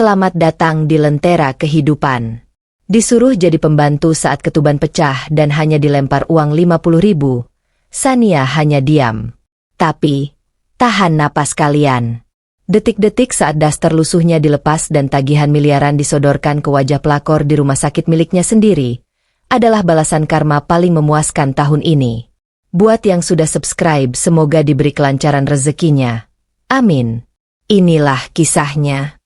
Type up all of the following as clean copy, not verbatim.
Selamat datang di Lentera Kehidupan. Disuruh jadi pembantu saat ketuban pecah dan hanya dilempar uang 50.000, Sania hanya diam. Tapi, tahan napas kalian. Detik-detik saat daster lusuhnya dilepas dan tagihan miliaran disodorkan ke wajah pelakor di rumah sakit miliknya sendiri, adalah balasan karma paling memuaskan tahun ini. Buat yang sudah subscribe, semoga diberi kelancaran rezekinya. Amin. Inilah kisahnya.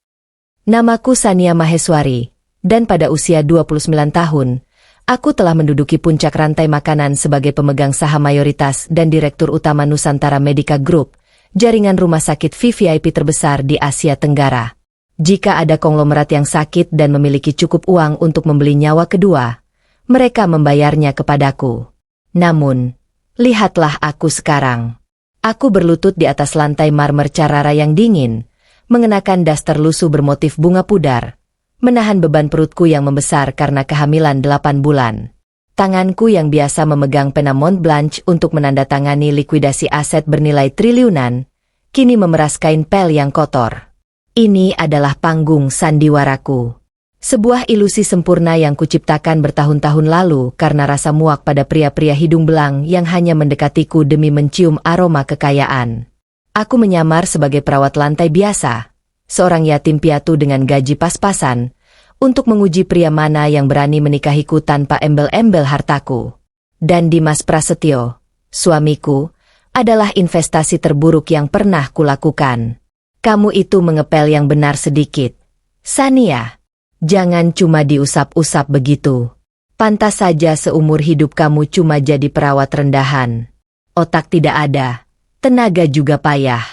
Namaku Sania Maheswari, dan pada usia 29 tahun, aku telah menduduki puncak rantai makanan sebagai pemegang saham mayoritas dan Direktur Utama Nusantara Medica Group, jaringan rumah sakit VVIP terbesar di Asia Tenggara. Jika ada konglomerat yang sakit dan memiliki cukup uang untuk membeli nyawa kedua, mereka membayarnya kepadaku. Namun, lihatlah aku sekarang. Aku berlutut di atas lantai marmer Carrara yang dingin, mengenakan daster lusuh bermotif bunga pudar, menahan beban perutku yang membesar karena kehamilan 8 bulan. Tanganku yang biasa memegang pena Mont Blanc untuk menandatangani likuidasi aset bernilai triliunan, kini memeras kain pel yang kotor. Ini adalah panggung sandiwaraku. Sebuah ilusi sempurna yang kuciptakan bertahun-tahun lalu karena rasa muak pada pria-pria hidung belang yang hanya mendekatiku demi mencium aroma kekayaan. Aku menyamar sebagai perawat lantai biasa, seorang yatim piatu dengan gaji pas-pasan, untuk menguji pria mana yang berani menikahiku tanpa embel-embel hartaku. Dan Dimas Prasetyo, suamiku, adalah investasi terburuk yang pernah kulakukan. Kamu itu mengepel yang benar sedikit. Sania, jangan cuma diusap-usap begitu. Pantas saja seumur hidup kamu cuma jadi perawat rendahan. Otak tidak ada. Tenaga juga payah.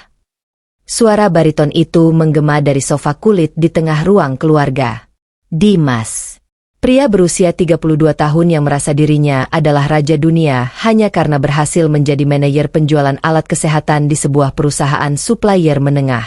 Suara bariton itu menggema dari sofa kulit di tengah ruang keluarga. Dimas, pria berusia 32 tahun yang merasa dirinya adalah raja dunia hanya karena berhasil menjadi manajer penjualan alat kesehatan di sebuah perusahaan supplier menengah.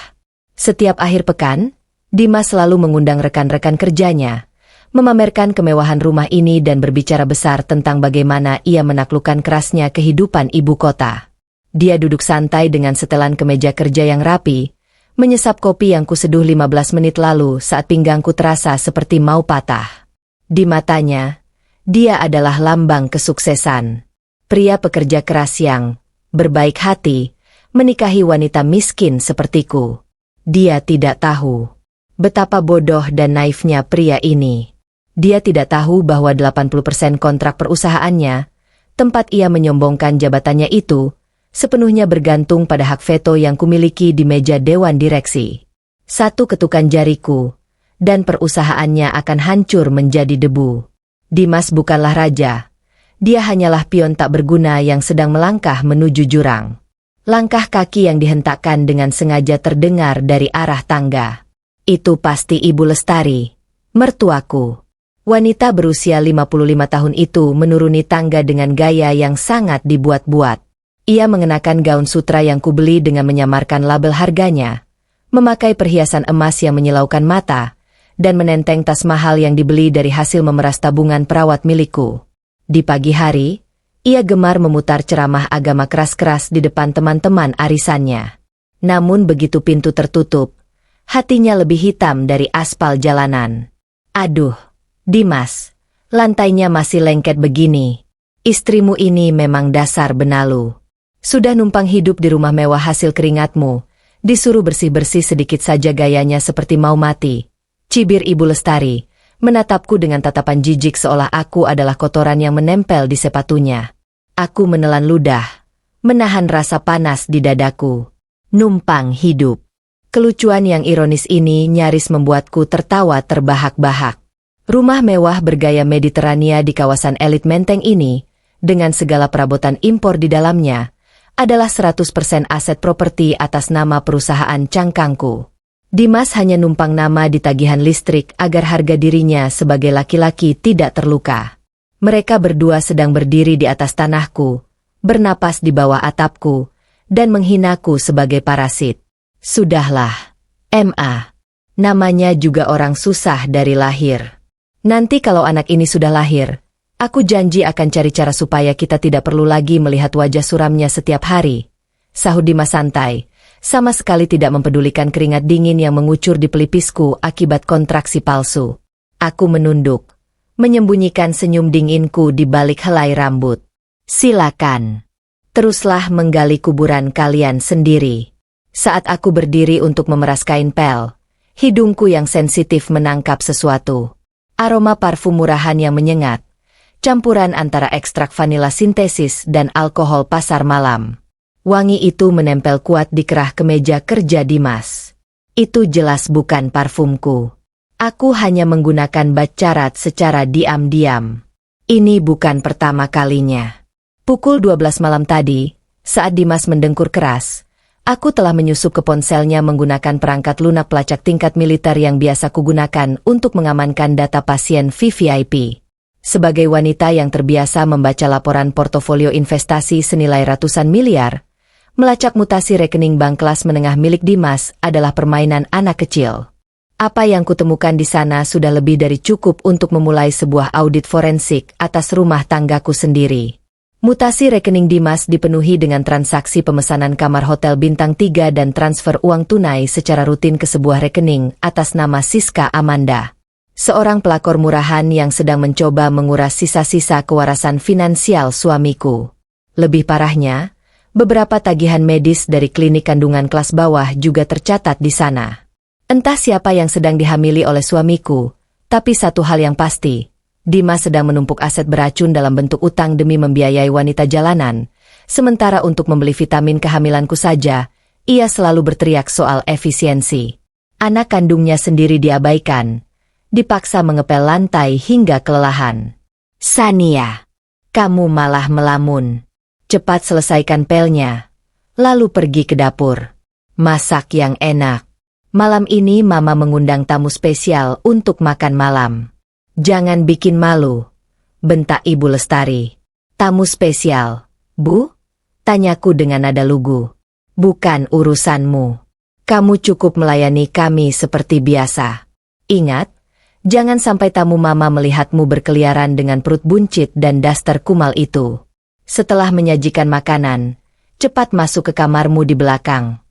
Setiap akhir pekan, Dimas selalu mengundang rekan-rekan kerjanya, memamerkan kemewahan rumah ini dan berbicara besar tentang bagaimana ia menaklukkan kerasnya kehidupan ibu kota. Dia duduk santai dengan setelan kemeja kerja yang rapi, menyesap kopi yang kuseduh 15 menit lalu saat pinggangku terasa seperti mau patah. Di matanya, dia adalah lambang kesuksesan. Pria pekerja keras yang berbaik hati, menikahi wanita miskin sepertiku. Dia tidak tahu betapa bodoh dan naifnya pria ini. Dia tidak tahu bahwa 80% kontrak perusahaannya, tempat ia menyombongkan jabatannya itu, sepenuhnya bergantung pada hak veto yang kumiliki di meja dewan direksi. Satu ketukan jariku, dan perusahaannya akan hancur menjadi debu. Dimas bukanlah raja. Dia hanyalah pion tak berguna yang sedang melangkah menuju jurang. Langkah kaki yang dihentakkan dengan sengaja terdengar dari arah tangga. Itu pasti Ibu Lestari, mertuaku. Wanita berusia 55 tahun itu menuruni tangga dengan gaya yang sangat dibuat-buat. Ia mengenakan gaun sutra yang kubeli dengan menyamarkan label harganya, memakai perhiasan emas yang menyilaukan mata, dan menenteng tas mahal yang dibeli dari hasil memeras tabungan perawat milikku. Di pagi hari, ia gemar memutar ceramah agama keras-keras di depan teman-teman arisannya. Namun begitu pintu tertutup, hatinya lebih hitam dari aspal jalanan. Aduh, Dimas, lantainya masih lengket begini. Istrimu ini memang dasar benalu. Sudah numpang hidup di rumah mewah hasil keringatmu, disuruh bersih-bersih sedikit saja gayanya seperti mau mati. Cibir Ibu Lestari, menatapku dengan tatapan jijik seolah aku adalah kotoran yang menempel di sepatunya. Aku menelan ludah, menahan rasa panas di dadaku. Numpang hidup. Kelucuan yang ironis ini nyaris membuatku tertawa terbahak-bahak. Rumah mewah bergaya Mediterania di kawasan elit Menteng ini, dengan segala perabotan impor di dalamnya, adalah 100% aset properti atas nama perusahaan cangkangku. Dimas hanya numpang nama di tagihan listrik agar harga dirinya sebagai laki-laki tidak terluka. Mereka berdua sedang berdiri di atas tanahku, bernapas di bawah atapku, dan menghinaku sebagai parasit. Sudahlah, M.A. Namanya juga orang susah dari lahir. Nanti kalau anak ini sudah lahir, aku janji akan cari cara supaya kita tidak perlu lagi melihat wajah suramnya setiap hari. Sahut Dimas santai, sama sekali tidak mempedulikan keringat dingin yang mengucur di pelipisku akibat kontraksi palsu. Aku menunduk, menyembunyikan senyum dinginku di balik helai rambut. Silakan. Teruslah menggali kuburan kalian sendiri. Saat aku berdiri untuk memeras kain pel, hidungku yang sensitif menangkap sesuatu. Aroma parfum murahan yang menyengat, campuran antara ekstrak vanila sintesis dan alkohol pasar malam. Wangi itu menempel kuat di kerah kemeja kerja Dimas. Itu jelas bukan parfumku. Aku hanya menggunakan bat carat secara diam-diam. Ini bukan pertama kalinya. Pukul 12 malam tadi, saat Dimas mendengkur keras, aku telah menyusup ke ponselnya menggunakan perangkat lunak pelacak tingkat militer yang biasa kugunakan untuk mengamankan data pasien VVIP. Sebagai wanita yang terbiasa membaca laporan portofolio investasi senilai ratusan miliar, melacak mutasi rekening bank kelas menengah milik Dimas adalah permainan anak kecil. Apa yang kutemukan di sana sudah lebih dari cukup untuk memulai sebuah audit forensik atas rumah tanggaku sendiri. Mutasi rekening Dimas dipenuhi dengan transaksi pemesanan kamar hotel bintang 3 dan transfer uang tunai secara rutin ke sebuah rekening atas nama Siska Amanda. Seorang pelakor murahan yang sedang mencoba menguras sisa-sisa kewarasan finansial suamiku. Lebih parahnya, beberapa tagihan medis dari klinik kandungan kelas bawah juga tercatat di sana. Entah siapa yang sedang dihamili oleh suamiku, tapi satu hal yang pasti, Dimas sedang menumpuk aset beracun dalam bentuk utang demi membiayai wanita jalanan, sementara untuk membeli vitamin kehamilanku saja, ia selalu berteriak soal efisiensi. Anak kandungnya sendiri diabaikan, dipaksa mengepel lantai hingga kelelahan. Sania, kamu malah melamun. Cepat selesaikan pelnya, lalu pergi ke dapur. Masak yang enak. Malam ini Mama mengundang tamu spesial untuk makan malam. Jangan bikin malu, bentak Ibu Lestari. Tamu spesial, Bu? Tanyaku dengan nada lugu. Bukan urusanmu. Kamu cukup melayani kami seperti biasa. Ingat, jangan sampai tamu Mama melihatmu berkeliaran dengan perut buncit dan daster kumal itu. Setelah menyajikan makanan, cepat masuk ke kamarmu di belakang.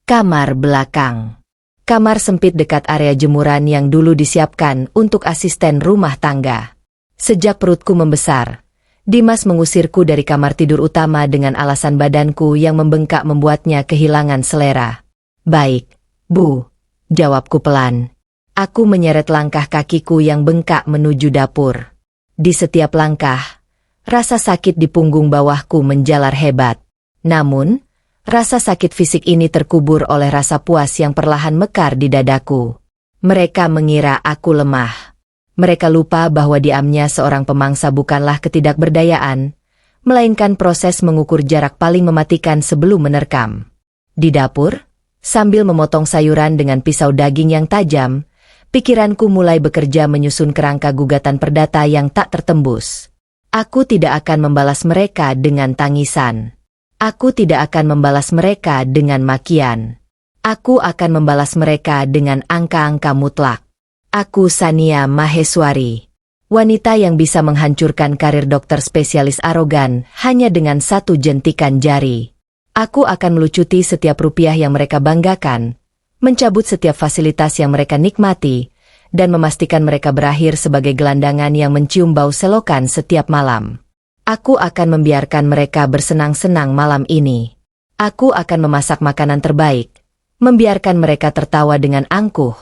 Kamar belakang. Kamar sempit dekat area jemuran yang dulu disiapkan untuk asisten rumah tangga. Sejak perutku membesar, Dimas mengusirku dari kamar tidur utama dengan alasan badanku yang membengkak membuatnya kehilangan selera. Baik, Bu, jawabku pelan. Aku menyeret langkah kakiku yang bengkak menuju dapur. Di setiap langkah, rasa sakit di punggung bawahku menjalar hebat. Namun, rasa sakit fisik ini terkubur oleh rasa puas yang perlahan mekar di dadaku. Mereka mengira aku lemah. Mereka lupa bahwa diamnya seorang pemangsa bukanlah ketidakberdayaan, melainkan proses mengukur jarak paling mematikan sebelum menerkam. Di dapur, sambil memotong sayuran dengan pisau daging yang tajam, pikiranku mulai bekerja menyusun kerangka gugatan perdata yang tak tertembus. Aku tidak akan membalas mereka dengan tangisan. Aku tidak akan membalas mereka dengan makian. Aku akan membalas mereka dengan angka-angka mutlak. Aku Sania Maheswari. Wanita yang bisa menghancurkan karir dokter spesialis arogan hanya dengan satu jentikan jari. Aku akan melucuti setiap rupiah yang mereka banggakan, mencabut setiap fasilitas yang mereka nikmati, dan memastikan mereka berakhir sebagai gelandangan yang mencium bau selokan setiap malam. Aku akan membiarkan mereka bersenang-senang malam ini. Aku akan memasak makanan terbaik, membiarkan mereka tertawa dengan angkuh,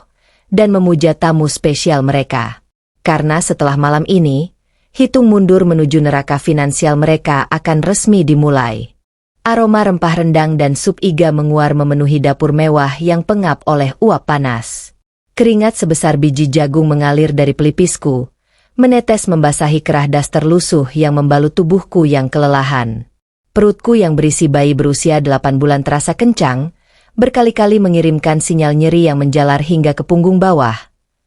dan memuja tamu spesial mereka. Karena setelah malam ini, hitung mundur menuju neraka finansial mereka akan resmi dimulai. Aroma rempah rendang dan sup iga menguar memenuhi dapur mewah yang pengap oleh uap panas. Keringat sebesar biji jagung mengalir dari pelipisku, menetes membasahi kerah daster lusuh yang membalut tubuhku yang kelelahan. Perutku yang berisi bayi berusia 8 bulan terasa kencang, berkali-kali mengirimkan sinyal nyeri yang menjalar hingga ke punggung bawah,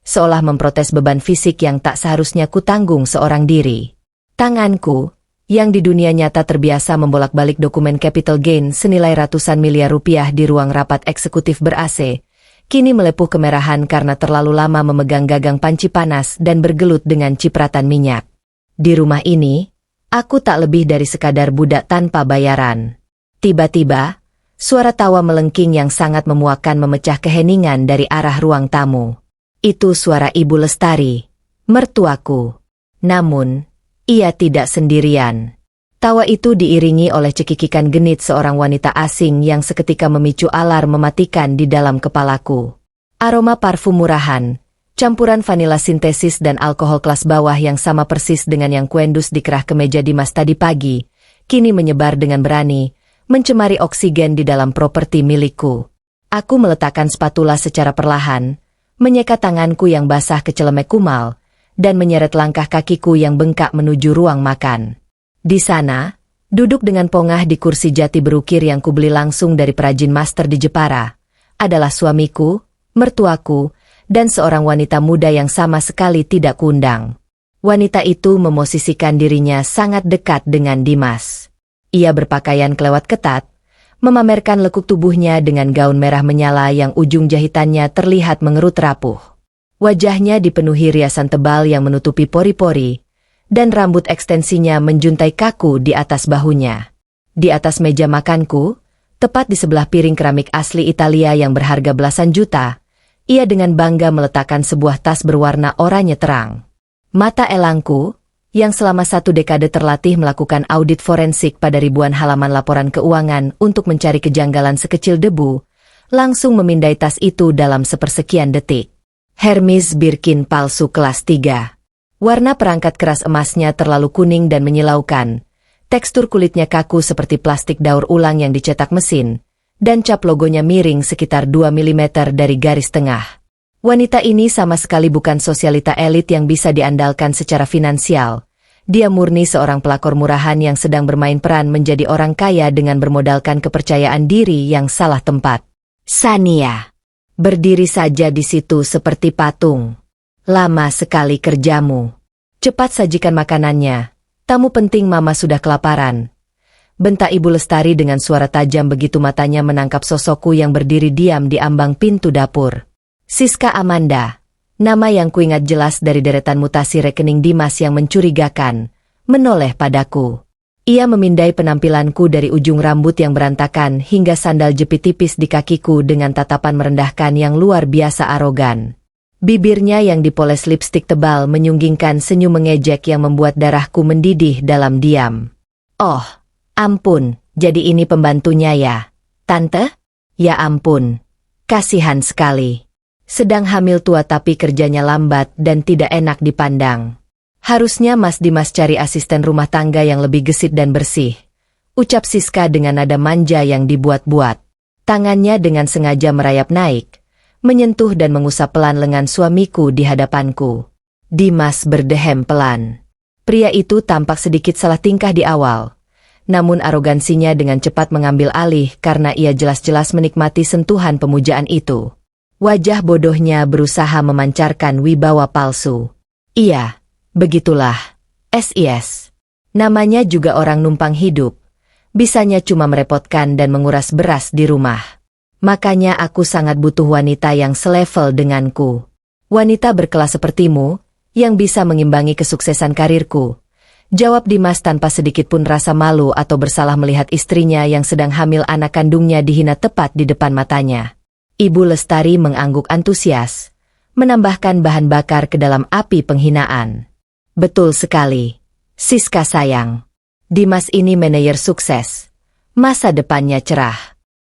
seolah memprotes beban fisik yang tak seharusnya kutanggung seorang diri. Tanganku, yang di dunia nyata terbiasa membolak-balik dokumen capital gain senilai ratusan miliar rupiah di ruang rapat eksekutif ber-AC, kini melepuh kemerahan karena terlalu lama memegang gagang panci panas dan bergelut dengan cipratan minyak. Di rumah ini, aku tak lebih dari sekadar budak tanpa bayaran. Tiba-tiba, Suara tawa melengking yang sangat memuakkan memecah keheningan dari arah ruang tamu. Itu suara Ibu Lestari, mertuaku. Namun, ia tidak sendirian. Tawa itu diiringi oleh cekikikan genit seorang wanita asing yang seketika memicu alarm mematikan di dalam kepalaku. Aroma parfum murahan, campuran vanila sintesis dan alkohol kelas bawah yang sama persis dengan yang kuendus di kerah kemeja Dimas tadi pagi, kini menyebar dengan berani, mencemari oksigen di dalam properti milikku. Aku meletakkan spatula secara perlahan, menyeka tanganku yang basah ke celemek kumal, dan menyeret langkah kakiku yang bengkak menuju ruang makan. Di sana, duduk dengan pongah di kursi jati berukir yang kubeli langsung dari perajin master di Jepara, adalah suamiku, mertuaku, dan seorang wanita muda yang sama sekali tidak kuundang. Wanita itu memosisikan dirinya sangat dekat dengan Dimas. Ia berpakaian kelewat ketat, memamerkan lekuk tubuhnya dengan gaun merah menyala yang ujung jahitannya terlihat mengerut rapuh. Wajahnya dipenuhi riasan tebal yang menutupi pori-pori, dan rambut ekstensinya menjuntai kaku di atas bahunya. Di atas meja makanku, tepat di sebelah piring keramik asli Italia yang berharga belasan juta, ia dengan bangga meletakkan sebuah tas berwarna oranye terang. Mata elangku, yang selama 1 dekade terlatih melakukan audit forensik pada ribuan halaman laporan keuangan untuk mencari kejanggalan sekecil debu, langsung memindai tas itu dalam sepersekian detik. Hermes Birkin palsu kelas 3. Warna perangkat keras emasnya terlalu kuning dan menyilaukan, tekstur kulitnya kaku seperti plastik daur ulang yang dicetak mesin, dan cap logonya miring sekitar 2 mm dari garis tengah. Wanita ini sama sekali bukan sosialita elit yang bisa diandalkan secara finansial. Dia murni seorang pelakor murahan yang sedang bermain peran menjadi orang kaya dengan bermodalkan kepercayaan diri yang salah tempat. Sania berdiri saja di situ seperti patung. Lama sekali kerjamu. Cepat sajikan makanannya. Tamu penting mama sudah kelaparan. Bentak Ibu Lestari dengan suara tajam begitu matanya menangkap sosokku yang berdiri diam di ambang pintu dapur. Siska Amanda. Nama yang kuingat jelas dari deretan mutasi rekening Dimas yang mencurigakan, menoleh padaku. Ia memindai penampilanku dari ujung rambut yang berantakan hingga sandal jepit tipis di kakiku dengan tatapan merendahkan yang luar biasa arogan. Bibirnya yang dipoles lipstik tebal menyunggingkan senyum mengejek yang membuat darahku mendidih dalam diam. Oh, ampun, jadi ini pembantunya ya, Tante? Ya ampun, kasihan sekali. Sedang hamil tua tapi kerjanya lambat dan tidak enak dipandang. Harusnya Mas Dimas cari asisten rumah tangga yang lebih gesit dan bersih. Ucap Siska dengan nada manja yang dibuat-buat. Tangannya dengan sengaja merayap naik, menyentuh dan mengusap pelan lengan suamiku di hadapanku. Dimas berdehem pelan. Pria itu tampak sedikit salah tingkah di awal. Namun arogansinya dengan cepat mengambil alih karena ia jelas-jelas menikmati sentuhan pemujaan itu. Wajah bodohnya berusaha memancarkan wibawa palsu. Iya, begitulah. SIS. Namanya juga orang numpang hidup. Bisanya cuma merepotkan dan menguras beras di rumah. Makanya aku sangat butuh wanita yang selevel denganku. Wanita berkelas sepertimu, yang bisa mengimbangi kesuksesan karirku. Jawab Dimas tanpa sedikit pun rasa malu atau bersalah melihat istrinya yang sedang hamil anak kandungnya dihina tepat di depan matanya. Ibu Lestari mengangguk antusias, menambahkan bahan bakar ke dalam api penghinaan. Betul sekali, Siska sayang. Dimas ini manajer sukses. Masa depannya cerah.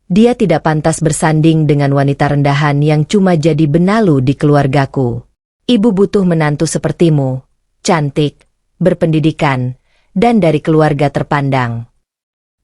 Dia tidak pantas bersanding dengan wanita rendahan yang cuma jadi benalu di keluargaku. Ibu butuh menantu sepertimu, cantik, berpendidikan, dan dari keluarga terpandang.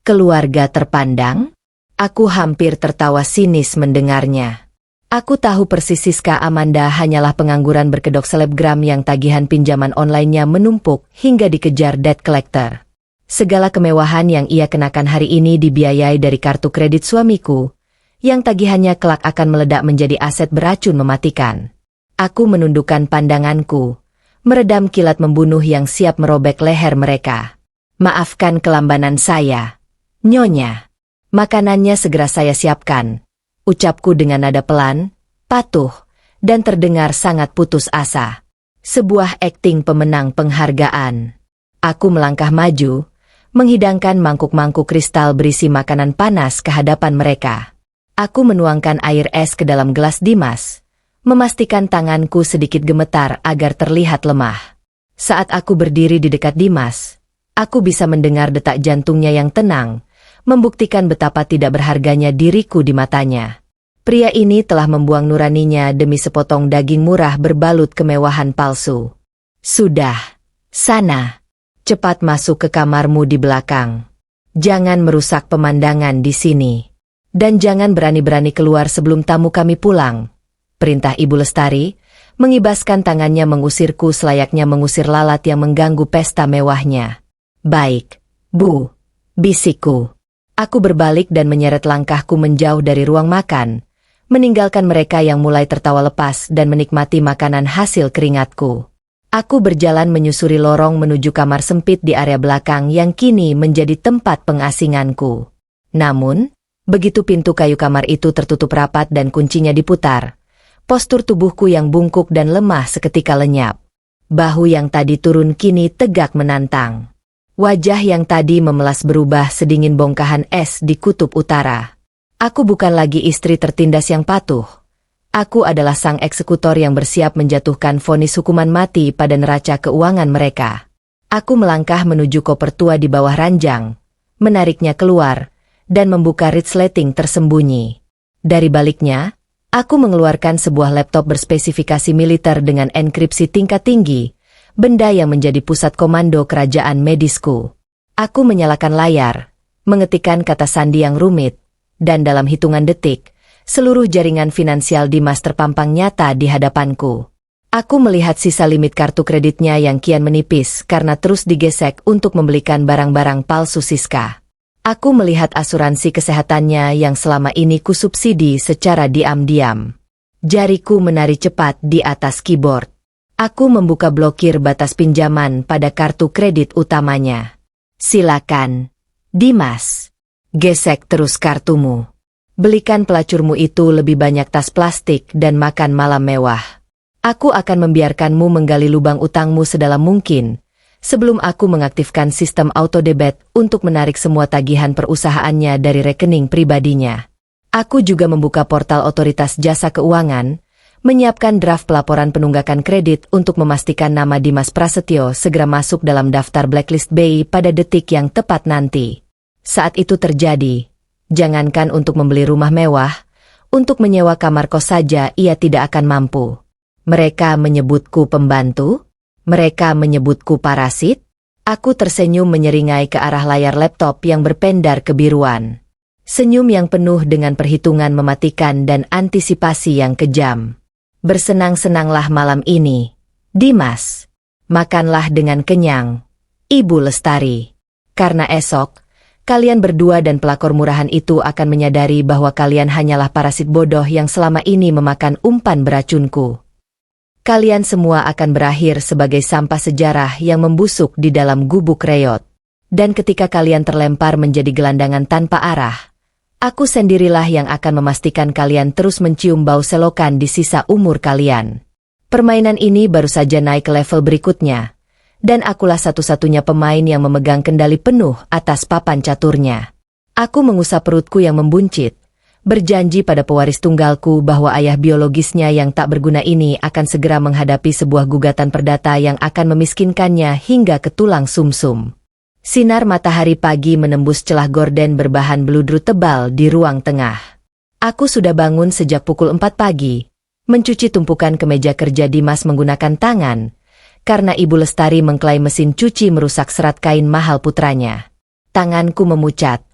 Keluarga terpandang? Aku hampir tertawa sinis mendengarnya. Aku tahu persis Siska Amanda hanyalah pengangguran berkedok selebgram yang tagihan pinjaman online-nya menumpuk hingga dikejar debt collector. Segala kemewahan yang ia kenakan hari ini dibiayai dari kartu kredit suamiku, yang tagihannya kelak akan meledak menjadi aset beracun mematikan. Aku menundukkan pandanganku, meredam kilat membunuh yang siap merobek leher mereka. Maafkan kelambanan saya, Nyonya. Makanannya segera saya siapkan, ucapku dengan nada pelan, patuh, dan terdengar sangat putus asa. Sebuah akting pemenang penghargaan. Aku melangkah maju, menghidangkan mangkuk-mangkuk kristal berisi makanan panas ke hadapan mereka. Aku menuangkan air es ke dalam gelas Dimas, memastikan tanganku sedikit gemetar agar terlihat lemah. Saat aku berdiri di dekat Dimas, aku bisa mendengar detak jantungnya yang tenang, membuktikan betapa tidak berharganya diriku di matanya. Pria ini telah membuang nuraninya demi sepotong daging murah berbalut kemewahan palsu. Sudah, sana. Cepat masuk ke kamarmu di belakang. Jangan merusak pemandangan di sini. Dan jangan berani-berani keluar sebelum tamu kami pulang. Perintah Ibu Lestari, mengibaskan tangannya mengusirku selayaknya mengusir lalat yang mengganggu pesta mewahnya. Baik, Bu, bisikku. Aku berbalik dan menyeret langkahku menjauh dari ruang makan, meninggalkan mereka yang mulai tertawa lepas dan menikmati makanan hasil keringatku. Aku berjalan menyusuri lorong menuju kamar sempit di area belakang yang kini menjadi tempat pengasinganku. Namun, begitu pintu kayu kamar itu tertutup rapat dan kuncinya diputar, postur tubuhku yang bungkuk dan lemah seketika lenyap. Bahu yang tadi turun kini tegak menantang. Wajah yang tadi memelas berubah sedingin bongkahan es di kutub utara. Aku bukan lagi istri tertindas yang patuh. Aku adalah sang eksekutor yang bersiap menjatuhkan vonis hukuman mati pada neraca keuangan mereka. Aku melangkah menuju koper tua di bawah ranjang, menariknya keluar, dan membuka resleting tersembunyi. Dari baliknya, aku mengeluarkan sebuah laptop berspesifikasi militer dengan enkripsi tingkat tinggi, benda yang menjadi pusat komando kerajaan medisku. Aku menyalakan layar, mengetikkan kata sandi yang rumit, dan dalam hitungan detik, seluruh jaringan finansial Dimas terpampang nyata di hadapanku. Aku melihat sisa limit kartu kreditnya yang kian menipis karena terus digesek untuk membelikan barang-barang palsu Siska. Aku melihat asuransi kesehatannya yang selama ini kusubsidi secara diam-diam. Jariku menari cepat di atas keyboard. Aku membuka blokir batas pinjaman pada kartu kredit utamanya. Silakan, Dimas. Gesek terus kartumu. Belikan pelacurmu itu lebih banyak tas plastik dan makan malam mewah. Aku akan membiarkanmu menggali lubang utangmu sedalam mungkin, sebelum aku mengaktifkan sistem auto-debit untuk menarik semua tagihan perusahaannya dari rekening pribadinya. Aku juga membuka portal otoritas jasa keuangan, menyiapkan draft pelaporan penunggakan kredit untuk memastikan nama Dimas Prasetyo segera masuk dalam daftar blacklist BI pada detik yang tepat nanti. Saat itu terjadi, jangankan untuk membeli rumah mewah, untuk menyewa kamar kos saja ia tidak akan mampu. Mereka menyebutku pembantu? Mereka menyebutku parasit? Aku tersenyum menyeringai ke arah layar laptop yang berpendar kebiruan. Senyum yang penuh dengan perhitungan mematikan dan antisipasi yang kejam. Bersenang-senanglah malam ini, Dimas. Makanlah dengan kenyang, Ibu Lestari. Karena esok, kalian berdua dan pelakor murahan itu akan menyadari bahwa kalian hanyalah parasit bodoh yang selama ini memakan umpan beracunku. Kalian semua akan berakhir sebagai sampah sejarah yang membusuk di dalam gubuk reot. Dan ketika kalian terlempar menjadi gelandangan tanpa arah, aku sendirilah yang akan memastikan kalian terus mencium bau selokan di sisa umur kalian. Permainan ini baru saja naik ke level berikutnya. Dan akulah satu-satunya pemain yang memegang kendali penuh atas papan caturnya. Aku mengusap perutku yang membuncit, berjanji pada pewaris tunggalku bahwa ayah biologisnya yang tak berguna ini akan segera menghadapi sebuah gugatan perdata yang akan memiskinkannya hingga ke tulang sumsum. Sinar matahari pagi menembus celah gorden berbahan beludru tebal di ruang tengah. Aku sudah bangun sejak pukul 4 pagi, mencuci tumpukan kemeja kerja Dimas menggunakan tangan, karena Ibu Lestari mengklaim mesin cuci merusak serat kain mahal putranya. Tanganku memucat,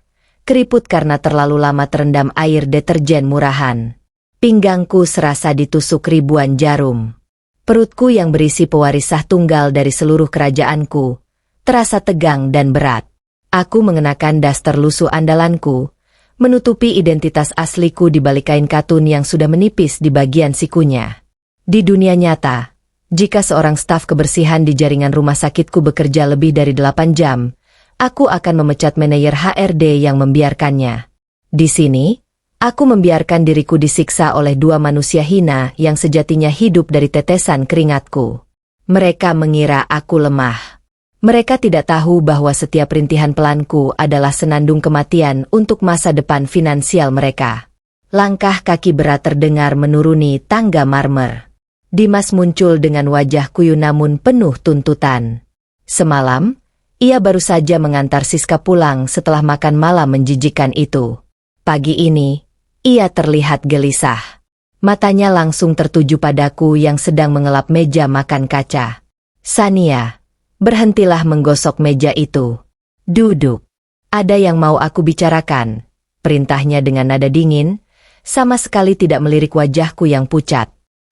keriput karena terlalu lama terendam air deterjen murahan. Pinggangku serasa ditusuk ribuan jarum. Perutku yang berisi pewaris sah tunggal dari seluruh kerajaanku, terasa tegang dan berat. Aku mengenakan daster lusuh andalanku, menutupi identitas asliku di balik kain katun yang sudah menipis di bagian sikunya. Di dunia nyata, jika seorang staf kebersihan di jaringan rumah sakitku bekerja lebih dari 8 jam, aku akan memecat manajer HRD yang membiarkannya. Di sini, aku membiarkan diriku disiksa oleh dua manusia hina yang sejatinya hidup dari tetesan keringatku. Mereka mengira aku lemah. Mereka tidak tahu bahwa setiap rintihan pelanku adalah senandung kematian untuk masa depan finansial mereka. Langkah kaki berat terdengar menuruni tangga marmer. Dimas muncul dengan wajah kuyu namun penuh tuntutan. Semalam, ia baru saja mengantar Siska pulang setelah makan malam menjijikan itu. Pagi ini, ia terlihat gelisah. Matanya langsung tertuju padaku yang sedang mengelap meja makan kaca. Sania, berhentilah menggosok meja itu. Duduk. Ada yang mau aku bicarakan, perintahnya dengan nada dingin, sama sekali tidak melirik wajahku yang pucat.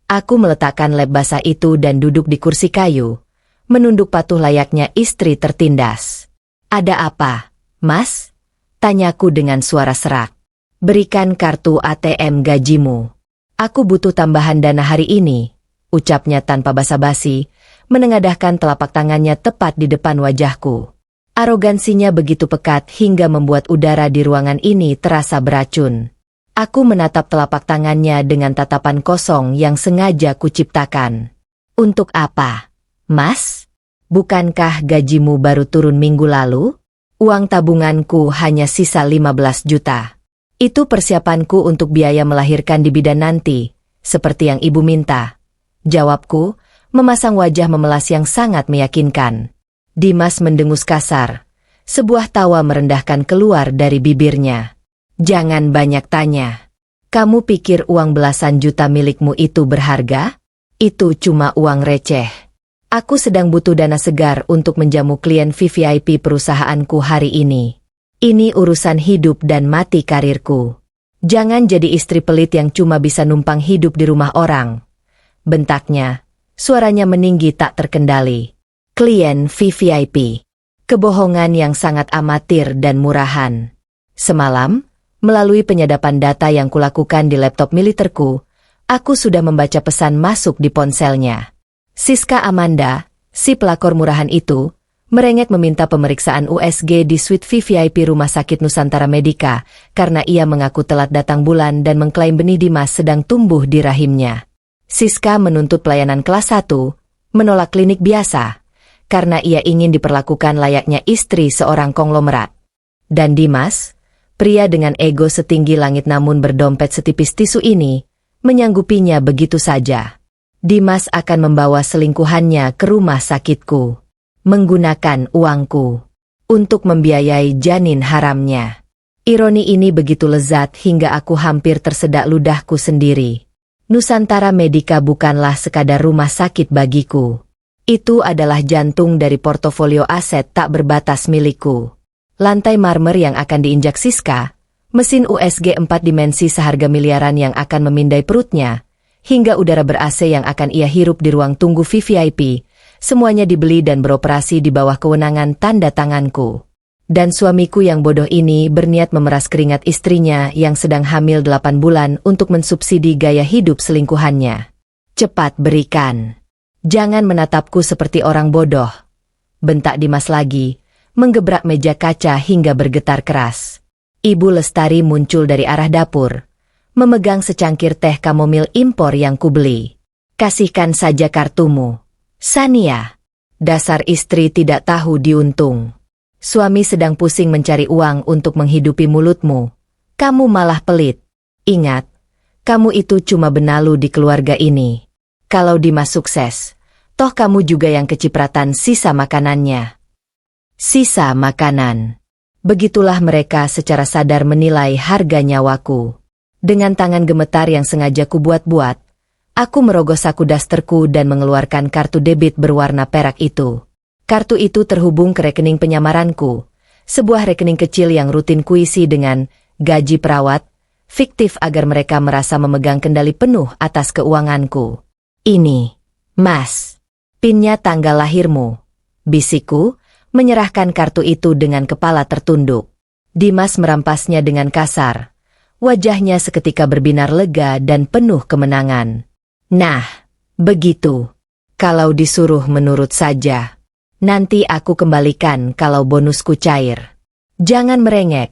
Aku meletakkan lem basah itu dan duduk di kursi kayu, menunduk patuh layaknya istri tertindas. Ada apa, Mas? Tanyaku dengan suara serak. Berikan kartu ATM gajimu. Aku butuh tambahan dana hari ini, ucapnya tanpa basa-basi, menengadahkan telapak tangannya tepat di depan wajahku. Arogansinya begitu pekat hingga membuat udara di ruangan ini terasa beracun. Aku menatap telapak tangannya dengan tatapan kosong yang sengaja kuciptakan. Untuk apa, Mas? Bukankah gajimu baru turun minggu lalu? Uang tabunganku hanya sisa 15 juta. Itu persiapanku untuk biaya melahirkan di bidan nanti, seperti yang ibu minta. Jawabku, memasang wajah memelas yang sangat meyakinkan. Dimas mendengus kasar. Sebuah tawa merendahkan keluar dari bibirnya. Jangan banyak tanya. Kamu pikir uang belasan juta milikmu itu berharga? Itu cuma uang receh. Aku sedang butuh dana segar untuk menjamu klien VVIP perusahaanku hari ini. Ini urusan hidup dan mati karirku. Jangan jadi istri pelit yang cuma bisa numpang hidup di rumah orang. Bentaknya. Suaranya meninggi tak terkendali. Klien VVIP. Kebohongan yang sangat amatir dan murahan. Semalam, melalui penyadapan data yang kulakukan di laptop militerku, aku sudah membaca pesan masuk di ponselnya. Siska Amanda, si pelakor murahan itu, merengek meminta pemeriksaan USG di suite VVIP Rumah Sakit Nusantara Medika karena ia mengaku telat datang bulan dan mengklaim benih Dimas sedang tumbuh di rahimnya. Siska menuntut pelayanan kelas 1, menolak klinik biasa, karena ia ingin diperlakukan layaknya istri seorang konglomerat. Dan Dimas, pria dengan ego setinggi langit namun berdompet setipis tisu ini, menyanggupinya begitu saja. Dimas akan membawa selingkuhannya ke rumah sakitku, menggunakan uangku, untuk membiayai janin haramnya. Ironi ini begitu lezat hingga aku hampir tersedak ludahku sendiri. Nusantara Medika bukanlah sekadar rumah sakit bagiku. Itu adalah jantung dari portofolio aset tak berbatas milikku. Lantai marmer yang akan diinjak Siska, mesin USG 4 dimensi seharga miliaran yang akan memindai perutnya, hingga udara ber-AC yang akan ia hirup di ruang tunggu VVIP, semuanya dibeli dan beroperasi di bawah kewenangan tanda tanganku. Dan suamiku yang bodoh ini berniat memeras keringat istrinya yang sedang hamil 8 bulan untuk mensubsidi gaya hidup selingkuhannya. Cepat berikan. Jangan menatapku seperti orang bodoh. Bentak Dimas lagi, menggebrak meja kaca hingga bergetar keras. Ibu Lestari muncul dari arah dapur, memegang secangkir teh kamomil impor yang kubeli. Kasihkan saja kartumu. Sania. Dasar istri tidak tahu diuntung. Suami sedang pusing mencari uang untuk menghidupi mulutmu. Kamu malah pelit. Ingat, kamu itu cuma benalu di keluarga ini. Kalau Dimas sukses, toh kamu juga yang kecipratan sisa makanannya. Sisa makanan. Begitulah mereka secara sadar menilai harga nyawaku. Dengan tangan gemetar yang sengaja kubuat-buat, aku merogoh saku dasterku dan mengeluarkan kartu debit berwarna perak itu. Kartu itu terhubung ke rekening penyamaranku, sebuah rekening kecil yang rutin kuisi dengan gaji perawat, fiktif agar mereka merasa memegang kendali penuh atas keuanganku. Ini, Mas, pinnya tanggal lahirmu, bisikku, menyerahkan kartu itu dengan kepala tertunduk. Dimas merampasnya dengan kasar, wajahnya seketika berbinar lega dan penuh kemenangan. Nah, begitu. Kalau disuruh menurut saja. Nanti aku kembalikan kalau bonusku cair. Jangan merengek,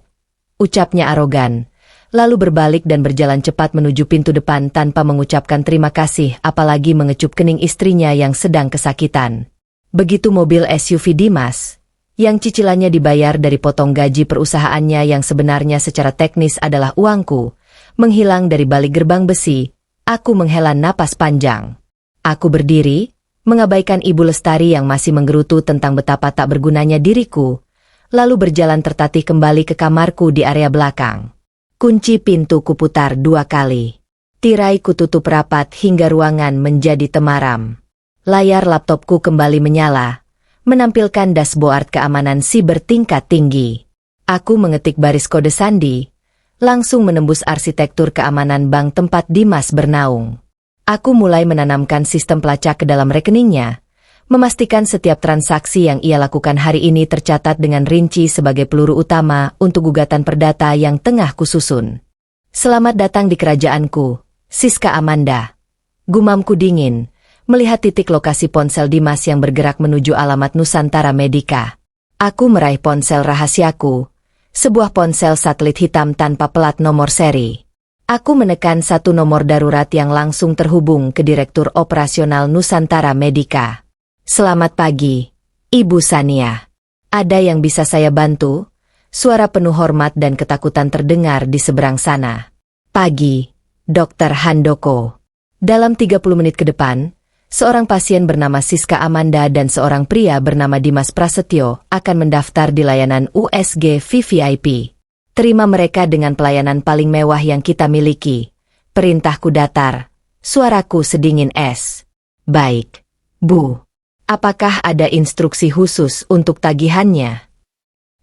ucapnya arogan, lalu berbalik dan berjalan cepat menuju pintu depan tanpa mengucapkan terima kasih apalagi mengecup kening istrinya yang sedang kesakitan. Begitu mobil SUV Dimas, yang cicilannya dibayar dari potong gaji perusahaannya yang sebenarnya secara teknis adalah uangku, menghilang dari balik gerbang besi, aku menghela napas panjang. Aku berdiri, mengabaikan Ibu Lestari yang masih menggerutu tentang betapa tak bergunanya diriku, lalu berjalan tertatih kembali ke kamarku di area belakang. Kunci pintu kuputar 2 kali. Tirai kututup rapat hingga ruangan menjadi temaram. Layar laptopku kembali menyala, menampilkan dashboard keamanan siber tingkat tinggi. Aku mengetik baris kode sandi, langsung menembus arsitektur keamanan bank tempat Dimas bernaung. Aku mulai menanamkan sistem pelacak ke dalam rekeningnya, memastikan setiap transaksi yang ia lakukan hari ini tercatat dengan rinci sebagai peluru utama untuk gugatan perdata yang tengah kususun. Selamat datang di kerajaanku, Siska Amanda. Gumamku dingin, melihat titik lokasi ponsel Dimas yang bergerak menuju alamat Nusantara Medica. Aku meraih ponsel rahasiaku, sebuah ponsel satelit hitam tanpa plat nomor seri. Aku menekan satu nomor darurat yang langsung terhubung ke Direktur Operasional Nusantara Medica. Selamat pagi, Ibu Sania. Ada yang bisa saya bantu? Suara penuh hormat dan ketakutan terdengar di seberang sana. Pagi, Dr. Handoko. Dalam 30 menit ke depan, seorang pasien bernama Siska Amanda dan seorang pria bernama Dimas Prasetyo akan mendaftar di layanan USG VVIP. Terima mereka dengan pelayanan paling mewah yang kita miliki. Perintahku datar, suaraku sedingin es. Baik, Bu. Apakah ada instruksi khusus untuk tagihannya?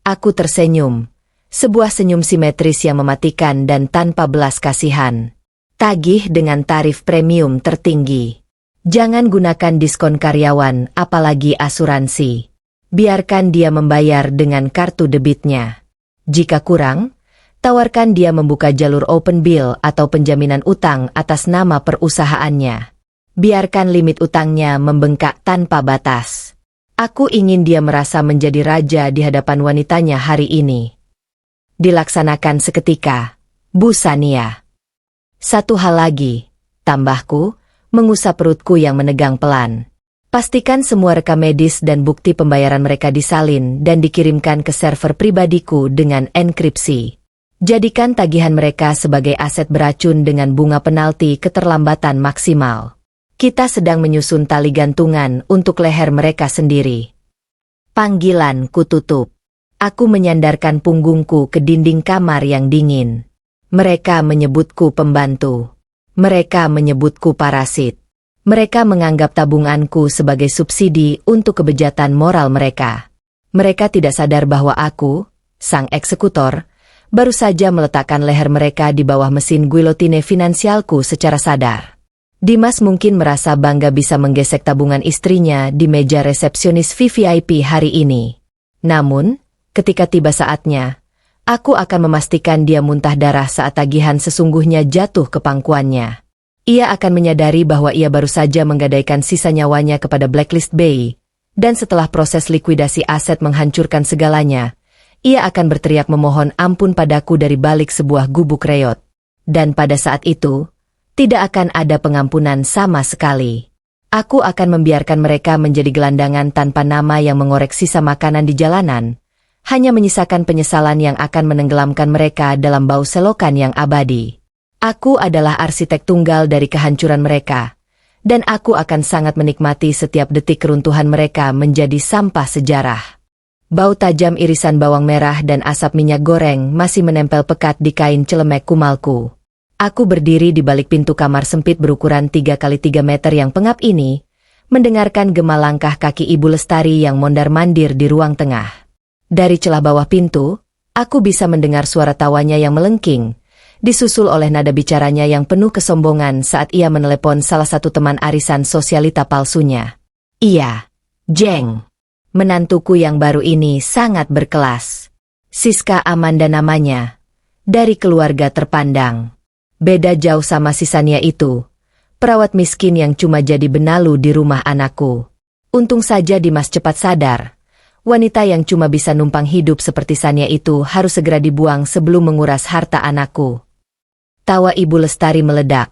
Aku tersenyum, sebuah senyum simetris yang mematikan dan tanpa belas kasihan. Tagih dengan tarif premium tertinggi. Jangan gunakan diskon karyawan, apalagi asuransi. Biarkan dia membayar dengan kartu debitnya. Jika kurang, tawarkan dia membuka jalur open bill atau penjaminan utang atas nama perusahaannya. Biarkan limit utangnya membengkak tanpa batas. Aku ingin dia merasa menjadi raja di hadapan wanitanya hari ini. Dilaksanakan seketika, Bu Sania. Satu hal lagi, tambahku, mengusap perutku yang menegang pelan. Pastikan semua rekam medis dan bukti pembayaran mereka disalin dan dikirimkan ke server pribadiku dengan enkripsi. Jadikan tagihan mereka sebagai aset beracun dengan bunga penalti keterlambatan maksimal. Kita sedang menyusun tali gantungan untuk leher mereka sendiri. Panggilan kututup. Aku menyandarkan punggungku ke dinding kamar yang dingin. Mereka menyebutku pembantu. Mereka menyebutku parasit. Mereka menganggap tabunganku sebagai subsidi untuk kebejatan moral mereka. Mereka tidak sadar bahwa aku, sang eksekutor, baru saja meletakkan leher mereka di bawah mesin guillotine finansialku secara sadar. Dimas mungkin merasa bangga bisa menggesek tabungan istrinya di meja resepsionis VVIP hari ini. Namun, ketika tiba saatnya, aku akan memastikan dia muntah darah saat tagihan sesungguhnya jatuh ke pangkuannya. Ia akan menyadari bahwa ia baru saja menggadaikan sisa nyawanya kepada Blacklist Bay, dan setelah proses likuidasi aset menghancurkan segalanya, ia akan berteriak memohon ampun padaku dari balik sebuah gubuk reot. Dan pada saat itu, tidak akan ada pengampunan sama sekali. Aku akan membiarkan mereka menjadi gelandangan tanpa nama yang mengorek sisa makanan di jalanan, hanya menyisakan penyesalan yang akan menenggelamkan mereka dalam bau selokan yang abadi. Aku adalah arsitek tunggal dari kehancuran mereka, dan aku akan sangat menikmati setiap detik keruntuhan mereka menjadi sampah sejarah. Bau tajam irisan bawang merah dan asap minyak goreng masih menempel pekat di kain celemek kumalku. Aku berdiri di balik pintu kamar sempit berukuran 3x3 meter yang pengap ini, mendengarkan gema langkah kaki Ibu Lestari yang mondar-mandir di ruang tengah. Dari celah bawah pintu, aku bisa mendengar suara tawanya yang melengking, disusul oleh nada bicaranya yang penuh kesombongan saat ia menelepon salah satu teman arisan sosialita palsunya. Iya, Jeng. Menantuku yang baru ini sangat berkelas. Siska Amanda namanya, dari keluarga terpandang. Beda jauh sama si Sania itu, perawat miskin yang cuma jadi benalu di rumah anakku. Untung saja Dimas cepat sadar, wanita yang cuma bisa numpang hidup seperti Sania itu harus segera dibuang sebelum menguras harta anakku. Tawa Ibu Lestari meledak,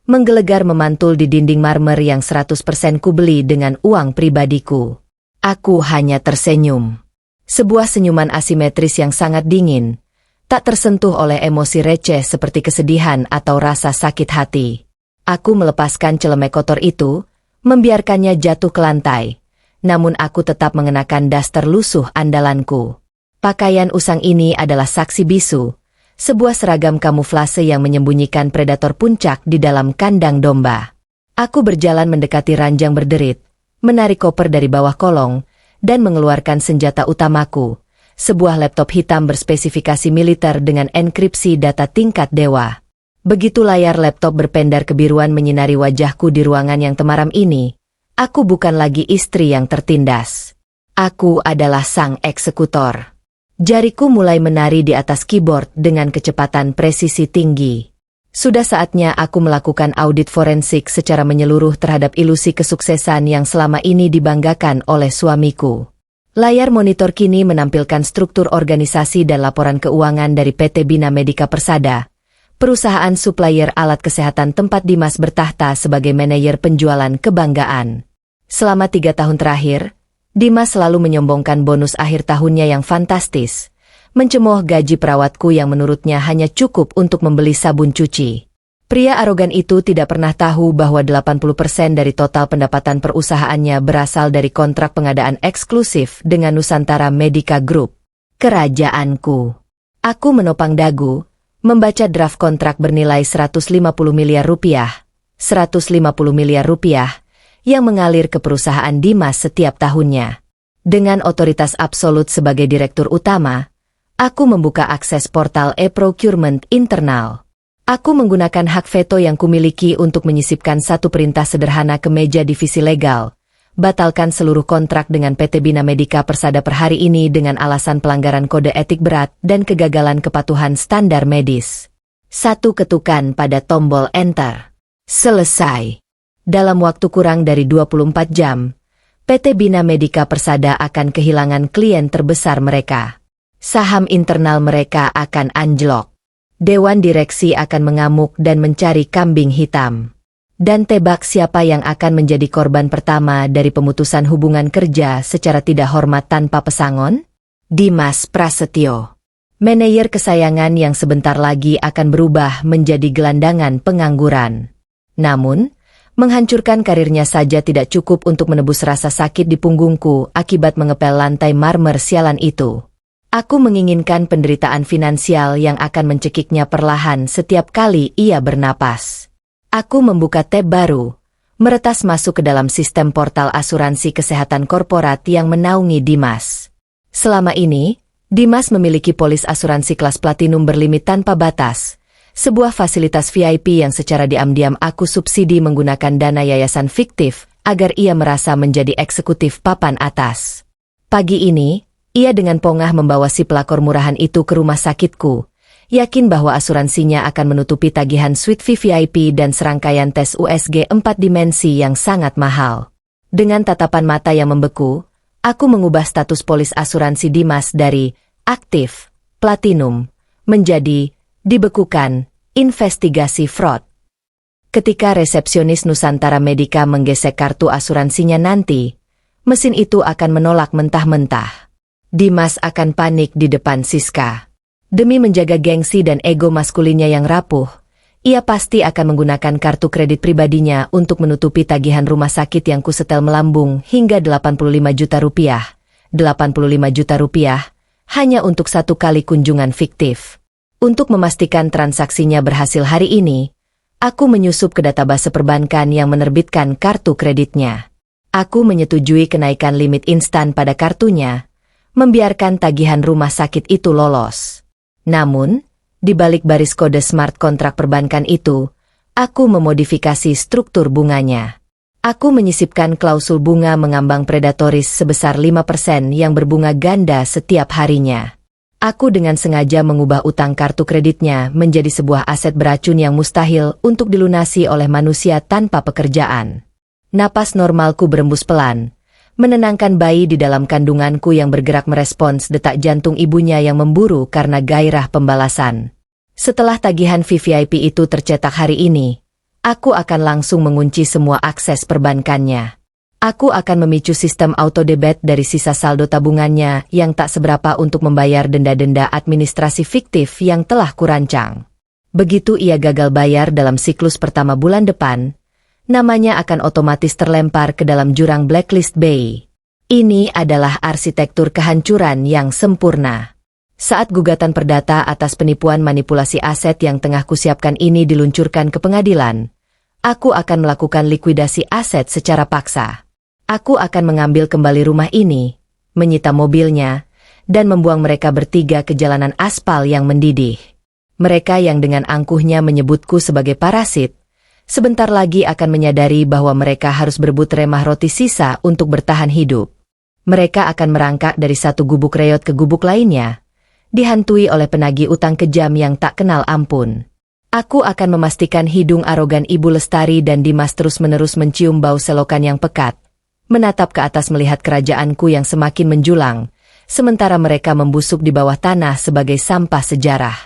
menggelegar memantul di dinding marmer yang 100% kubeli dengan uang pribadiku. Aku hanya tersenyum. Sebuah senyuman asimetris yang sangat dingin, tak tersentuh oleh emosi receh seperti kesedihan atau rasa sakit hati. Aku melepaskan celemek kotor itu, membiarkannya jatuh ke lantai. Namun aku tetap mengenakan daster lusuh andalanku. Pakaian usang ini adalah saksi bisu, sebuah seragam kamuflase yang menyembunyikan predator puncak di dalam kandang domba. Aku berjalan mendekati ranjang berderit, menarik koper dari bawah kolong, dan mengeluarkan senjata utamaku, sebuah laptop hitam berspesifikasi militer dengan enkripsi data tingkat dewa. Begitu layar laptop berpendar kebiruan menyinari wajahku di ruangan yang temaram ini, aku bukan lagi istri yang tertindas. Aku adalah sang eksekutor. Jariku mulai menari di atas keyboard dengan kecepatan presisi tinggi. Sudah saatnya aku melakukan audit forensik secara menyeluruh terhadap ilusi kesuksesan yang selama ini dibanggakan oleh suamiku. Layar monitor kini menampilkan struktur organisasi dan laporan keuangan dari PT Bina Medica Persada, perusahaan supplier alat kesehatan tempat Dimas bertahta sebagai manajer penjualan kebanggaan. Selama 3 tahun terakhir, Dimas selalu menyombongkan bonus akhir tahunnya yang fantastis, mencemooh gaji perawatku yang menurutnya hanya cukup untuk membeli sabun cuci. Pria arogan itu tidak pernah tahu bahwa 80% dari total pendapatan perusahaannya berasal dari kontrak pengadaan eksklusif dengan Nusantara Medica Group. Kerajaanku. Aku menopang dagu, membaca draft kontrak bernilai 150 miliar rupiah, 150 miliar rupiah, yang mengalir ke perusahaan Dimas setiap tahunnya. Dengan otoritas absolut sebagai direktur utama, aku membuka akses portal e-procurement internal. Aku menggunakan hak veto yang kumiliki untuk menyisipkan satu perintah sederhana ke meja divisi legal. Batalkan seluruh kontrak dengan PT Bina Medica Persada per hari ini dengan alasan pelanggaran kode etik berat dan kegagalan kepatuhan standar medis. Satu ketukan pada tombol enter. Selesai. Dalam waktu kurang dari 24 jam, PT Bina Medica Persada akan kehilangan klien terbesar mereka. Saham internal mereka akan anjlok. Dewan direksi akan mengamuk dan mencari kambing hitam. Dan tebak siapa yang akan menjadi korban pertama dari pemutusan hubungan kerja secara tidak hormat tanpa pesangon? Dimas Prasetyo. Manajer kesayangan yang sebentar lagi akan berubah menjadi gelandangan pengangguran. Namun, menghancurkan karirnya saja tidak cukup untuk menebus rasa sakit di punggungku akibat mengepel lantai marmer sialan itu. Aku menginginkan penderitaan finansial yang akan mencekiknya perlahan setiap kali ia bernapas. Aku membuka tab baru, meretas masuk ke dalam sistem portal asuransi kesehatan korporat yang menaungi Dimas. Selama ini, Dimas memiliki polis asuransi kelas platinum berlimit tanpa batas, sebuah fasilitas VIP yang secara diam-diam aku subsidi menggunakan dana yayasan fiktif agar ia merasa menjadi eksekutif papan atas. Pagi ini, ia dengan pongah membawa si pelakor murahan itu ke rumah sakitku, yakin bahwa asuransinya akan menutupi tagihan suite VIP dan serangkaian tes USG 4 dimensi yang sangat mahal. Dengan tatapan mata yang membeku, aku mengubah status polis asuransi Dimas dari aktif, platinum, menjadi dibekukan, investigasi fraud. Ketika resepsionis Nusantara Medica menggesek kartu asuransinya nanti, mesin itu akan menolak mentah-mentah. Dimas akan panik di depan Siska. Demi menjaga gengsi dan ego maskulinnya yang rapuh, ia pasti akan menggunakan kartu kredit pribadinya untuk menutupi tagihan rumah sakit yang kusetel melambung hingga 85 juta rupiah. 85 juta rupiah, hanya untuk satu kali kunjungan fiktif. Untuk memastikan transaksinya berhasil hari ini, aku menyusup ke database perbankan yang menerbitkan kartu kreditnya. Aku menyetujui kenaikan limit instan pada kartunya, membiarkan tagihan rumah sakit itu lolos. Namun, di balik baris kode smart kontrak perbankan itu, aku memodifikasi struktur bunganya. Aku menyisipkan klausul bunga mengambang predatoris sebesar 5% yang berbunga ganda setiap harinya. Aku dengan sengaja mengubah utang kartu kreditnya menjadi sebuah aset beracun yang mustahil untuk dilunasi oleh manusia tanpa pekerjaan. Napas normalku berembus pelan, menenangkan bayi di dalam kandunganku yang bergerak merespons detak jantung ibunya yang memburu karena gairah pembalasan. Setelah tagihan VVIP itu tercetak hari ini, aku akan langsung mengunci semua akses perbankannya. Aku akan memicu sistem auto-debit dari sisa saldo tabungannya yang tak seberapa untuk membayar denda-denda administrasi fiktif yang telah kurancang. Begitu ia gagal bayar dalam siklus pertama bulan depan, namanya akan otomatis terlempar ke dalam jurang blacklist BI. Ini adalah arsitektur kehancuran yang sempurna. Saat gugatan perdata atas penipuan manipulasi aset yang tengah kusiapkan ini diluncurkan ke pengadilan, aku akan melakukan likuidasi aset secara paksa. Aku akan mengambil kembali rumah ini, menyita mobilnya, dan membuang mereka bertiga ke jalanan aspal yang mendidih. Mereka yang dengan angkuhnya menyebutku sebagai parasit, sebentar lagi akan menyadari bahwa mereka harus berebut remah roti sisa untuk bertahan hidup. Mereka akan merangkak dari satu gubuk reot ke gubuk lainnya, dihantui oleh penagih utang kejam yang tak kenal ampun. Aku akan memastikan hidung arogan Ibu Lestari dan Dimas terus-menerus mencium bau selokan yang pekat, menatap ke atas melihat kerajaanku yang semakin menjulang, sementara mereka membusuk di bawah tanah sebagai sampah sejarah.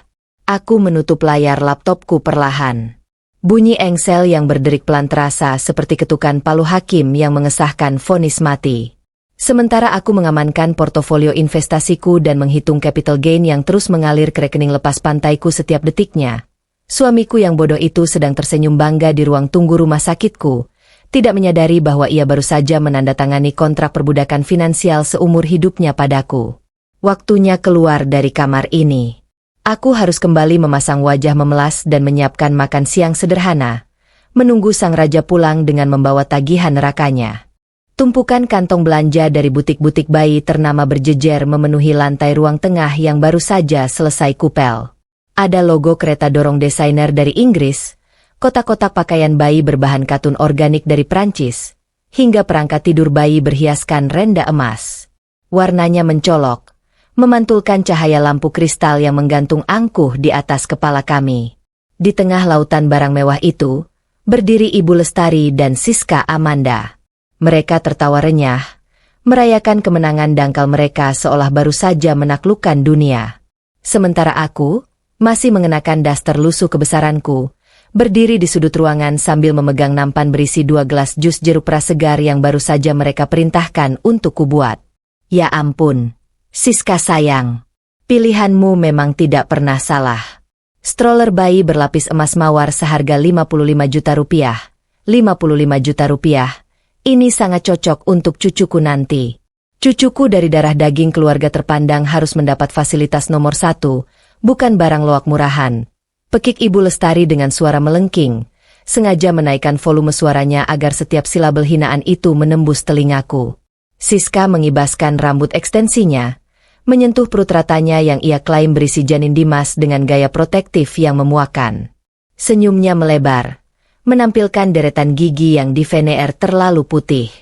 Aku menutup layar laptopku perlahan. Bunyi engsel yang berderik pelan terasa seperti ketukan palu hakim yang mengesahkan vonis mati. Sementara aku mengamankan portofolio investasiku dan menghitung capital gain yang terus mengalir ke rekening lepas pantaiku setiap detiknya, suamiku yang bodoh itu sedang tersenyum bangga di ruang tunggu rumah sakitku, tidak menyadari bahwa ia baru saja menandatangani kontrak perbudakan finansial seumur hidupnya padaku. Waktunya keluar dari kamar ini. Aku harus kembali memasang wajah memelas dan menyiapkan makan siang sederhana, menunggu sang raja pulang dengan membawa tagihan nerakanya. Tumpukan kantong belanja dari butik-butik bayi ternama berjejer memenuhi lantai ruang tengah yang baru saja selesai kupel. Ada logo kereta dorong desainer dari Inggris, kotak-kotak pakaian bayi berbahan katun organik dari Prancis, hingga perangkat tidur bayi berhiaskan renda emas. Warnanya mencolok, memantulkan cahaya lampu kristal yang menggantung angkuh di atas kepala kami. Di tengah lautan barang mewah itu, berdiri Ibu Lestari dan Siska Amanda. Mereka tertawa renyah, merayakan kemenangan dangkal mereka seolah baru saja menaklukkan dunia. Sementara aku, masih mengenakan daster lusuh kebesaranku, berdiri di sudut ruangan sambil memegang nampan berisi 2 gelas jus jeruk prasegar yang baru saja mereka perintahkan untuk kubuat. Ya ampun, Siska sayang, pilihanmu memang tidak pernah salah. Stroller bayi berlapis emas mawar seharga 55 juta rupiah. 55 juta rupiah, ini sangat cocok untuk cucuku nanti. Cucuku dari darah daging keluarga terpandang harus mendapat fasilitas nomor 1, bukan barang loak murahan. Pekik Ibu Lestari dengan suara melengking, sengaja menaikkan volume suaranya agar setiap silabel hinaan itu menembus telingaku. Siska mengibaskan rambut ekstensinya, menyentuh perut ratanya yang ia klaim berisi janin Dimas dengan gaya protektif yang memuakan. Senyumnya melebar, menampilkan deretan gigi yang di veneer terlalu putih.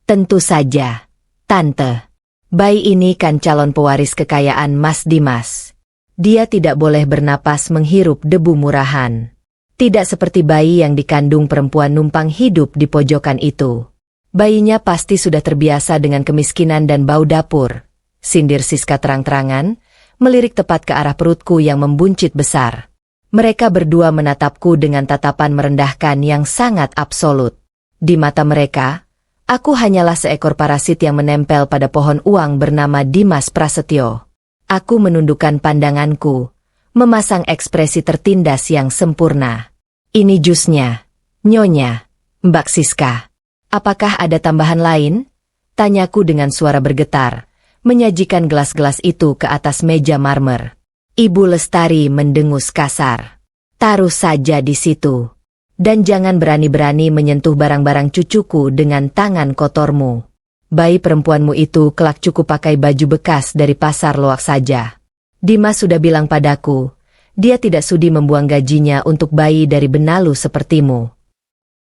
Tentu saja, Tante. Bayi ini kan calon pewaris kekayaan Mas Dimas. Dia tidak boleh bernapas menghirup debu murahan. Tidak seperti bayi yang dikandung perempuan numpang hidup di pojokan itu. Bayinya pasti sudah terbiasa dengan kemiskinan dan bau dapur, sindir Siska terang-terangan, melirik tepat ke arah perutku yang membuncit besar. Mereka berdua menatapku dengan tatapan merendahkan yang sangat absolut. Di mata mereka, aku hanyalah seekor parasit yang menempel pada pohon uang bernama Dimas Prasetyo. Aku menundukkan pandanganku, memasang ekspresi tertindas yang sempurna. Ini jusnya, Nyonya, Mbak Siska. Apakah ada tambahan lain? Tanyaku dengan suara bergetar, menyajikan gelas-gelas itu ke atas meja marmer. Ibu Lestari mendengus kasar. Taruh saja di situ. Dan jangan berani-berani menyentuh barang-barang cucuku dengan tangan kotormu. Bayi perempuanmu itu kelak cukup pakai baju bekas dari pasar loak saja. Dimas sudah bilang padaku, dia tidak sudi membuang gajinya untuk bayi dari benalu sepertimu.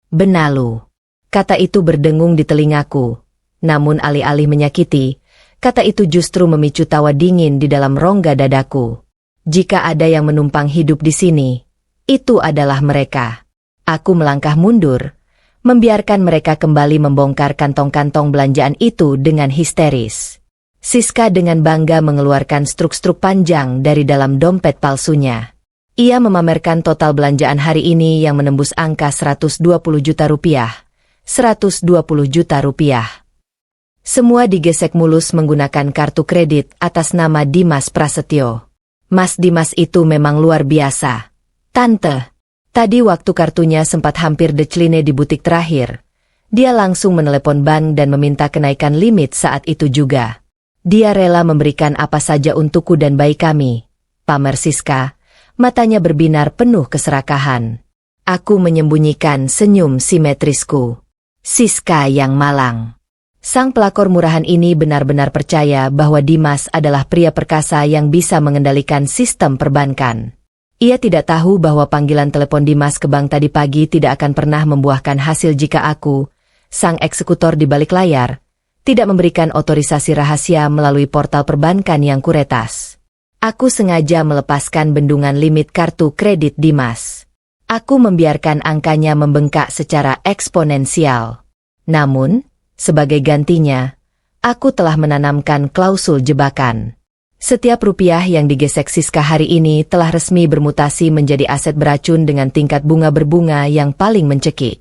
Benalu. Kata itu berdengung di telingaku. Namun alih-alih menyakiti, kata itu justru memicu tawa dingin di dalam rongga dadaku. Jika ada yang menumpang hidup di sini, itu adalah mereka. Aku melangkah mundur, membiarkan mereka kembali membongkar kantong-kantong belanjaan itu dengan histeris. Siska dengan bangga mengeluarkan struk-struk panjang dari dalam dompet palsunya. Ia memamerkan total belanjaan hari ini yang menembus angka 120 juta rupiah. 120 juta rupiah. Semua digesek mulus menggunakan kartu kredit atas nama Dimas Prasetyo. Mas Dimas itu memang luar biasa. Tante, tadi waktu kartunya sempat hampir decline di butik terakhir, dia langsung menelepon bank dan meminta kenaikan limit saat itu juga. Dia rela memberikan apa saja untukku dan bayi kami. Pamer Siska, matanya berbinar penuh keserakahan. Aku menyembunyikan senyum simetrisku. Siska yang malang. Sang pelakor murahan ini benar-benar percaya bahwa Dimas adalah pria perkasa yang bisa mengendalikan sistem perbankan. Ia tidak tahu bahwa panggilan telepon Dimas ke bank tadi pagi tidak akan pernah membuahkan hasil jika aku, sang eksekutor di balik layar, tidak memberikan otorisasi rahasia melalui portal perbankan yang kuretas. Aku sengaja melepaskan bendungan limit kartu kredit Dimas. Aku membiarkan angkanya membengkak secara eksponensial. Namun, sebagai gantinya, aku telah menanamkan klausul jebakan. Setiap rupiah yang digesek Siska hari ini telah resmi bermutasi menjadi aset beracun dengan tingkat bunga berbunga yang paling mencekik.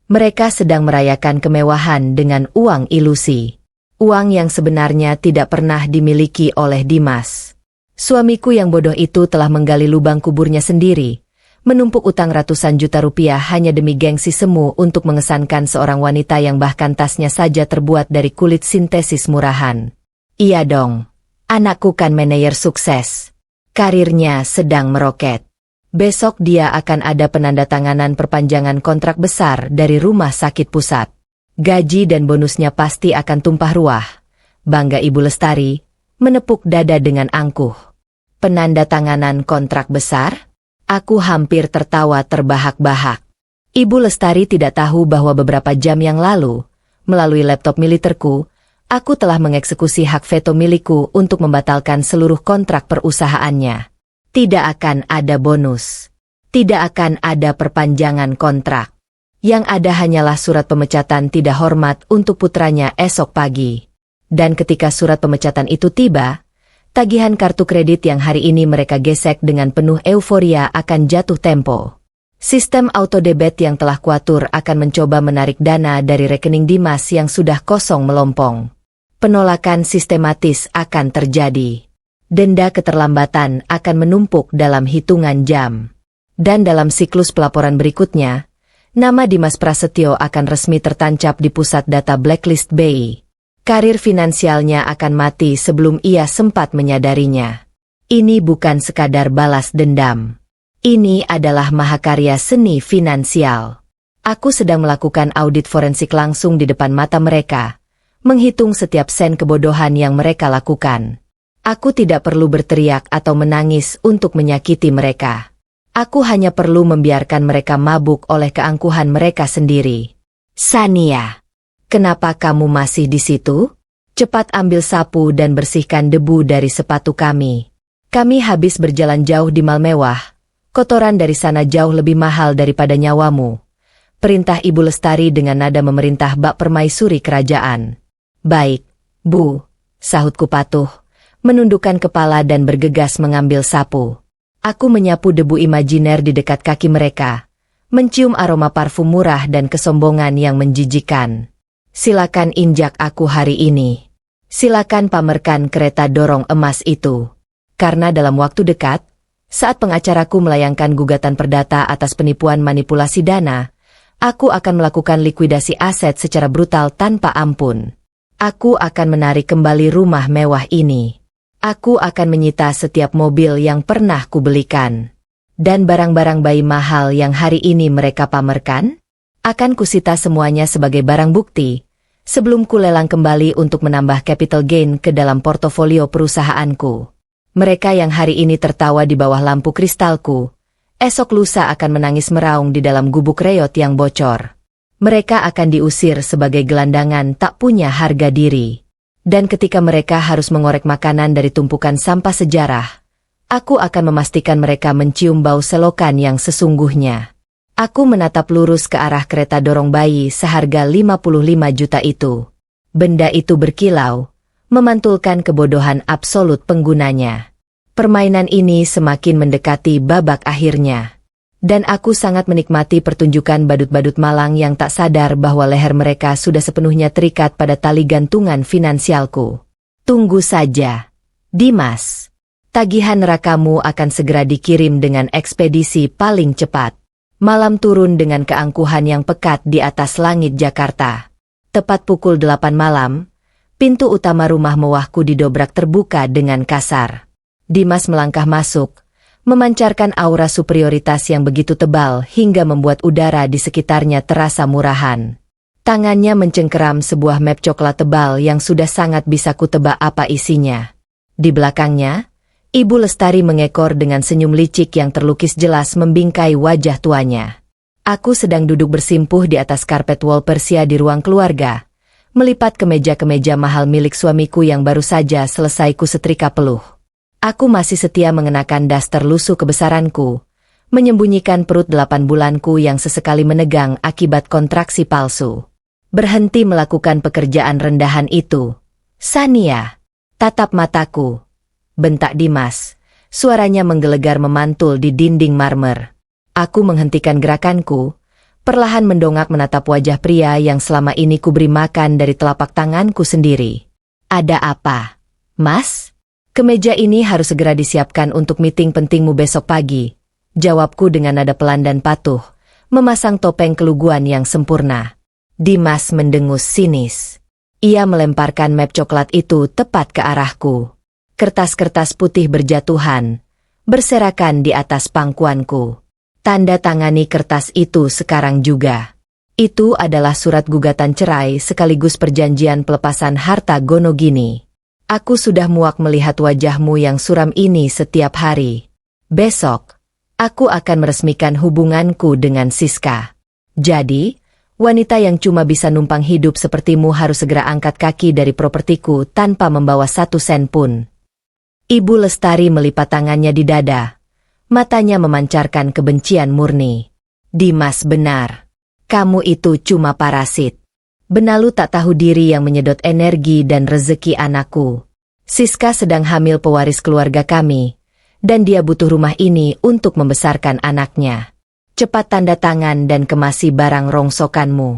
Mereka sedang merayakan kemewahan dengan uang ilusi. Uang yang sebenarnya tidak pernah dimiliki oleh Dimas. Suamiku yang bodoh itu telah menggali lubang kuburnya sendiri, menumpuk utang ratusan juta rupiah hanya demi gengsi semu untuk mengesankan seorang wanita yang bahkan tasnya saja terbuat dari kulit sintesis murahan. Iya dong, anakku kan manajer sukses. Karirnya sedang meroket. Besok dia akan ada penandatanganan perpanjangan kontrak besar dari rumah sakit pusat. Gaji dan bonusnya pasti akan tumpah ruah. Bangga Ibu Lestari, menepuk dada dengan angkuh. Penandatanganan kontrak besar? Aku hampir tertawa terbahak-bahak. Ibu Lestari tidak tahu bahwa beberapa jam yang lalu, melalui laptop militerku, aku telah mengeksekusi hak veto milikku untuk membatalkan seluruh kontrak perusahaannya. Tidak akan ada bonus. Tidak akan ada perpanjangan kontrak. Yang ada hanyalah surat pemecatan tidak hormat untuk putranya esok pagi. Dan ketika surat pemecatan itu tiba, tagihan kartu kredit yang hari ini mereka gesek dengan penuh euforia akan jatuh tempo. Sistem autodebit yang telah kuatur akan mencoba menarik dana dari rekening Dimas yang sudah kosong melompong. Penolakan sistematis akan terjadi. Denda keterlambatan akan menumpuk dalam hitungan jam. Dan dalam siklus pelaporan berikutnya, nama Dimas Prasetyo akan resmi tertancap di pusat data blacklist BI. Karir finansialnya akan mati sebelum ia sempat menyadarinya. Ini bukan sekadar balas dendam. Ini adalah mahakarya seni finansial. Aku sedang melakukan audit forensik langsung di depan mata mereka, menghitung setiap sen kebodohan yang mereka lakukan. Aku tidak perlu berteriak atau menangis untuk menyakiti mereka. Aku hanya perlu membiarkan mereka mabuk oleh keangkuhan mereka sendiri. Sania, kenapa kamu masih di situ? Cepat ambil sapu dan bersihkan debu dari sepatu kami. Kami habis berjalan jauh di mal mewah. Kotoran dari sana jauh lebih mahal daripada nyawamu. Perintah Ibu Lestari dengan nada memerintah bak permaisuri kerajaan. Baik, Bu, sahutku patuh, menundukkan kepala dan bergegas mengambil sapu. Aku menyapu debu imajiner di dekat kaki mereka, mencium aroma parfum murah dan kesombongan yang menjijikan. Silakan injak aku hari ini. Silakan pamerkan kereta dorong emas itu. Karena dalam waktu dekat, saat pengacaraku melayangkan gugatan perdata atas penipuan manipulasi dana, aku akan melakukan likuidasi aset secara brutal tanpa ampun. Aku akan menarik kembali rumah mewah ini. Aku akan menyita setiap mobil yang pernah kubelikan. Dan barang-barang bayi mahal yang hari ini mereka pamerkan, akan kusita semuanya sebagai barang bukti, sebelum kulelang kembali untuk menambah capital gain ke dalam portofolio perusahaanku. Mereka yang hari ini tertawa di bawah lampu kristalku, esok lusa akan menangis meraung di dalam gubuk reot yang bocor. Mereka akan diusir sebagai gelandangan tak punya harga diri. Dan ketika mereka harus mengorek makanan dari tumpukan sampah sejarah, aku akan memastikan mereka mencium bau selokan yang sesungguhnya. Aku menatap lurus ke arah kereta dorong bayi seharga 55 juta itu. Benda itu berkilau, memantulkan kebodohan absolut penggunanya. Permainan ini semakin mendekati babak akhirnya. Dan aku sangat menikmati pertunjukan badut-badut malang yang tak sadar bahwa leher mereka sudah sepenuhnya terikat pada tali gantungan finansialku. Tunggu saja, Dimas. Tagihan nerakamu akan segera dikirim dengan ekspedisi paling cepat. Malam turun dengan keangkuhan yang pekat di atas langit Jakarta. Tepat pukul 8 malam, pintu utama rumah mewahku didobrak terbuka dengan kasar. Dimas melangkah masuk, memancarkan aura superioritas yang begitu tebal hingga membuat udara di sekitarnya terasa murahan. Tangannya mencengkeram sebuah map coklat tebal yang sudah sangat bisa kutebak apa isinya. Di belakangnya, Ibu Lestari mengekor dengan senyum licik yang terlukis jelas membingkai wajah tuanya. Aku sedang duduk bersimpuh di atas karpet wall Persia di ruang keluarga, melipat kemeja-kemeja mahal milik suamiku yang baru saja selesai kusetrika peluh. Aku masih setia mengenakan daster lusuh kebesaranku, menyembunyikan perut 8 bulanku yang sesekali menegang akibat kontraksi palsu. Berhenti melakukan pekerjaan rendahan itu. Sania, tatap mataku. Bentak Dimas, suaranya menggelegar memantul di dinding marmer. Aku menghentikan gerakanku, perlahan mendongak menatap wajah pria yang selama ini kuberi makan dari telapak tanganku sendiri. Ada apa, Mas? Kemeja ini harus segera disiapkan untuk meeting pentingmu besok pagi. Jawabku dengan nada pelan dan patuh, memasang topeng keluguan yang sempurna. Dimas mendengus sinis. Ia melemparkan map coklat itu tepat ke arahku. Kertas-kertas putih berjatuhan, berserakan di atas pangkuanku. Tanda tangani kertas itu sekarang juga. Itu adalah surat gugatan cerai sekaligus perjanjian pelepasan harta Gonogini. Aku sudah muak melihat wajahmu yang suram ini setiap hari. Besok, aku akan meresmikan hubunganku dengan Siska. Jadi, wanita yang cuma bisa numpang hidup sepertimu harus segera angkat kaki dari propertiku tanpa membawa 1 sen pun. Ibu Lestari melipat tangannya di dada. Matanya memancarkan kebencian murni. Dimas benar. Kamu itu cuma parasit. Benalu tak tahu diri yang menyedot energi dan rezeki anakku. Siska sedang hamil pewaris keluarga kami, dan dia butuh rumah ini untuk membesarkan anaknya. Cepat tanda tangan dan kemasi barang rongsokanmu.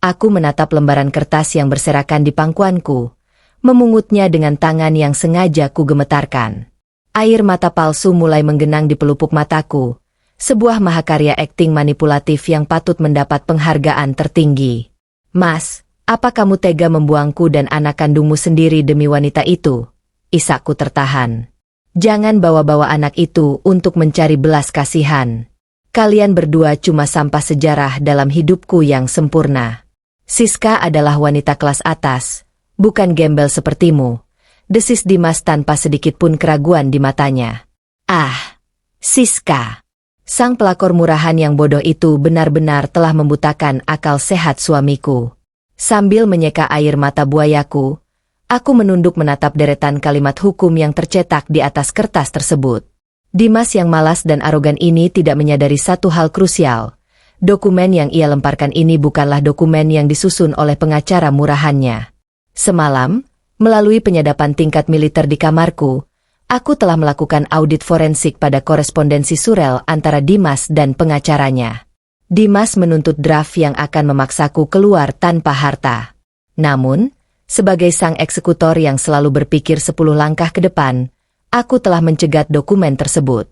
Aku menatap lembaran kertas yang berserakan di pangkuanku, memungutnya dengan tangan yang sengaja ku gemetarkan. Air mata palsu mulai menggenang di pelupuk mataku, sebuah mahakarya akting manipulatif yang patut mendapat penghargaan tertinggi. Mas, apa kamu tega membuangku dan anak kandungmu sendiri demi wanita itu? Isakku tertahan. Jangan bawa-bawa anak itu untuk mencari belas kasihan. Kalian berdua cuma sampah sejarah dalam hidupku yang sempurna. Siska adalah wanita kelas atas, bukan gembel sepertimu, desis Dimas tanpa sedikit pun keraguan di matanya. Ah, Siska. Sang pelakor murahan yang bodoh itu benar-benar telah membutakan akal sehat suamiku. Sambil menyeka air mata buayaku, aku menunduk menatap deretan kalimat hukum yang tercetak di atas kertas tersebut. Dimas yang malas dan arogan ini tidak menyadari satu hal krusial. Dokumen yang ia lemparkan ini bukanlah dokumen yang disusun oleh pengacara murahannya. Semalam, melalui penyadapan tingkat militer di kamarku, aku telah melakukan audit forensik pada korespondensi surel antara Dimas dan pengacaranya. Dimas menuntut draft yang akan memaksaku keluar tanpa harta. Namun, sebagai sang eksekutor yang selalu berpikir 10 langkah ke depan, aku telah mencegat dokumen tersebut.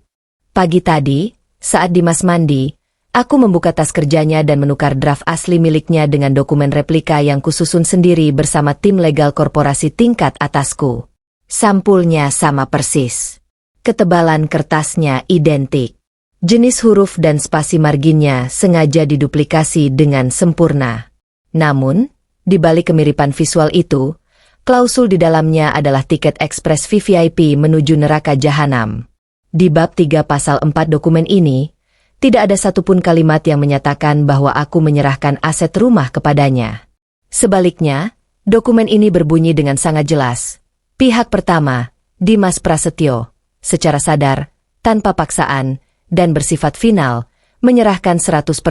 Pagi tadi, saat Dimas mandi, aku membuka tas kerjanya dan menukar draft asli miliknya dengan dokumen replika yang kususun sendiri bersama tim legal korporasi tingkat atasku. Sampulnya sama persis. Ketebalan kertasnya identik. Jenis huruf dan spasi marginnya sengaja diduplikasi dengan sempurna. Namun, di balik kemiripan visual itu, klausul di dalamnya adalah tiket ekspres VVIP menuju neraka jahanam. Di bab 3 pasal 4 dokumen ini, tidak ada satupun kalimat yang menyatakan bahwa aku menyerahkan aset rumah kepadanya. Sebaliknya, dokumen ini berbunyi dengan sangat jelas. Pihak pertama, Dimas Prasetyo, secara sadar, tanpa paksaan, dan bersifat final, menyerahkan 100%,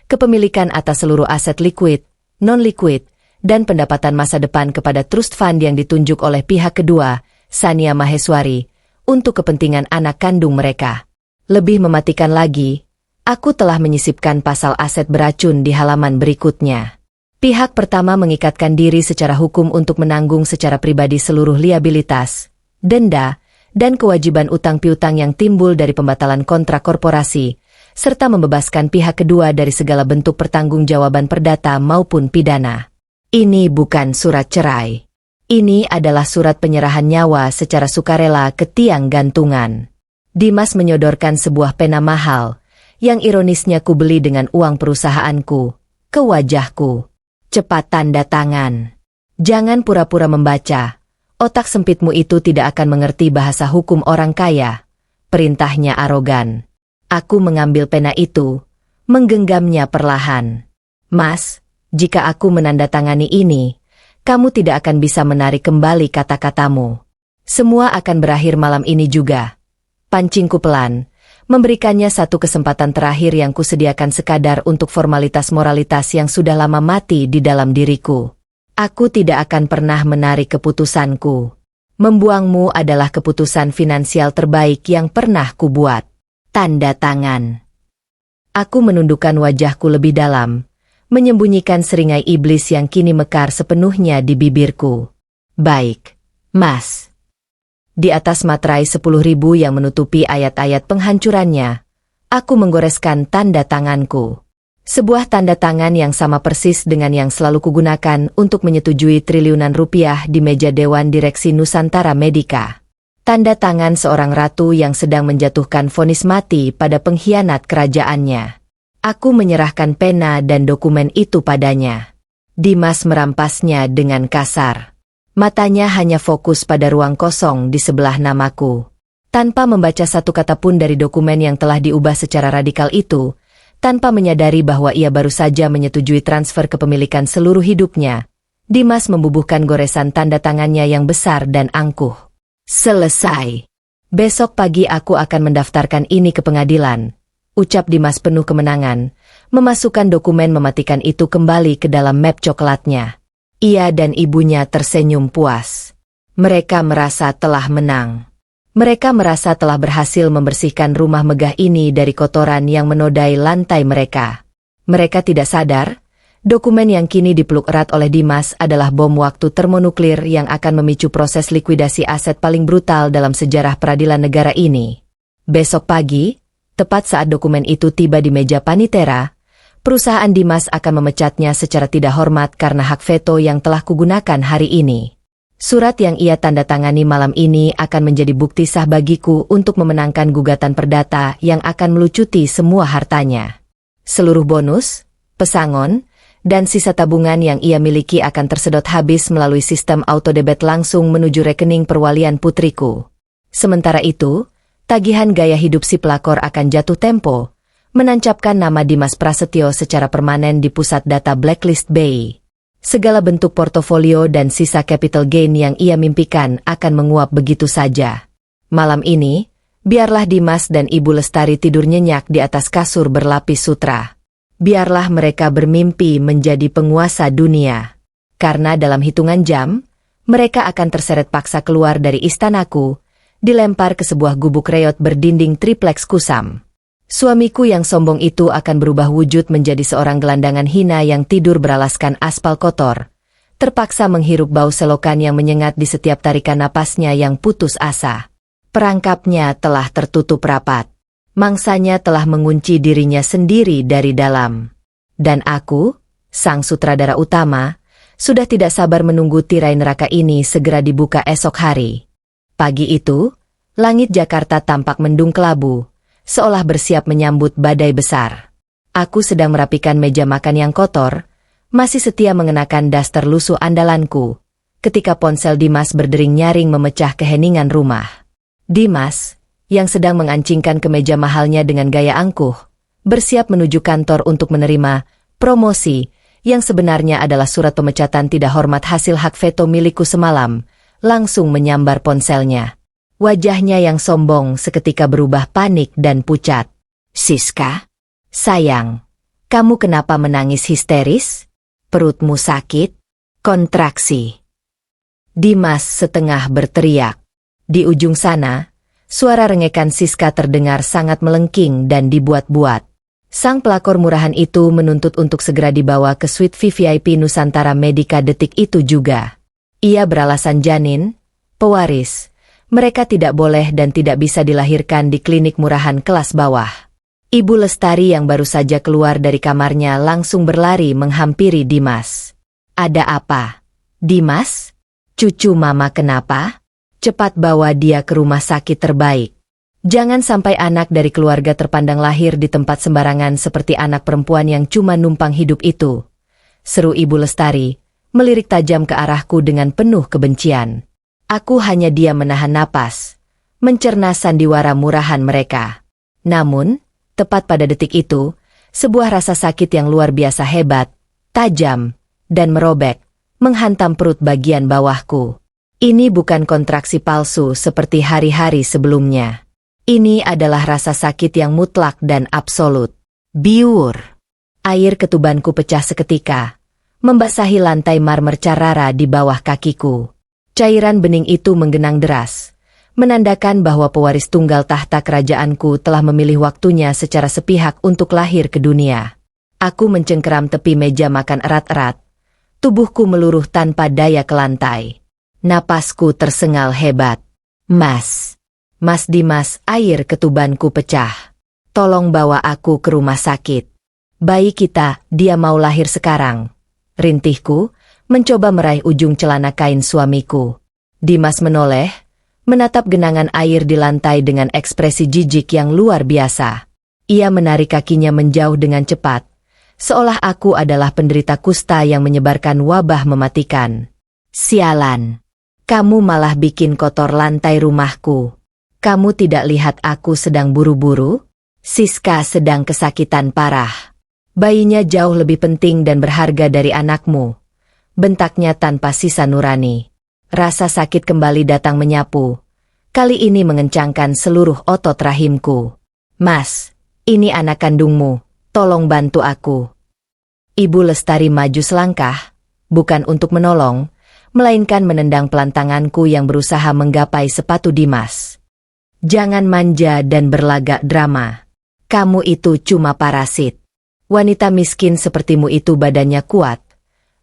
kepemilikan atas seluruh aset liquid, non-liquid, dan pendapatan masa depan kepada trust fund yang ditunjuk oleh pihak kedua, Sania Maheswari, untuk kepentingan anak kandung mereka. Lebih mematikan lagi, aku telah menyisipkan pasal aset beracun di halaman berikutnya. Pihak pertama mengikatkan diri secara hukum untuk menanggung secara pribadi seluruh liabilitas, denda, dan kewajiban utang piutang yang timbul dari pembatalan kontrak korporasi, serta membebaskan pihak kedua dari segala bentuk pertanggungjawaban perdata maupun pidana. Ini bukan surat cerai. Ini adalah surat penyerahan nyawa secara sukarela ke tiang gantungan. Dimas menyodorkan sebuah pena mahal, yang ironisnya kubeli dengan uang perusahaanku, ke wajahku. Cepat tanda tangan. Jangan pura-pura membaca. Otak sempitmu itu tidak akan mengerti bahasa hukum orang kaya. Perintahnya arogan. Aku mengambil pena itu, menggenggamnya perlahan. Mas, jika aku menandatangani ini, kamu tidak akan bisa menarik kembali kata-katamu. Semua akan berakhir malam ini juga. Pancingku pelan, memberikannya satu kesempatan terakhir yang kusediakan sekadar untuk formalitas moralitas yang sudah lama mati di dalam diriku. Aku tidak akan pernah menarik keputusanku. Membuangmu adalah keputusan finansial terbaik yang pernah kubuat. Tanda tangan. Aku menundukkan wajahku lebih dalam, menyembunyikan seringai iblis yang kini mekar sepenuhnya di bibirku. Baik, Mas. Di atas materai 10.000 yang menutupi ayat-ayat penghancurannya, aku menggoreskan tanda tanganku. Sebuah tanda tangan yang sama persis dengan yang selalu kugunakan untuk menyetujui triliunan rupiah di meja Dewan Direksi Nusantara Medica. Tanda tangan seorang ratu yang sedang menjatuhkan vonis mati pada pengkhianat kerajaannya. Aku menyerahkan pena dan dokumen itu padanya. Dimas merampasnya dengan kasar. Matanya hanya fokus pada ruang kosong di sebelah namaku. Tanpa membaca satu kata pun dari dokumen yang telah diubah secara radikal itu, tanpa menyadari bahwa ia baru saja menyetujui transfer kepemilikan seluruh hidupnya, Dimas membubuhkan goresan tanda tangannya yang besar dan angkuh. Selesai. Besok pagi aku akan mendaftarkan ini ke pengadilan, ucap Dimas penuh kemenangan, memasukkan dokumen mematikan itu kembali ke dalam map coklatnya. Ia dan ibunya tersenyum puas. Mereka merasa telah menang. Mereka merasa telah berhasil membersihkan rumah megah ini dari kotoran yang menodai lantai mereka. Mereka tidak sadar, dokumen yang kini dipeluk erat oleh Dimas adalah bom waktu termonuklir yang akan memicu proses likuidasi aset paling brutal dalam sejarah peradilan negara ini. Besok pagi, tepat saat dokumen itu tiba di meja Panitera, perusahaan Dimas akan memecatnya secara tidak hormat karena hak veto yang telah kugunakan hari ini. Surat yang ia tanda tangani malam ini akan menjadi bukti sah bagiku untuk memenangkan gugatan perdata yang akan melucuti semua hartanya. Seluruh bonus, pesangon, dan sisa tabungan yang ia miliki akan tersedot habis melalui sistem autodebit langsung menuju rekening perwalian putriku. Sementara itu, tagihan gaya hidup si pelakor akan jatuh tempo, menancapkan nama Dimas Prasetyo secara permanen di pusat data Blacklist Bay. Segala bentuk portofolio dan sisa capital gain yang ia mimpikan akan menguap begitu saja. Malam ini, biarlah Dimas dan Ibu Lestari tidur nyenyak di atas kasur berlapis sutra. Biarlah mereka bermimpi menjadi penguasa dunia. Karena dalam hitungan jam, mereka akan terseret paksa keluar dari istanaku, dilempar ke sebuah gubuk reot berdinding tripleks kusam. Suamiku yang sombong itu akan berubah wujud menjadi seorang gelandangan hina yang tidur beralaskan aspal kotor, terpaksa menghirup bau selokan yang menyengat di setiap tarikan napasnya yang putus asa. Perangkapnya telah tertutup rapat. Mangsanya telah mengunci dirinya sendiri dari dalam. Dan aku, sang sutradara utama, sudah tidak sabar menunggu tirai neraka ini segera dibuka esok hari. Pagi itu, langit Jakarta tampak mendung kelabu, seolah bersiap menyambut badai besar. Aku sedang merapikan meja makan yang kotor, masih setia mengenakan daster lusuh andalanku, ketika ponsel Dimas berdering nyaring memecah keheningan rumah. Dimas, yang sedang mengancingkan kemeja mahalnya dengan gaya angkuh, bersiap menuju kantor untuk menerima promosi, yang sebenarnya adalah surat pemecatan tidak hormat hasil hak veto milikku semalam, langsung menyambar ponselnya. Wajahnya yang sombong seketika berubah panik dan pucat. Siska? Sayang, kamu kenapa menangis histeris? Perutmu sakit? Kontraksi. Dimas setengah berteriak. Di ujung sana, Suara rengekan Siska terdengar sangat melengking dan dibuat-buat. Sang pelakor murahan itu menuntut untuk segera dibawa ke suite VVIP Nusantara Medica detik itu juga. Ia beralasan janin, pewaris, mereka tidak boleh dan tidak bisa dilahirkan di klinik murahan kelas bawah. Ibu Lestari yang baru saja keluar dari kamarnya langsung berlari menghampiri Dimas. Ada apa? Dimas? Cucu mama kenapa? Cepat bawa dia ke rumah sakit terbaik. Jangan sampai anak dari keluarga terpandang lahir di tempat sembarangan seperti anak perempuan yang cuma numpang hidup itu. Seru Ibu Lestari, melirik tajam ke arahku dengan penuh kebencian. Aku hanya diam menahan napas, mencerna sandiwara murahan mereka. Namun, tepat pada detik itu, sebuah rasa sakit yang luar biasa hebat, tajam, dan merobek, menghantam perut bagian bawahku. Ini bukan kontraksi palsu seperti hari-hari sebelumnya. Ini adalah rasa sakit yang mutlak dan absolut. Biur. Air ketubanku pecah seketika, membasahi lantai marmer Carrara di bawah kakiku. Cairan bening itu menggenang deras, menandakan bahwa pewaris tunggal tahta kerajaanku telah memilih waktunya secara sepihak untuk lahir ke dunia. Aku mencengkeram tepi meja makan erat-erat. Tubuhku meluruh tanpa daya ke lantai. Napasku tersengal hebat. Mas Dimas, air ketubanku pecah. Tolong bawa aku ke rumah sakit. Bayi kita, dia mau lahir sekarang. Rintihku, mencoba meraih ujung celana kain suamiku. Dimas menoleh, menatap genangan air di lantai dengan ekspresi jijik yang luar biasa. Ia menarik kakinya menjauh dengan cepat, seolah aku adalah penderita kusta yang menyebarkan wabah mematikan. Sialan. Kamu malah bikin kotor lantai rumahku. Kamu tidak lihat aku sedang buru-buru? Siska sedang kesakitan parah. Bayinya jauh lebih penting dan berharga dari anakmu. Bentaknya tanpa sisa nurani. Rasa sakit kembali datang menyapu. Kali ini mengencangkan seluruh otot rahimku. Mas, ini anak kandungmu. Tolong bantu aku. Ibu Lestari maju selangkah, bukan untuk menolong, melainkan menendang pelantanganku yang berusaha menggapai sepatu Dimas. Jangan manja dan berlagak drama. Kamu itu cuma parasit. Wanita miskin sepertimu itu badannya kuat.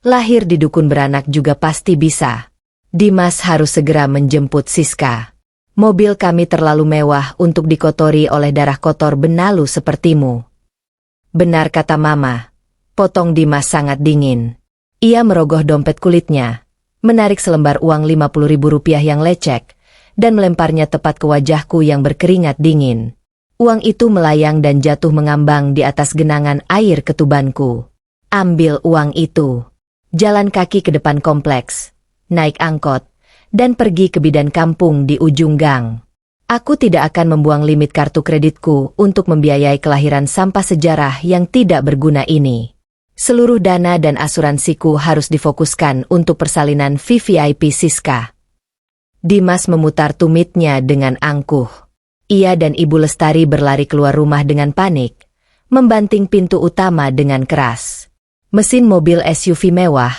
Lahir di dukun beranak juga pasti bisa. Dimas harus segera menjemput Siska. Mobil kami terlalu mewah untuk dikotori oleh darah kotor benalu sepertimu. Benar kata Mama. Potong Dimas sangat dingin. Ia merogoh dompet kulitnya, menarik selembar uang Rp50.000 yang lecek, dan melemparnya tepat ke wajahku yang berkeringat dingin. Uang itu melayang dan jatuh mengambang di atas genangan air ketubanku. Ambil uang itu. Jalan kaki ke depan kompleks, naik angkot, dan pergi ke bidan kampung di ujung gang. Aku tidak akan membuang limit kartu kreditku untuk membiayai kelahiran sampah sejarah yang tidak berguna ini. Seluruh dana dan asuransiku harus difokuskan untuk persalinan VVIP Siska. Dimas memutar tumitnya dengan angkuh. Ia dan Ibu Lestari berlari keluar rumah dengan panik, membanting pintu utama dengan keras. Mesin mobil SUV mewah,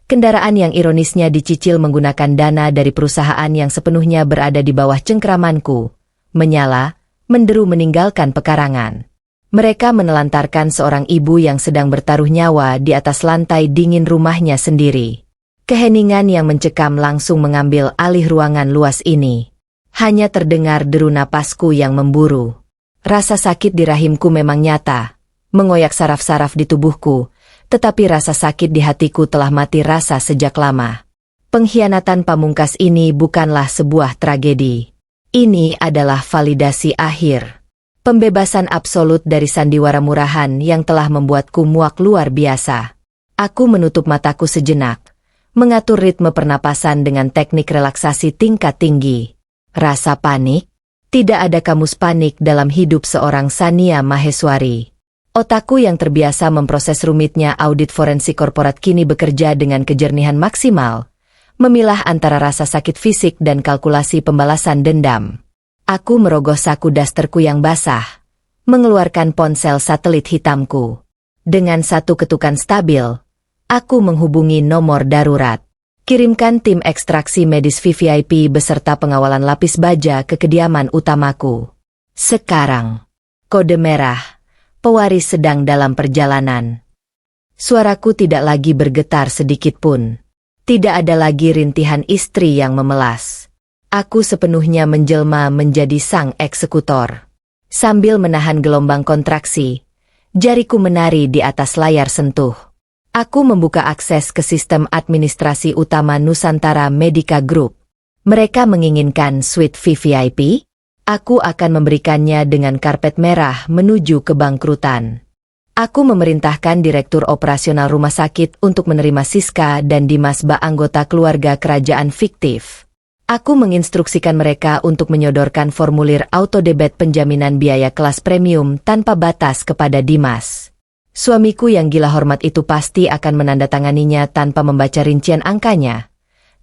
kendaraan yang ironisnya dicicil menggunakan dana dari perusahaan yang sepenuhnya berada di bawah cengkramanku, menyala, menderu meninggalkan pekarangan. Mereka menelantarkan seorang ibu yang sedang bertaruh nyawa di atas lantai dingin rumahnya sendiri. Keheningan yang mencekam langsung mengambil alih ruangan luas ini. Hanya terdengar deru napasku yang memburu. Rasa sakit di rahimku memang nyata, mengoyak saraf-saraf di tubuhku, tetapi rasa sakit di hatiku telah mati rasa sejak lama. Pengkhianatan pamungkas ini bukanlah sebuah tragedi. Ini adalah validasi akhir. Pembebasan absolut dari sandiwara murahan yang telah membuatku muak luar biasa. Aku menutup mataku sejenak, mengatur ritme pernapasan dengan teknik relaksasi tingkat tinggi. Rasa panik? Tidak ada kamus panik dalam hidup seorang Sania Maheswari. Otakku yang terbiasa memproses rumitnya audit forensik korporat kini bekerja dengan kejernihan maksimal, memilah antara rasa sakit fisik dan kalkulasi pembalasan dendam. Aku merogoh saku dasterku yang basah, mengeluarkan ponsel satelit hitamku. Dengan satu ketukan stabil, aku menghubungi nomor darurat. Kirimkan tim ekstraksi medis VVIP beserta pengawalan lapis baja ke kediaman utamaku. Sekarang. Kode merah. Pewaris sedang dalam perjalanan. Suaraku tidak lagi bergetar sedikit pun. Tidak ada lagi rintihan istri yang memelas. Aku sepenuhnya menjelma menjadi sang eksekutor. Sambil menahan gelombang kontraksi, jariku menari di atas layar sentuh. Aku membuka akses ke sistem administrasi utama Nusantara Medica Group. Mereka menginginkan suite VVIP. Aku akan memberikannya dengan karpet merah menuju kebangkrutan. Aku memerintahkan Direktur Operasional Rumah Sakit untuk menerima Siska dan Dimas Ba anggota keluarga kerajaan fiktif. Aku menginstruksikan mereka untuk menyodorkan formulir autodebit penjaminan biaya kelas premium tanpa batas kepada Dimas. Suamiku yang gila hormat itu pasti akan menandatanganinya tanpa membaca rincian angkanya.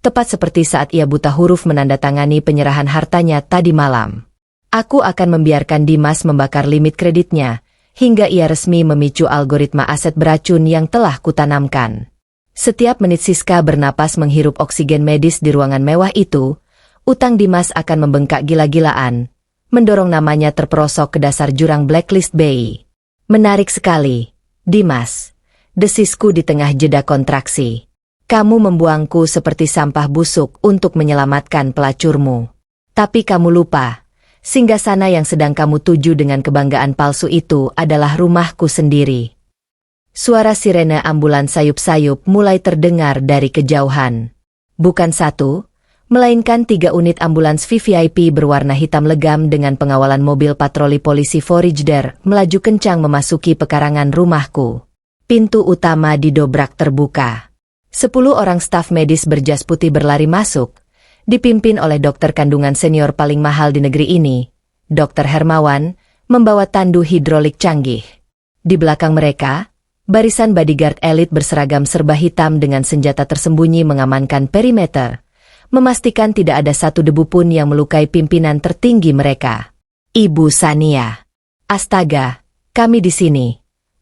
Tepat seperti saat ia buta huruf menandatangani penyerahan hartanya tadi malam. Aku akan membiarkan Dimas membakar limit kreditnya, hingga ia resmi memicu algoritma aset beracun yang telah kutanamkan. Setiap menit Siska bernapas menghirup oksigen medis di ruangan mewah itu, utang Dimas akan membengkak gila-gilaan, mendorong namanya terperosok ke dasar jurang blacklist BI. Menarik sekali, Dimas, desisku di tengah jeda kontraksi. Kamu membuangku seperti sampah busuk untuk menyelamatkan pelacurmu. Tapi kamu lupa, singgasana yang sedang kamu tuju dengan kebanggaan palsu itu adalah rumahku sendiri. Suara sirene ambulans sayup-sayup mulai terdengar dari kejauhan. Bukan satu, melainkan 3 unit ambulans VVIP berwarna hitam legam dengan pengawalan mobil patroli polisi Forager melaju kencang memasuki pekarangan rumahku. Pintu utama didobrak terbuka. 10 orang staf medis berjas putih berlari masuk, dipimpin oleh dokter kandungan senior paling mahal di negeri ini, Dr. Hermawan, membawa tandu hidrolik canggih. Di belakang mereka, barisan bodyguard elit berseragam serba hitam dengan senjata tersembunyi mengamankan perimeter, memastikan tidak ada satu debu pun yang melukai pimpinan tertinggi mereka. Ibu Sania. Astaga, kami di sini,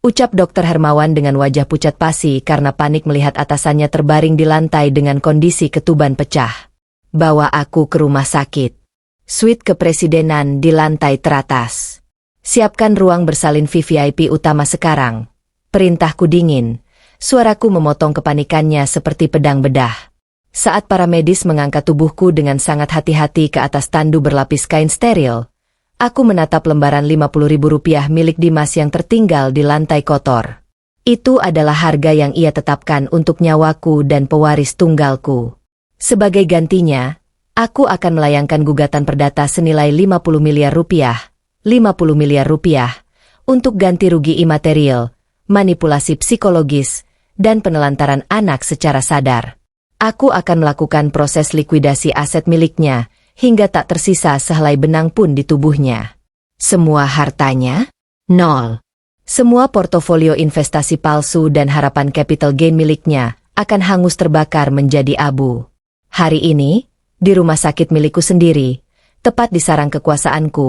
ucap Dr. Hermawan dengan wajah pucat pasi karena panik melihat atasannya terbaring di lantai dengan kondisi ketuban pecah. Bawa aku ke rumah sakit. Suite kepresidenan di lantai teratas. Siapkan ruang bersalin VVIP utama sekarang. Perintahku dingin, suaraku memotong kepanikannya seperti pedang bedah. Saat para medis mengangkat tubuhku dengan sangat hati-hati ke atas tandu berlapis kain steril, aku menatap lembaran Rp50.000 milik Dimas yang tertinggal di lantai kotor. Itu adalah harga yang ia tetapkan untuk nyawaku dan pewaris tunggalku. Sebagai gantinya, aku akan melayangkan gugatan perdata senilai Rp50 miliar, Rp50 miliar untuk ganti rugi imaterial, manipulasi psikologis, dan penelantaran anak secara sadar. Aku akan melakukan proses likuidasi aset miliknya, hingga tak tersisa sehelai benang pun di tubuhnya. Semua hartanya? Nol. Semua portofolio investasi palsu dan harapan capital gain miliknya akan hangus terbakar menjadi abu. Hari ini, di rumah sakit milikku sendiri, tepat di sarang kekuasaanku,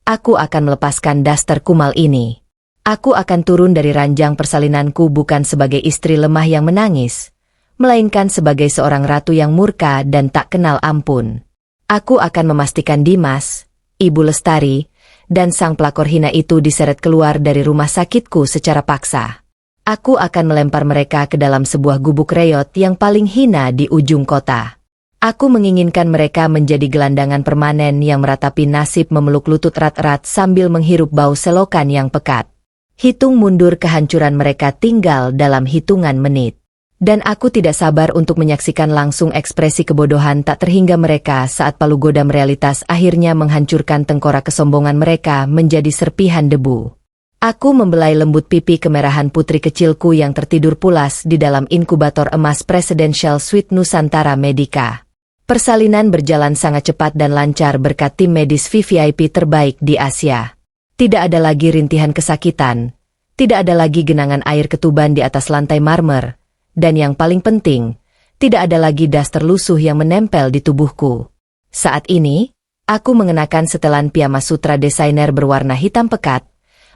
aku akan melepaskan daster kumal ini. Aku akan turun dari ranjang persalinanku bukan sebagai istri lemah yang menangis, melainkan sebagai seorang ratu yang murka dan tak kenal ampun. Aku akan memastikan Dimas, Ibu Lestari, dan sang pelakor hina itu diseret keluar dari rumah sakitku secara paksa. Aku akan melempar mereka ke dalam sebuah gubuk reot yang paling hina di ujung kota. Aku menginginkan mereka menjadi gelandangan permanen yang meratapi nasib memeluk lutut erat-erat sambil menghirup bau selokan yang pekat. Hitung mundur kehancuran mereka tinggal dalam hitungan menit. Dan aku tidak sabar untuk menyaksikan langsung ekspresi kebodohan tak terhingga mereka saat palu godam realitas akhirnya menghancurkan tengkorak kesombongan mereka menjadi serpihan debu. Aku membelai lembut pipi kemerahan putri kecilku yang tertidur pulas di dalam inkubator emas Presidential Suite Nusantara Medica. Persalinan berjalan sangat cepat dan lancar berkat tim medis VVIP terbaik di Asia. Tidak ada lagi rintihan kesakitan, tidak ada lagi genangan air ketuban di atas lantai marmer, dan yang paling penting, tidak ada lagi daster lusuh yang menempel di tubuhku. Saat ini, aku mengenakan setelan piyama sutra desainer berwarna hitam pekat,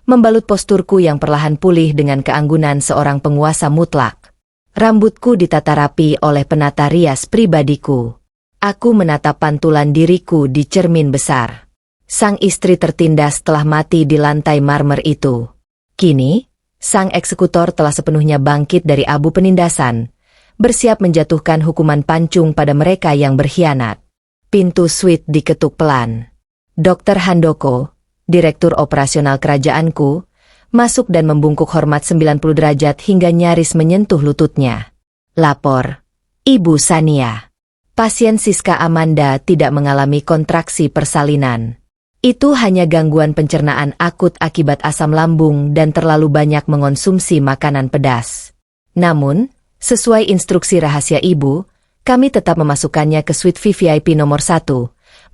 membalut posturku yang perlahan pulih dengan keanggunan seorang penguasa mutlak. Rambutku ditata rapi oleh penata rias pribadiku. Aku menatap pantulan diriku di cermin besar. Sang istri tertindas telah mati di lantai marmer itu. Kini, sang eksekutor telah sepenuhnya bangkit dari abu penindasan, bersiap menjatuhkan hukuman pancung pada mereka yang berkhianat. Pintu suite diketuk pelan. Dr. Handoko, direktur operasional kerajaanku, masuk dan membungkuk hormat 90 derajat hingga nyaris menyentuh lututnya. Lapor, Ibu Sania. Pasien Siska Amanda tidak mengalami kontraksi persalinan. Itu hanya gangguan pencernaan akut akibat asam lambung dan terlalu banyak mengonsumsi makanan pedas. Namun, sesuai instruksi rahasia ibu, kami tetap memasukkannya ke suite VVIP nomor 1,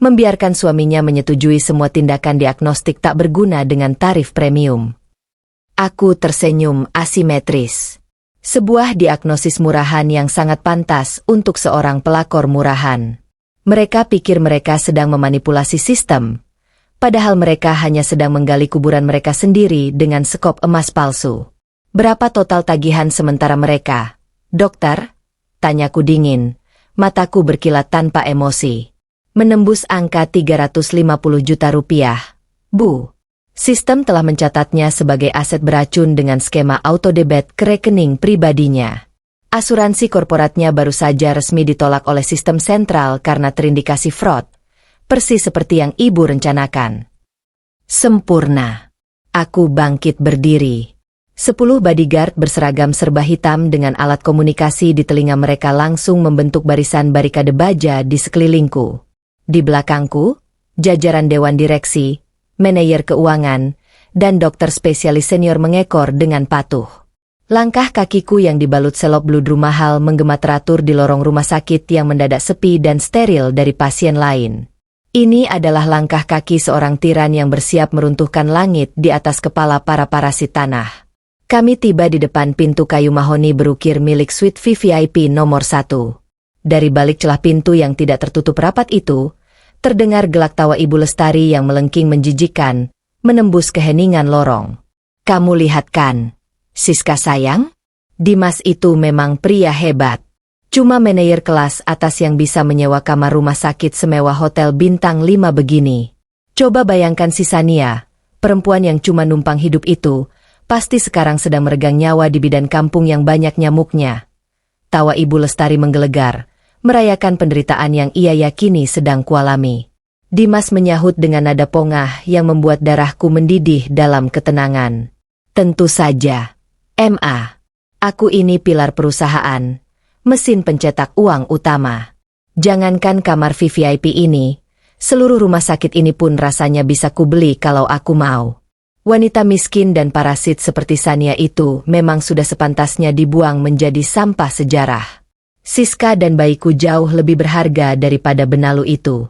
membiarkan suaminya menyetujui semua tindakan diagnostik tak berguna dengan tarif premium. Aku tersenyum asimetris. Sebuah diagnosis murahan yang sangat pantas untuk seorang pelakor murahan. Mereka pikir mereka sedang memanipulasi sistem, padahal mereka hanya sedang menggali kuburan mereka sendiri dengan sekop emas palsu. Berapa total tagihan sementara mereka, dokter? Tanyaku dingin, mataku berkilat tanpa emosi. Menembus angka 350 juta rupiah, Bu. Sistem telah mencatatnya sebagai aset beracun dengan skema autodebit ke rekening pribadinya. Asuransi korporatnya baru saja resmi ditolak oleh sistem sentral karena terindikasi fraud, persis seperti yang ibu rencanakan. Sempurna. Aku bangkit berdiri. 10 bodyguard berseragam serba hitam dengan alat komunikasi di telinga mereka langsung membentuk barisan barikade baja di sekelilingku. Di belakangku, jajaran dewan direksi, manajer keuangan, dan dokter spesialis senior mengekor dengan patuh. Langkah kakiku yang dibalut selop bludru mahal menggema teratur di lorong rumah sakit yang mendadak sepi dan steril dari pasien lain. Ini adalah langkah kaki seorang tiran yang bersiap meruntuhkan langit di atas kepala para parasit tanah. Kami tiba di depan pintu kayu mahoni berukir milik suite VVIP nomor 1. Dari balik celah pintu yang tidak tertutup rapat itu, terdengar gelak tawa Ibu Lestari yang melengking menjijikkan, menembus keheningan lorong. Kamu lihat kan, Siska sayang? Dimas itu memang pria hebat. Cuma manajer kelas atas yang bisa menyewa kamar rumah sakit semewah hotel bintang 5 begini. Coba bayangkan si Sania, perempuan yang cuma numpang hidup itu, pasti sekarang sedang meregang nyawa di bidan kampung yang banyak nyamuknya. Tawa Ibu Lestari menggelegar, merayakan penderitaan yang ia yakini sedang kualami. Dimas menyahut dengan nada pongah yang membuat darahku mendidih dalam ketenangan. Tentu saja, MA. Aku ini pilar perusahaan, mesin pencetak uang utama. Jangankan kamar VVIP ini, seluruh rumah sakit ini pun rasanya bisa kubeli kalau aku mau. Wanita miskin dan parasit seperti Sania itu memang sudah sepantasnya dibuang menjadi sampah sejarah. Siska dan bayiku jauh lebih berharga daripada benalu itu.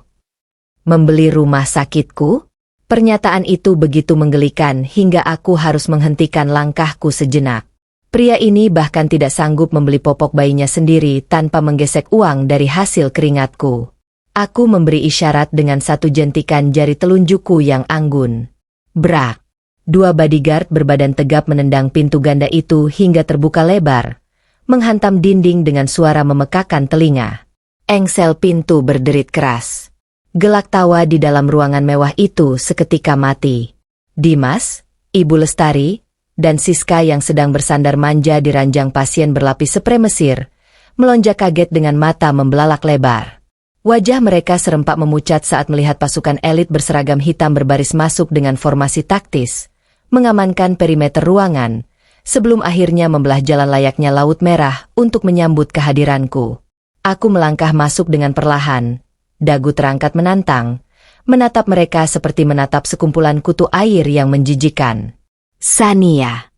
Membeli rumah sakitku? Pernyataan itu begitu menggelikan hingga aku harus menghentikan langkahku sejenak. Pria ini bahkan tidak sanggup membeli popok bayinya sendiri tanpa menggesek uang dari hasil keringatku. Aku memberi isyarat dengan satu jentikan jari telunjukku yang anggun. Brak! 2 bodyguard berbadan tegap menendang pintu ganda itu hingga terbuka lebar, menghantam dinding dengan suara memekakan telinga. Engsel pintu berderit keras. Gelak tawa di dalam ruangan mewah itu seketika mati. Dimas, Ibu Lestari, dan Siska yang sedang bersandar manja di ranjang pasien berlapis sprei Mesir, melonjak kaget dengan mata membelalak lebar. Wajah mereka serempak memucat saat melihat pasukan elit berseragam hitam berbaris masuk dengan formasi taktis, mengamankan perimeter ruangan, sebelum akhirnya membelah jalan layaknya Laut Merah untuk menyambut kehadiranku. Aku melangkah masuk dengan perlahan, dagu terangkat menantang, menatap mereka seperti menatap sekumpulan kutu air yang menjijikan. Sania.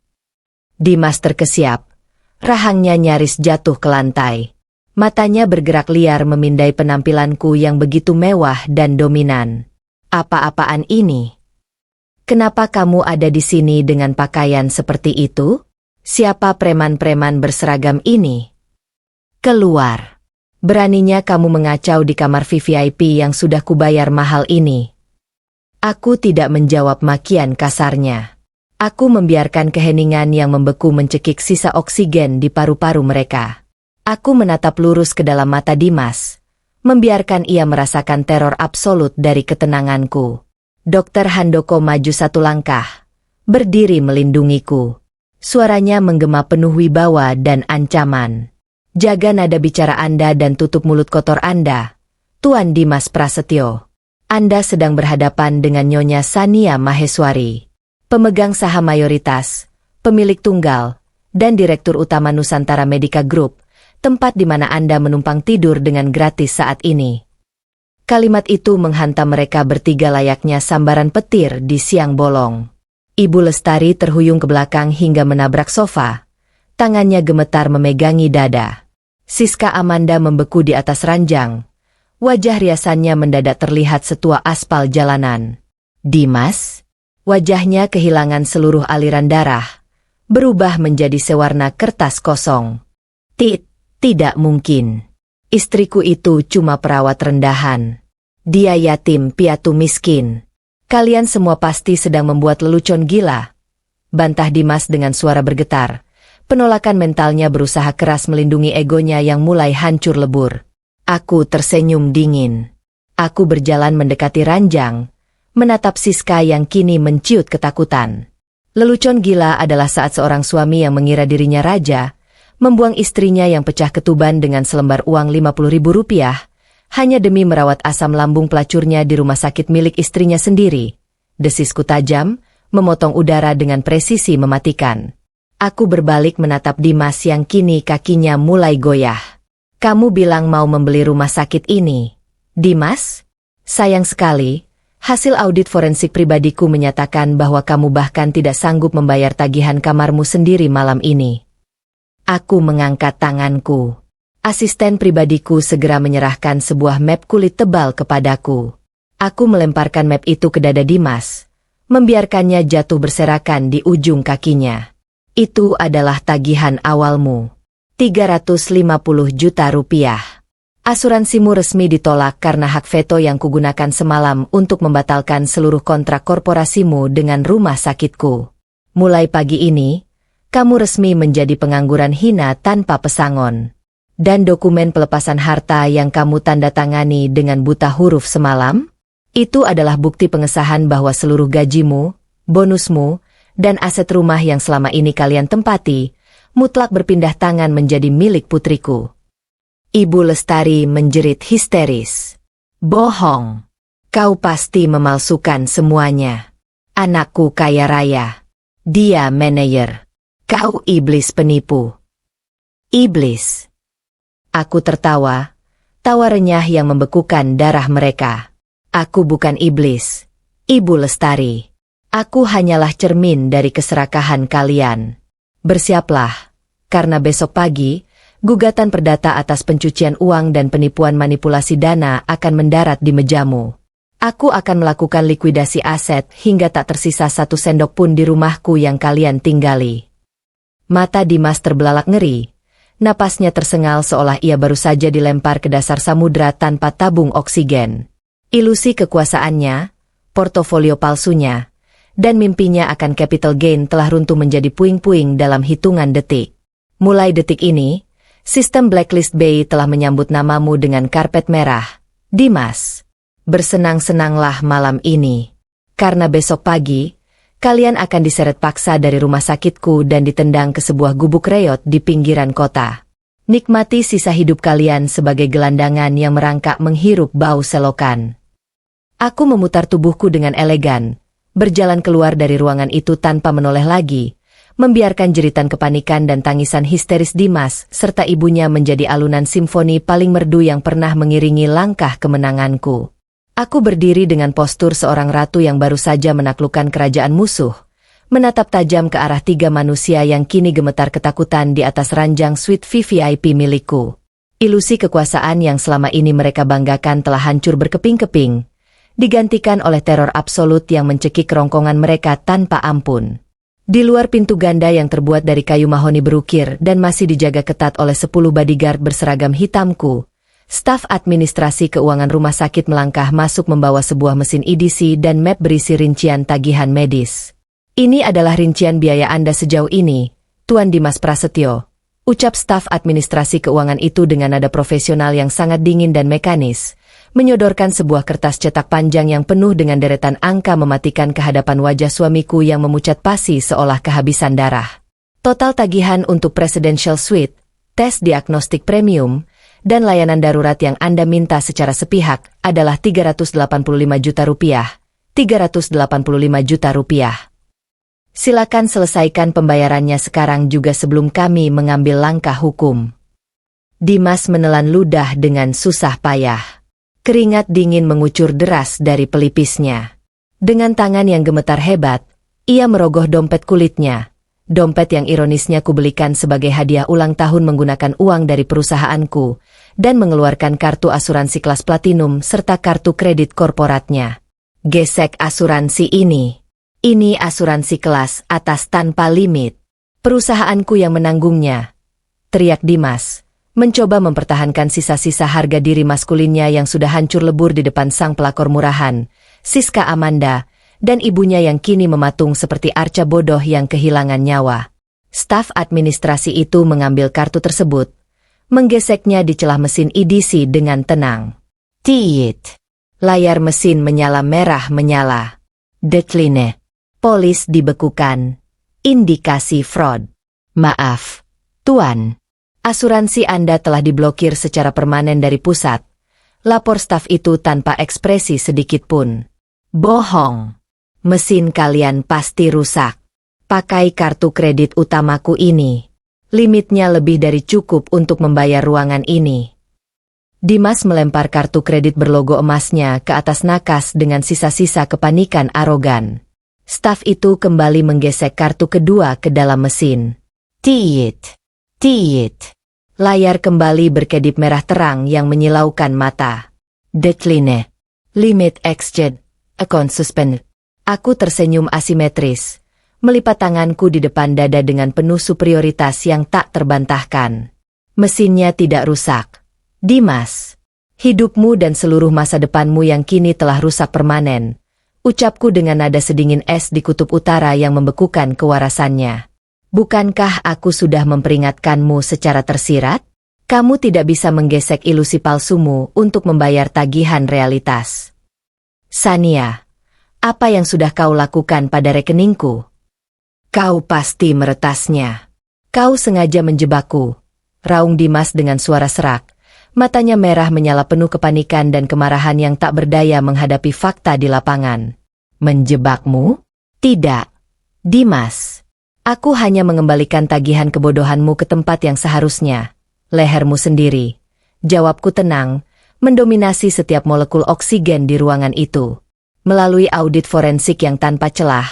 Dimas terkesiap, rahangnya nyaris jatuh ke lantai. Matanya bergerak liar memindai penampilanku yang begitu mewah dan dominan. Apa-apaan ini? Kenapa kamu ada di sini dengan pakaian seperti itu? Siapa preman-preman berseragam ini? Keluar. Beraninya kamu mengacau di kamar VVIP yang sudah kubayar mahal ini. Aku tidak menjawab makian kasarnya. Aku membiarkan keheningan yang membeku mencekik sisa oksigen di paru-paru mereka. Aku menatap lurus ke dalam mata Dimas, membiarkan ia merasakan teror absolut dari ketenanganku. Dr. Handoko maju satu langkah, berdiri melindungiku. Suaranya menggema penuh wibawa dan ancaman. Jaga nada bicara Anda dan tutup mulut kotor Anda, Tuan Dimas Prasetyo. Anda sedang berhadapan dengan Nyonya Sania Maheswari, pemegang saham mayoritas, pemilik tunggal, dan Direktur Utama Nusantara Medica Group, tempat di mana Anda menumpang tidur dengan gratis saat ini. Kalimat itu menghantam mereka bertiga layaknya sambaran petir di siang bolong. Ibu Lestari terhuyung ke belakang hingga menabrak sofa. Tangannya gemetar memegangi dada. Siska Amanda membeku di atas ranjang. Wajah riasannya mendadak terlihat setua aspal jalanan. Dimas? Wajahnya kehilangan seluruh aliran darah, berubah menjadi sewarna kertas kosong. Tidak mungkin. Istriku itu cuma perawat rendahan. Dia yatim piatu miskin. Kalian semua pasti sedang membuat lelucon gila. Bantah Dimas dengan suara bergetar. Penolakan mentalnya berusaha keras melindungi egonya yang mulai hancur lebur. Aku tersenyum dingin. Aku berjalan mendekati ranjang, menatap Siska yang kini menciut ketakutan. Lelucon gila adalah saat seorang suami yang mengira dirinya raja, membuang istrinya yang pecah ketuban dengan selembar uang Rp50.000, hanya demi merawat asam lambung pelacurnya di rumah sakit milik istrinya sendiri. Desisku tajam, memotong udara dengan presisi mematikan. Aku berbalik menatap Dimas yang kini kakinya mulai goyah. Kamu bilang mau membeli rumah sakit ini, Dimas? Sayang sekali, hasil audit forensik pribadiku menyatakan bahwa kamu bahkan tidak sanggup membayar tagihan kamarmu sendiri malam ini. Aku mengangkat tanganku. Asisten pribadiku segera menyerahkan sebuah map kulit tebal kepadaku. Aku melemparkan map itu ke dada Dimas, membiarkannya jatuh berserakan di ujung kakinya. Itu adalah tagihan awalmu. Rp350 juta. Asuransimu resmi ditolak karena hak veto yang kugunakan semalam untuk membatalkan seluruh kontrak korporasimu dengan rumah sakitku. Mulai pagi ini, kamu resmi menjadi pengangguran hina tanpa pesangon. Dan dokumen pelepasan harta yang kamu tanda tangani dengan buta huruf semalam, itu adalah bukti pengesahan bahwa seluruh gajimu, bonusmu, dan aset rumah yang selama ini kalian tempati, mutlak berpindah tangan menjadi milik putriku. Ibu Lestari menjerit histeris. Bohong. Kau pasti memalsukan semuanya. Anakku kaya raya. Dia manajer. Kau iblis penipu. Iblis. Aku tertawa, tawa renyah yang membekukan darah mereka. Aku bukan iblis, Ibu Lestari. Aku hanyalah cermin dari keserakahan kalian. Bersiaplah, karena besok pagi, gugatan perdata atas pencucian uang dan penipuan manipulasi dana akan mendarat di mejamu. Aku akan melakukan likuidasi aset hingga tak tersisa satu sendok pun di rumahku yang kalian tinggali. Mata Dimas terbelalak ngeri. Napasnya tersengal seolah ia baru saja dilempar ke dasar samudra tanpa tabung oksigen. Ilusi kekuasaannya, portofolio palsunya, dan mimpinya akan capital gain telah runtuh menjadi puing-puing dalam hitungan detik. Mulai detik ini, sistem Blacklist Bay telah menyambut namamu dengan karpet merah. Dimas, bersenang-senanglah malam ini. Karena besok pagi, kalian akan diseret paksa dari rumah sakitku dan ditendang ke sebuah gubuk reot di pinggiran kota. Nikmati sisa hidup kalian sebagai gelandangan yang merangkak menghirup bau selokan. Aku memutar tubuhku dengan elegan, berjalan keluar dari ruangan itu tanpa menoleh lagi, membiarkan jeritan kepanikan dan tangisan histeris Dimas serta ibunya menjadi alunan simfoni paling merdu yang pernah mengiringi langkah kemenanganku. Aku berdiri dengan postur seorang ratu yang baru saja menaklukkan kerajaan musuh, menatap tajam ke arah tiga manusia yang kini gemetar ketakutan di atas ranjang suite VVIP milikku. Ilusi kekuasaan yang selama ini mereka banggakan telah hancur berkeping-keping, digantikan oleh teror absolut yang mencekik kerongkongan mereka tanpa ampun. Di luar pintu ganda yang terbuat dari kayu mahoni berukir dan masih dijaga ketat oleh 10 bodyguard berseragam hitamku, staf administrasi keuangan rumah sakit melangkah masuk membawa sebuah mesin EDC dan map berisi rincian tagihan medis. Ini adalah rincian biaya Anda sejauh ini, Tuan Dimas Prasetyo. Ucap staf administrasi keuangan itu dengan nada profesional yang sangat dingin dan mekanis, menyodorkan sebuah kertas cetak panjang yang penuh dengan deretan angka mematikan ke hadapan wajah suamiku yang memucat pasi seolah kehabisan darah. Total tagihan untuk Presidential Suite, tes diagnostik premium, dan layanan darurat yang Anda minta secara sepihak adalah 385 juta rupiah. 385 juta rupiah. Silakan selesaikan pembayarannya sekarang juga sebelum kami mengambil langkah hukum. Dimas menelan ludah dengan susah payah. Keringat dingin mengucur deras dari pelipisnya. Dengan tangan yang gemetar hebat, ia merogoh dompet kulitnya. Dompet yang ironisnya kubelikan sebagai hadiah ulang tahun menggunakan uang dari perusahaanku, dan mengeluarkan kartu asuransi kelas platinum serta kartu kredit korporatnya. Gesek asuransi ini. Ini asuransi kelas atas tanpa limit. Perusahaanku yang menanggungnya. Teriak Dimas, mencoba mempertahankan sisa-sisa harga diri maskulinnya yang sudah hancur lebur di depan sang pelakor murahan, Siska Amanda, dan ibunya yang kini mematung seperti arca bodoh yang kehilangan nyawa. Staf administrasi itu mengambil kartu tersebut, menggeseknya di celah mesin EDC dengan tenang. Tiit. Layar mesin menyala merah menyala. Decline. Polis dibekukan. Indikasi fraud. Maaf, Tuan. Asuransi Anda telah diblokir secara permanen dari pusat. Lapor staf itu tanpa ekspresi sedikit pun. Bohong. Mesin kalian pasti rusak. Pakai kartu kredit utamaku ini. Limitnya lebih dari cukup untuk membayar ruangan ini. Dimas melempar kartu kredit berlogo emasnya ke atas nakas dengan sisa-sisa kepanikan arogan. Staf itu kembali menggesek kartu kedua ke dalam mesin. Tiit. Tiit. Layar kembali berkedip merah terang yang menyilaukan mata. Decline. Limit exceed. Account suspended. Aku tersenyum asimetris, melipat tanganku di depan dada dengan penuh superioritas yang tak terbantahkan. Mesinnya tidak rusak. Dimas, hidupmu dan seluruh masa depanmu yang kini telah rusak permanen, ucapku dengan nada sedingin es di kutub utara yang membekukan kewarasannya. Bukankah aku sudah memperingatkanmu secara tersirat? Kamu tidak bisa menggesek ilusi palsumu untuk membayar tagihan realitas. Sania. Apa yang sudah kau lakukan pada rekeningku? Kau pasti meretasnya. Kau sengaja menjebakku. Raung Dimas dengan suara serak. Matanya merah menyala penuh kepanikan dan kemarahan yang tak berdaya menghadapi fakta di lapangan. Menjebakmu? Tidak. Dimas. Aku hanya mengembalikan tagihan kebodohanmu ke tempat yang seharusnya. Lehermu sendiri. Jawabku tenang, mendominasi setiap molekul oksigen di ruangan itu. Melalui audit forensik yang tanpa celah,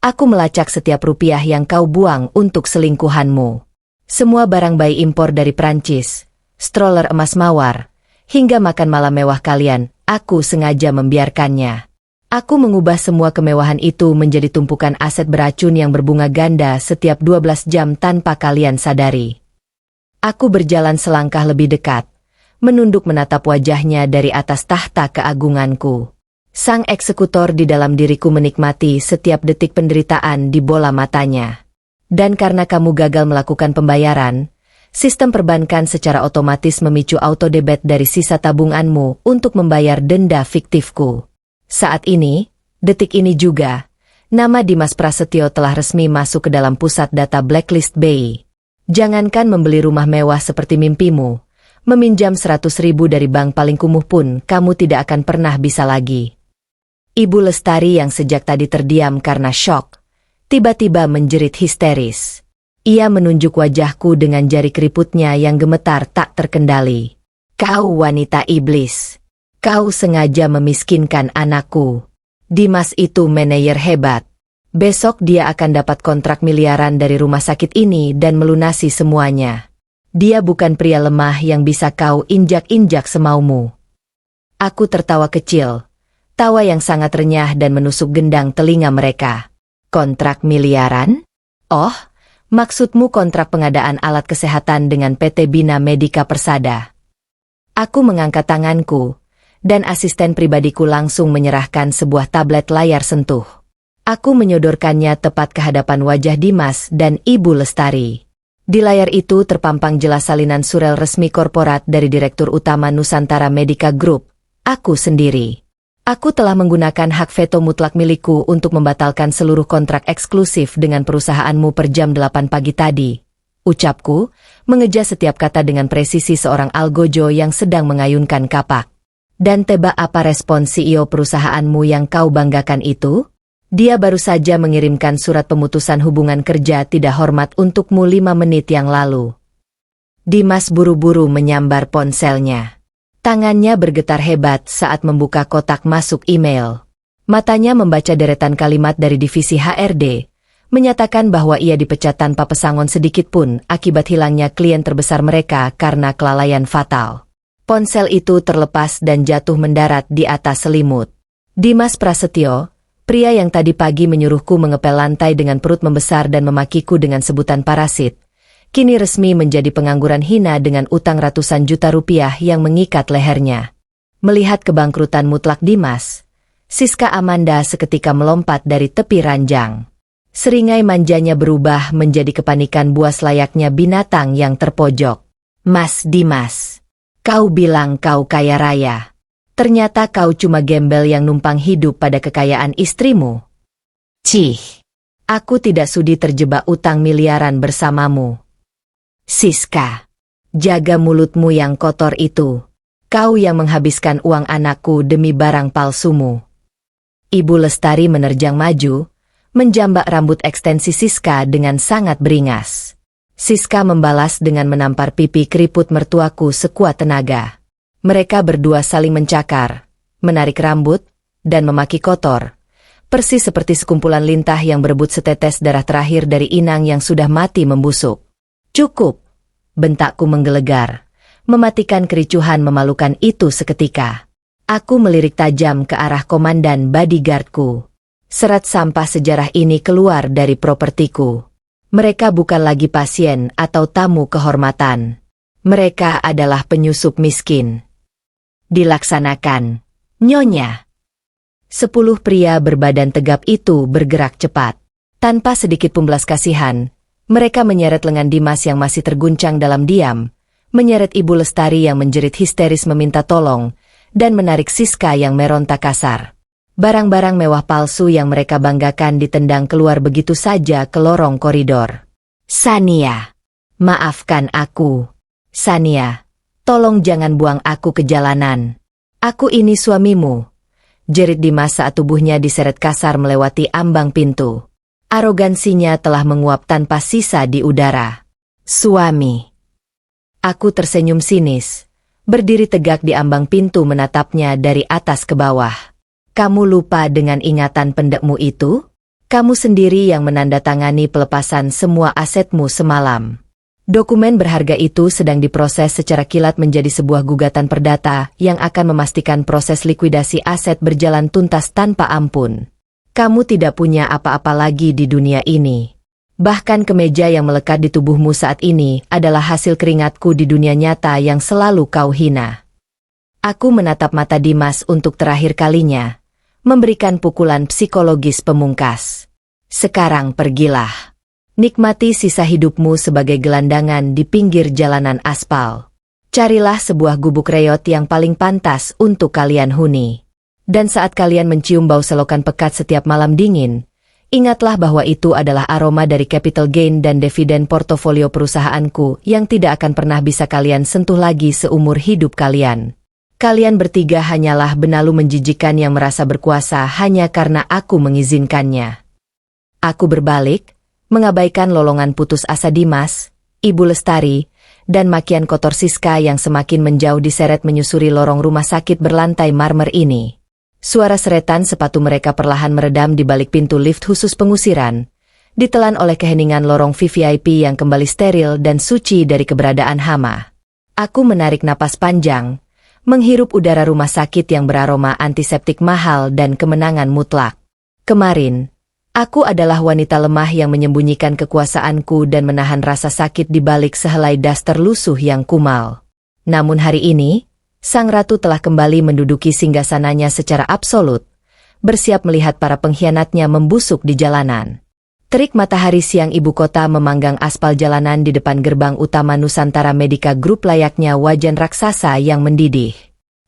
aku melacak setiap rupiah yang kau buang untuk selingkuhanmu. Semua barang bayi impor dari Prancis, stroller emas mawar, hingga makan malam mewah kalian, aku sengaja membiarkannya. Aku mengubah semua kemewahan itu menjadi tumpukan aset beracun yang berbunga ganda setiap 12 jam tanpa kalian sadari. Aku berjalan selangkah lebih dekat, menunduk menatap wajahnya dari atas tahta keagunganku. Sang eksekutor di dalam diriku menikmati setiap detik penderitaan di bola matanya. Dan karena kamu gagal melakukan pembayaran, sistem perbankan secara otomatis memicu autodebit dari sisa tabunganmu untuk membayar denda fiktifku. Saat ini, detik ini juga, nama Dimas Prasetyo telah resmi masuk ke dalam pusat data blacklist BI. Jangankan membeli rumah mewah seperti mimpimu, meminjam 100.000 dari bank paling kumuh pun kamu tidak akan pernah bisa lagi. Ibu Lestari yang sejak tadi terdiam karena syok, tiba-tiba menjerit histeris. Ia menunjuk wajahku dengan jari keriputnya yang gemetar tak terkendali. Kau wanita iblis. Kau sengaja memiskinkan anakku. Dimas itu manajer hebat. Besok dia akan dapat kontrak miliaran dari rumah sakit ini dan melunasi semuanya. Dia bukan pria lemah yang bisa kau injak-injak semaumu. Aku tertawa kecil. Tawa yang sangat renyah dan menusuk gendang telinga mereka. Kontrak miliaran? Oh, maksudmu kontrak pengadaan alat kesehatan dengan PT Bina Medica Persada. Aku mengangkat tanganku, dan asisten pribadiku langsung menyerahkan sebuah tablet layar sentuh. Aku menyodorkannya tepat ke hadapan wajah Dimas dan Ibu Lestari. Di layar itu terpampang jelas salinan surel resmi korporat dari Direktur Utama Nusantara Medica Group, aku sendiri. Aku telah menggunakan hak veto mutlak milikku untuk membatalkan seluruh kontrak eksklusif dengan perusahaanmu per jam 8 pagi tadi. Ucapku, mengeja setiap kata dengan presisi seorang algojo yang sedang mengayunkan kapak. Dan tebak apa respon CEO perusahaanmu yang kau banggakan itu? Dia baru saja mengirimkan surat pemutusan hubungan kerja tidak hormat untukmu 5 menit yang lalu. Dimas buru-buru menyambar ponselnya. Tangannya bergetar hebat saat membuka kotak masuk email. Matanya membaca deretan kalimat dari divisi HRD, menyatakan bahwa ia dipecat tanpa pesangon sedikit pun akibat hilangnya klien terbesar mereka karena kelalaian fatal. Ponsel itu terlepas dan jatuh mendarat di atas selimut. Dimas Prasetyo, pria yang tadi pagi menyuruhku mengepel lantai dengan perut membesar dan memakiku dengan sebutan parasit, kini resmi menjadi pengangguran hina dengan utang ratusan juta rupiah yang mengikat lehernya. Melihat kebangkrutan mutlak Dimas, Siska Amanda seketika melompat dari tepi ranjang. Seringai manjanya berubah menjadi kepanikan buas layaknya binatang yang terpojok. Mas Dimas, kau bilang kau kaya raya. Ternyata kau cuma gembel yang numpang hidup pada kekayaan istrimu. Cih, aku tidak sudi terjebak utang miliaran bersamamu. Siska, jaga mulutmu yang kotor itu. Kau yang menghabiskan uang anakku demi barang palsumu. Ibu Lestari menerjang maju, menjambak rambut ekstensi Siska dengan sangat beringas. Siska membalas dengan menampar pipi keriput mertuaku sekuat tenaga. Mereka berdua saling mencakar, menarik rambut, dan memaki kotor. Persis seperti sekumpulan lintah yang berebut setetes darah terakhir dari inang yang sudah mati membusuk. Cukup, bentakku menggelegar, mematikan kericuhan memalukan itu seketika. Aku melirik tajam ke arah komandan bodyguardku. Serat sampah sejarah ini keluar dari propertiku. Mereka bukan lagi pasien atau tamu kehormatan. Mereka adalah penyusup miskin. Dilaksanakan, Nyonya. 10 pria berbadan tegap itu bergerak cepat. Tanpa sedikit pembelas kasihan, mereka menyeret lengan Dimas yang masih terguncang dalam diam, menyeret Ibu Lestari yang menjerit histeris meminta tolong, dan menarik Siska yang meronta kasar. Barang-barang mewah palsu yang mereka banggakan ditendang keluar begitu saja ke lorong koridor. Sania, maafkan aku. Sania, tolong jangan buang aku ke jalanan. Aku ini suamimu. Jerit Dimas saat tubuhnya diseret kasar melewati ambang pintu. Arogansinya telah menguap tanpa sisa di udara. Suami. Aku tersenyum sinis, berdiri tegak di ambang pintu menatapnya dari atas ke bawah. Kamu lupa dengan ingatan pendekmu itu? Kamu sendiri yang menandatangani pelepasan semua asetmu semalam. Dokumen berharga itu sedang diproses secara kilat menjadi sebuah gugatan perdata yang akan memastikan proses likuidasi aset berjalan tuntas tanpa ampun. Kamu tidak punya apa-apa lagi di dunia ini. Bahkan kemeja yang melekat di tubuhmu saat ini adalah hasil keringatku di dunia nyata yang selalu kau hina. Aku menatap mata Dimas untuk terakhir kalinya, memberikan pukulan psikologis pemungkas. Sekarang pergilah. Nikmati sisa hidupmu sebagai gelandangan di pinggir jalanan aspal. Carilah sebuah gubuk reot yang paling pantas untuk kalian huni. Dan saat kalian mencium bau selokan pekat setiap malam dingin, ingatlah bahwa itu adalah aroma dari capital gain dan dividen portofolio perusahaanku yang tidak akan pernah bisa kalian sentuh lagi seumur hidup kalian. Kalian bertiga hanyalah benalu menjijikan yang merasa berkuasa hanya karena aku mengizinkannya. Aku berbalik, mengabaikan lolongan putus asa Dimas, Ibu Lestari, dan makian kotor Siska yang semakin menjauh diseret menyusuri lorong rumah sakit berlantai marmer ini. Suara seretan sepatu mereka perlahan meredam di balik pintu lift khusus pengusiran, ditelan oleh keheningan lorong VVIP yang kembali steril dan suci dari keberadaan hama. Aku menarik napas panjang, menghirup udara rumah sakit yang beraroma antiseptik mahal dan kemenangan mutlak. Kemarin, aku adalah wanita lemah yang menyembunyikan kekuasaanku dan menahan rasa sakit di balik sehelai daster lusuh yang kumal. Namun hari ini, Sang Ratu telah kembali menduduki singgasananya secara absolut, bersiap melihat para pengkhianatnya membusuk di jalanan. Terik matahari siang ibu kota memanggang aspal jalanan di depan gerbang utama Nusantara Medica Group layaknya wajan raksasa yang mendidih.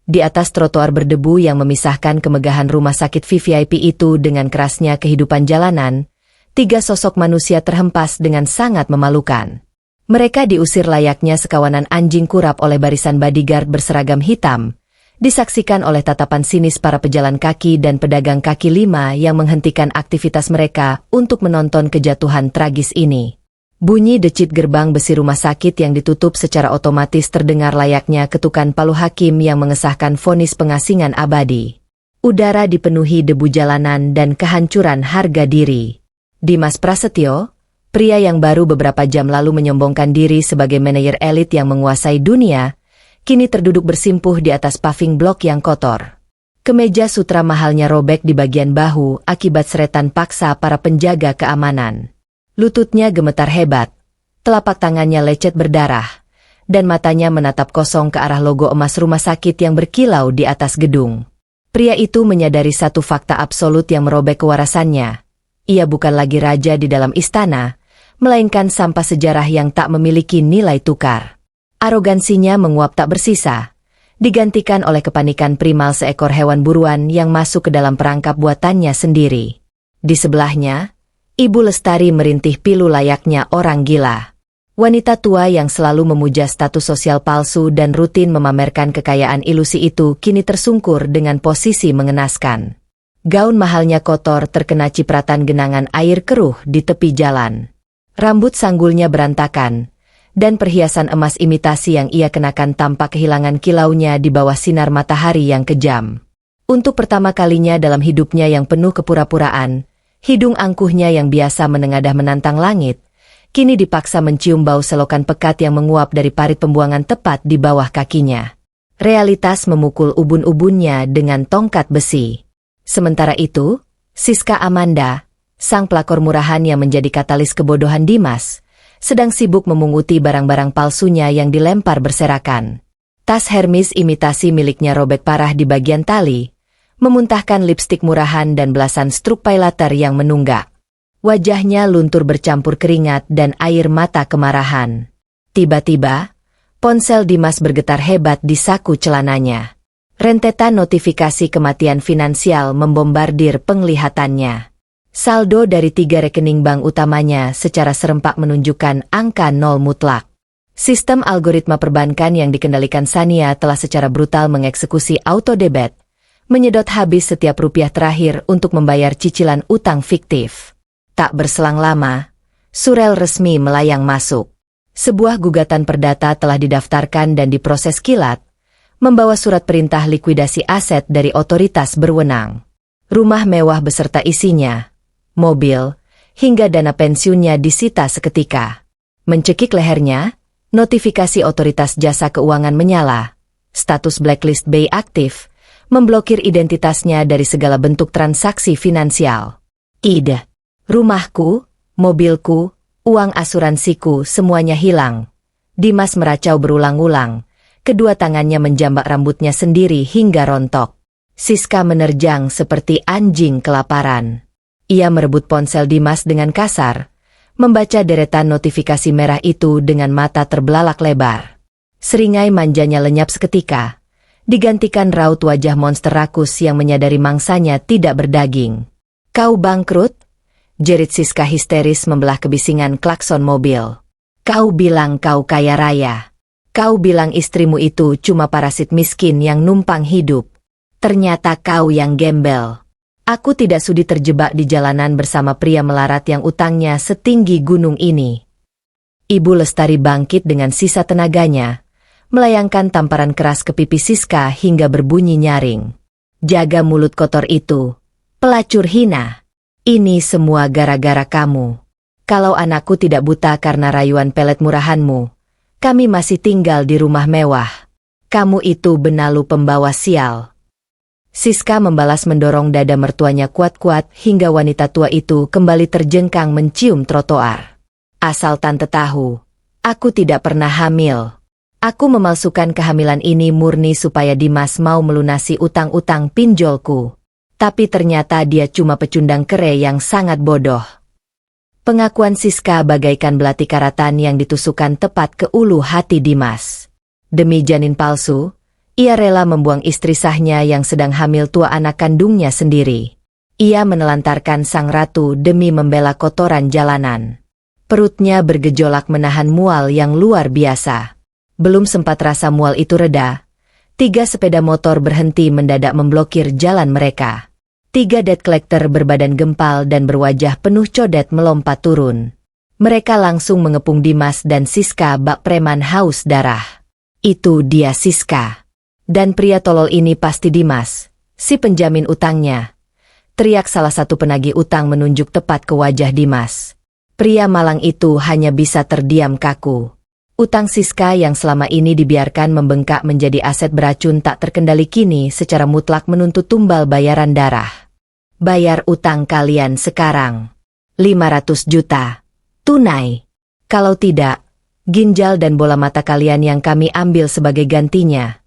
Di atas trotoar berdebu yang memisahkan kemegahan rumah sakit VVIP itu dengan kerasnya kehidupan jalanan, 3 sosok manusia terhempas dengan sangat memalukan. Mereka diusir layaknya sekawanan anjing kurap oleh barisan bodyguard berseragam hitam, disaksikan oleh tatapan sinis para pejalan kaki dan pedagang kaki lima yang menghentikan aktivitas mereka untuk menonton kejatuhan tragis ini. Bunyi decit gerbang besi rumah sakit yang ditutup secara otomatis terdengar layaknya ketukan palu hakim yang mengesahkan vonis pengasingan abadi. Udara dipenuhi debu jalanan dan kehancuran harga diri. Dimas Prasetyo, pria yang baru beberapa jam lalu menyombongkan diri sebagai manajer elit yang menguasai dunia, kini terduduk bersimpuh di atas paving blok yang kotor. Kemeja sutra mahalnya robek di bagian bahu akibat seretan paksa para penjaga keamanan. Lututnya gemetar hebat, telapak tangannya lecet berdarah, dan matanya menatap kosong ke arah logo emas rumah sakit yang berkilau di atas gedung. Pria itu menyadari satu fakta absolut yang merobek kewarasannya. Ia bukan lagi raja di dalam istana, melainkan sampah sejarah yang tak memiliki nilai tukar. Arogansinya menguap tak bersisa, digantikan oleh kepanikan primal seekor hewan buruan yang masuk ke dalam perangkap buatannya sendiri. Di sebelahnya, Ibu Lestari merintih pilu layaknya orang gila. Wanita tua yang selalu memuja status sosial palsu dan rutin memamerkan kekayaan ilusi itu kini tersungkur dengan posisi mengenaskan. Gaun mahalnya kotor terkena cipratan genangan air keruh di tepi jalan. Rambut sanggulnya berantakan, dan perhiasan emas imitasi yang ia kenakan tampak kehilangan kilaunya di bawah sinar matahari yang kejam. Untuk pertama kalinya dalam hidupnya yang penuh kepura-puraan, hidung angkuhnya yang biasa menengadah menantang langit, kini dipaksa mencium bau selokan pekat yang menguap dari parit pembuangan tepat di bawah kakinya. Realitas memukul ubun-ubunnya dengan tongkat besi. Sementara itu, Siska Amanda, sang pelakor murahan yang menjadi katalis kebodohan Dimas, sedang sibuk memunguti barang-barang palsunya yang dilempar berserakan. Tas Hermes imitasi miliknya robek parah di bagian tali, memuntahkan lipstik murahan dan belasan struk paylater yang menunggak. Wajahnya luntur bercampur keringat dan air mata kemarahan. Tiba-tiba, ponsel Dimas bergetar hebat di saku celananya. Rentetan notifikasi kematian finansial membombardir penglihatannya. Saldo dari 3 rekening bank utamanya secara serempak menunjukkan angka 0 mutlak. Sistem algoritma perbankan yang dikendalikan Sania telah secara brutal mengeksekusi auto debit, menyedot habis setiap rupiah terakhir untuk membayar cicilan utang fiktif. Tak berselang lama, surel resmi melayang masuk. Sebuah gugatan perdata telah didaftarkan dan diproses kilat, membawa surat perintah likuidasi aset dari otoritas berwenang. Rumah mewah beserta isinya, mobil, hingga dana pensiunnya disita seketika. Mencekik lehernya, notifikasi otoritas jasa keuangan menyala. Status blacklist BI aktif, memblokir identitasnya dari segala bentuk transaksi finansial. Rumahku, mobilku, uang asuransiku semuanya hilang. Dimas meracau berulang-ulang, kedua tangannya menjambak rambutnya sendiri hingga rontok. Siska menerjang seperti anjing kelaparan. Ia merebut ponsel Dimas dengan kasar, membaca deretan notifikasi merah itu dengan mata terbelalak lebar. Seringai manjanya lenyap seketika, digantikan raut wajah monster rakus yang menyadari mangsanya tidak berdaging. "Kau bangkrut?" jerit Siska histeris membelah kebisingan klakson mobil. "Kau bilang kau kaya raya. Kau bilang istrimu itu cuma parasit miskin yang numpang hidup. Ternyata kau yang gembel. Aku tidak sudi terjebak di jalanan bersama pria melarat yang utangnya setinggi gunung ini." Ibu Lestari bangkit dengan sisa tenaganya, melayangkan tamparan keras ke pipi Siska hingga berbunyi nyaring. "Jaga mulut kotor itu, pelacur hina. Ini semua gara-gara kamu. Kalau anakku tidak buta karena rayuan pelet murahanmu, kami masih tinggal di rumah mewah. Kamu itu benalu pembawa sial." Siska membalas mendorong dada mertuanya kuat-kuat hingga wanita tua itu kembali terjengkang mencium trotoar. "Asal tante tahu, aku tidak pernah hamil. Aku memalsukan kehamilan ini murni supaya Dimas mau melunasi utang-utang pinjolku. Tapi ternyata dia cuma pecundang kere yang sangat bodoh. Pengakuan Siska bagaikan belati karatan yang ditusukkan tepat ke ulu hati Dimas. Demi janin palsu, ia rela membuang istri sahnya yang sedang hamil tua anak kandungnya sendiri. Ia menelantarkan sang ratu demi membela kotoran jalanan. Perutnya bergejolak menahan mual yang luar biasa. Belum sempat rasa mual itu reda, 3 sepeda motor berhenti mendadak memblokir jalan mereka. 3 debt collector berbadan gempal dan berwajah penuh codet melompat turun. Mereka langsung mengepung Dimas dan Siska bak preman haus darah. Itu dia Siska. Dan pria tolol ini pasti Dimas, si penjamin utangnya. Teriak salah satu penagih utang menunjuk tepat ke wajah Dimas. Pria malang itu hanya bisa terdiam kaku. Utang Siska yang selama ini dibiarkan membengkak menjadi aset beracun tak terkendali kini secara mutlak menuntut tumbal bayaran darah. Bayar utang kalian sekarang. 500 juta. Tunai. Kalau tidak, ginjal dan bola mata kalian yang kami ambil sebagai gantinya.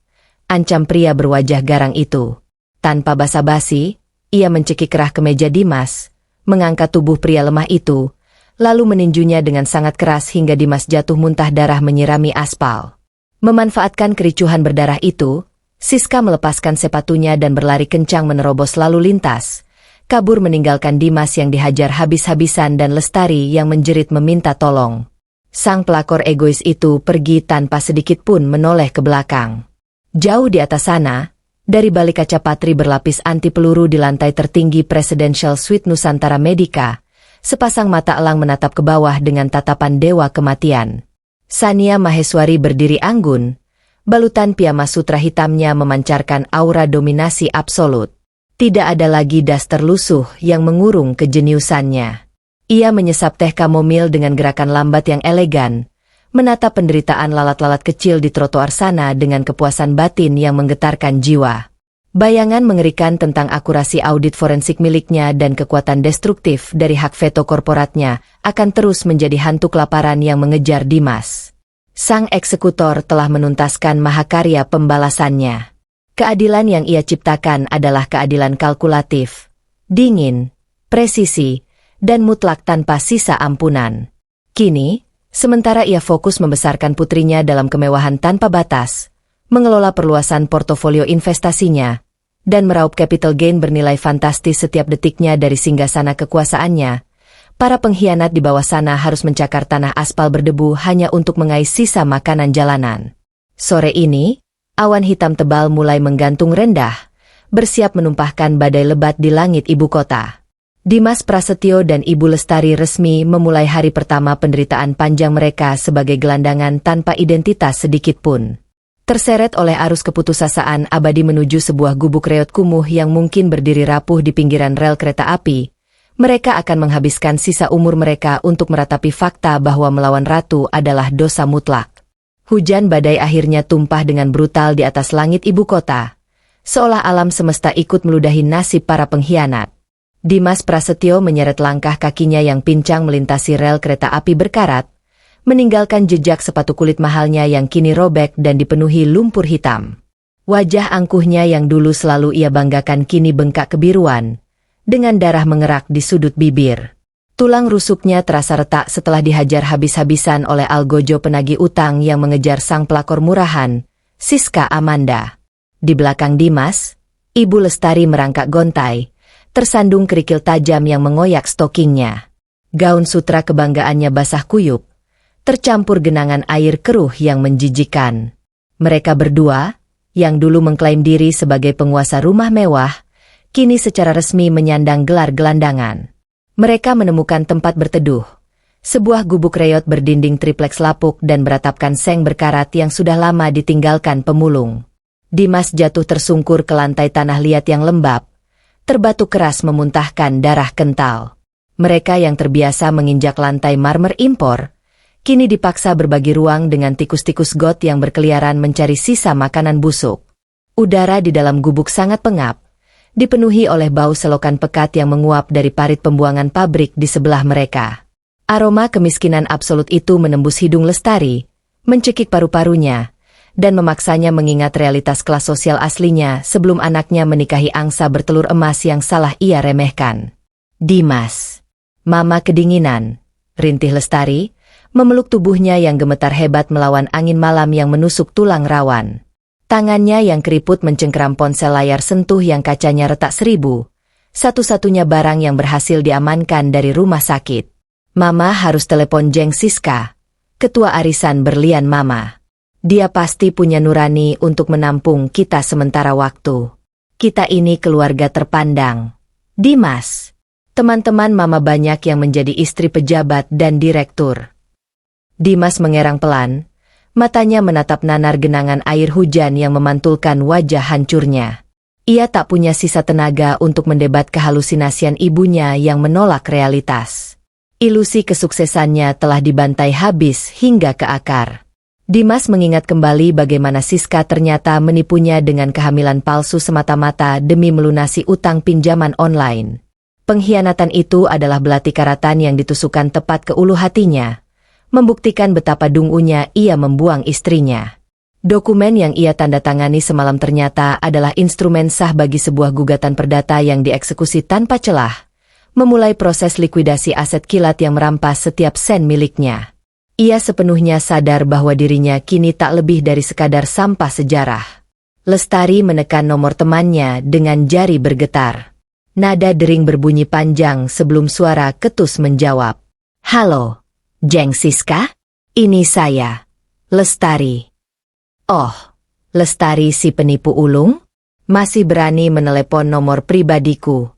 Ancam pria berwajah garang itu. Tanpa basa-basi, ia mencekik kerah ke meja Dimas, mengangkat tubuh pria lemah itu, lalu meninjunya dengan sangat keras hingga Dimas jatuh muntah darah menyirami aspal. Memanfaatkan kericuhan berdarah itu, Siska melepaskan sepatunya dan berlari kencang menerobos lalu lintas, kabur meninggalkan Dimas yang dihajar habis-habisan dan Lestari yang menjerit meminta tolong. Sang pelakor egois itu pergi tanpa sedikit pun menoleh ke belakang. Jauh di atas sana, dari balik kaca patri berlapis anti peluru di lantai tertinggi Presidential Suite Nusantara Medica, sepasang mata elang menatap ke bawah dengan tatapan dewa kematian. Sania Maheswari berdiri anggun, balutan piyama sutra hitamnya memancarkan aura dominasi absolut. Tidak ada lagi das terlusuh yang mengurung kejeniusannya. Ia menyesap teh kamomil dengan gerakan lambat yang elegan, menatap penderitaan lalat-lalat kecil di trotoar sana dengan kepuasan batin yang menggetarkan jiwa. Bayangan mengerikan tentang akurasi audit forensik miliknya dan kekuatan destruktif dari hak veto korporatnya akan terus menjadi hantu kelaparan yang mengejar Dimas. Sang eksekutor telah menuntaskan mahakarya pembalasannya. Keadilan yang ia ciptakan adalah keadilan kalkulatif, dingin, presisi, dan mutlak tanpa sisa ampunan. Kini, sementara ia fokus membesarkan putrinya dalam kemewahan tanpa batas, mengelola perluasan portofolio investasinya, dan meraup capital gain bernilai fantastis setiap detiknya dari singgasana kekuasaannya, para pengkhianat di bawah sana harus mencakar tanah aspal berdebu hanya untuk mengais sisa makanan jalanan. Sore ini, awan hitam tebal mulai menggantung rendah, bersiap menumpahkan badai lebat di langit ibu kota. Dimas Prasetyo dan Ibu Lestari resmi memulai hari pertama penderitaan panjang mereka sebagai gelandangan tanpa identitas sedikit pun. Terseret oleh arus keputusasaan abadi menuju sebuah gubuk reot kumuh yang mungkin berdiri rapuh di pinggiran rel kereta api, mereka akan menghabiskan sisa umur mereka untuk meratapi fakta bahwa melawan ratu adalah dosa mutlak. Hujan badai akhirnya tumpah dengan brutal di atas langit ibu kota, seolah alam semesta ikut meludahi nasib para pengkhianat. Dimas Prasetyo menyeret langkah kakinya yang pincang melintasi rel kereta api berkarat, meninggalkan jejak sepatu kulit mahalnya yang kini robek dan dipenuhi lumpur hitam. Wajah angkuhnya yang dulu selalu ia banggakan kini bengkak kebiruan, dengan darah mengerak di sudut bibir. Tulang rusuknya terasa retak setelah dihajar habis-habisan oleh algojo penagih utang yang mengejar sang pelakor murahan, Siska Amanda. Di belakang Dimas, Ibu Lestari merangkak gontai, tersandung kerikil tajam yang mengoyak stokingnya. Gaun sutra kebanggaannya basah kuyup, tercampur genangan air keruh yang menjijikan. Mereka berdua, yang dulu mengklaim diri sebagai penguasa rumah mewah, kini secara resmi menyandang gelar gelandangan. Mereka menemukan tempat berteduh, sebuah gubuk reot berdinding tripleks lapuk dan beratapkan seng berkarat yang sudah lama ditinggalkan pemulung. Dimas jatuh tersungkur ke lantai tanah liat yang lembab, terbatu keras memuntahkan darah kental. Mereka yang terbiasa menginjak lantai marmer impor, kini dipaksa berbagi ruang dengan tikus-tikus got yang berkeliaran mencari sisa makanan busuk. Udara di dalam gubuk sangat pengap, dipenuhi oleh bau selokan pekat yang menguap dari parit pembuangan pabrik di sebelah mereka. Aroma kemiskinan absolut itu menembus hidung Lestari, mencekik paru-parunya, dan memaksanya mengingat realitas kelas sosial aslinya sebelum anaknya menikahi angsa bertelur emas yang salah ia remehkan. Dimas. Mama kedinginan. Rintih Lestari, memeluk tubuhnya yang gemetar hebat melawan angin malam yang menusuk tulang rawan. Tangannya yang keriput mencengkeram ponsel layar sentuh yang kacanya retak 1000. Satu-satunya barang yang berhasil diamankan dari rumah sakit. Mama harus telepon Jeng Siska, ketua arisan berlian Mama. Dia pasti punya nurani untuk menampung kita sementara waktu. Kita ini keluarga terpandang. Dimas. Teman-teman Mama banyak yang menjadi istri pejabat dan direktur. Dimas mengerang pelan. Matanya menatap nanar genangan air hujan yang memantulkan wajah hancurnya. Ia tak punya sisa tenaga untuk mendebat kehalusinasian ibunya yang menolak realitas. Ilusi kesuksesannya telah dibantai habis hingga ke akar. Dimas mengingat kembali bagaimana Siska ternyata menipunya dengan kehamilan palsu semata-mata demi melunasi utang pinjaman online. Pengkhianatan itu adalah belati karatan yang ditusukkan tepat ke ulu hatinya. Membuktikan betapa dungunya ia membuang istrinya. Dokumen yang ia tanda tangani semalam ternyata adalah instrumen sah bagi sebuah gugatan perdata yang dieksekusi tanpa celah, memulai proses likuidasi aset kilat yang merampas setiap sen miliknya. Ia sepenuhnya sadar bahwa dirinya kini tak lebih dari sekadar sampah sejarah. Lestari menekan nomor temannya dengan jari bergetar. Nada dering berbunyi panjang sebelum suara ketus menjawab. Halo. Jeng Siska? Ini saya, Lestari. Oh, Lestari si penipu ulung? Masih berani menelepon nomor pribadiku.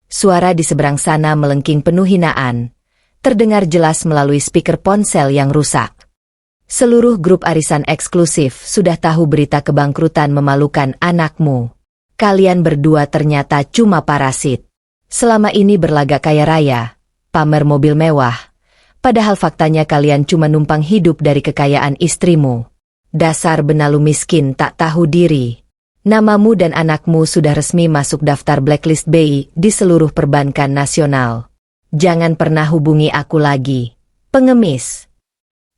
Suara di seberang sana melengking penuh hinaan, terdengar jelas melalui speaker ponsel yang rusak. Seluruh grup arisan eksklusif sudah tahu berita kebangkrutan memalukan anakmu. Kalian berdua ternyata cuma parasit. Selama ini berlagak kaya raya, pamer mobil mewah. Padahal faktanya kalian cuma numpang hidup dari kekayaan istrimu. Dasar benalu miskin tak tahu diri. Namamu dan anakmu sudah resmi masuk daftar blacklist BI di seluruh perbankan nasional. Jangan pernah hubungi aku lagi. Pengemis.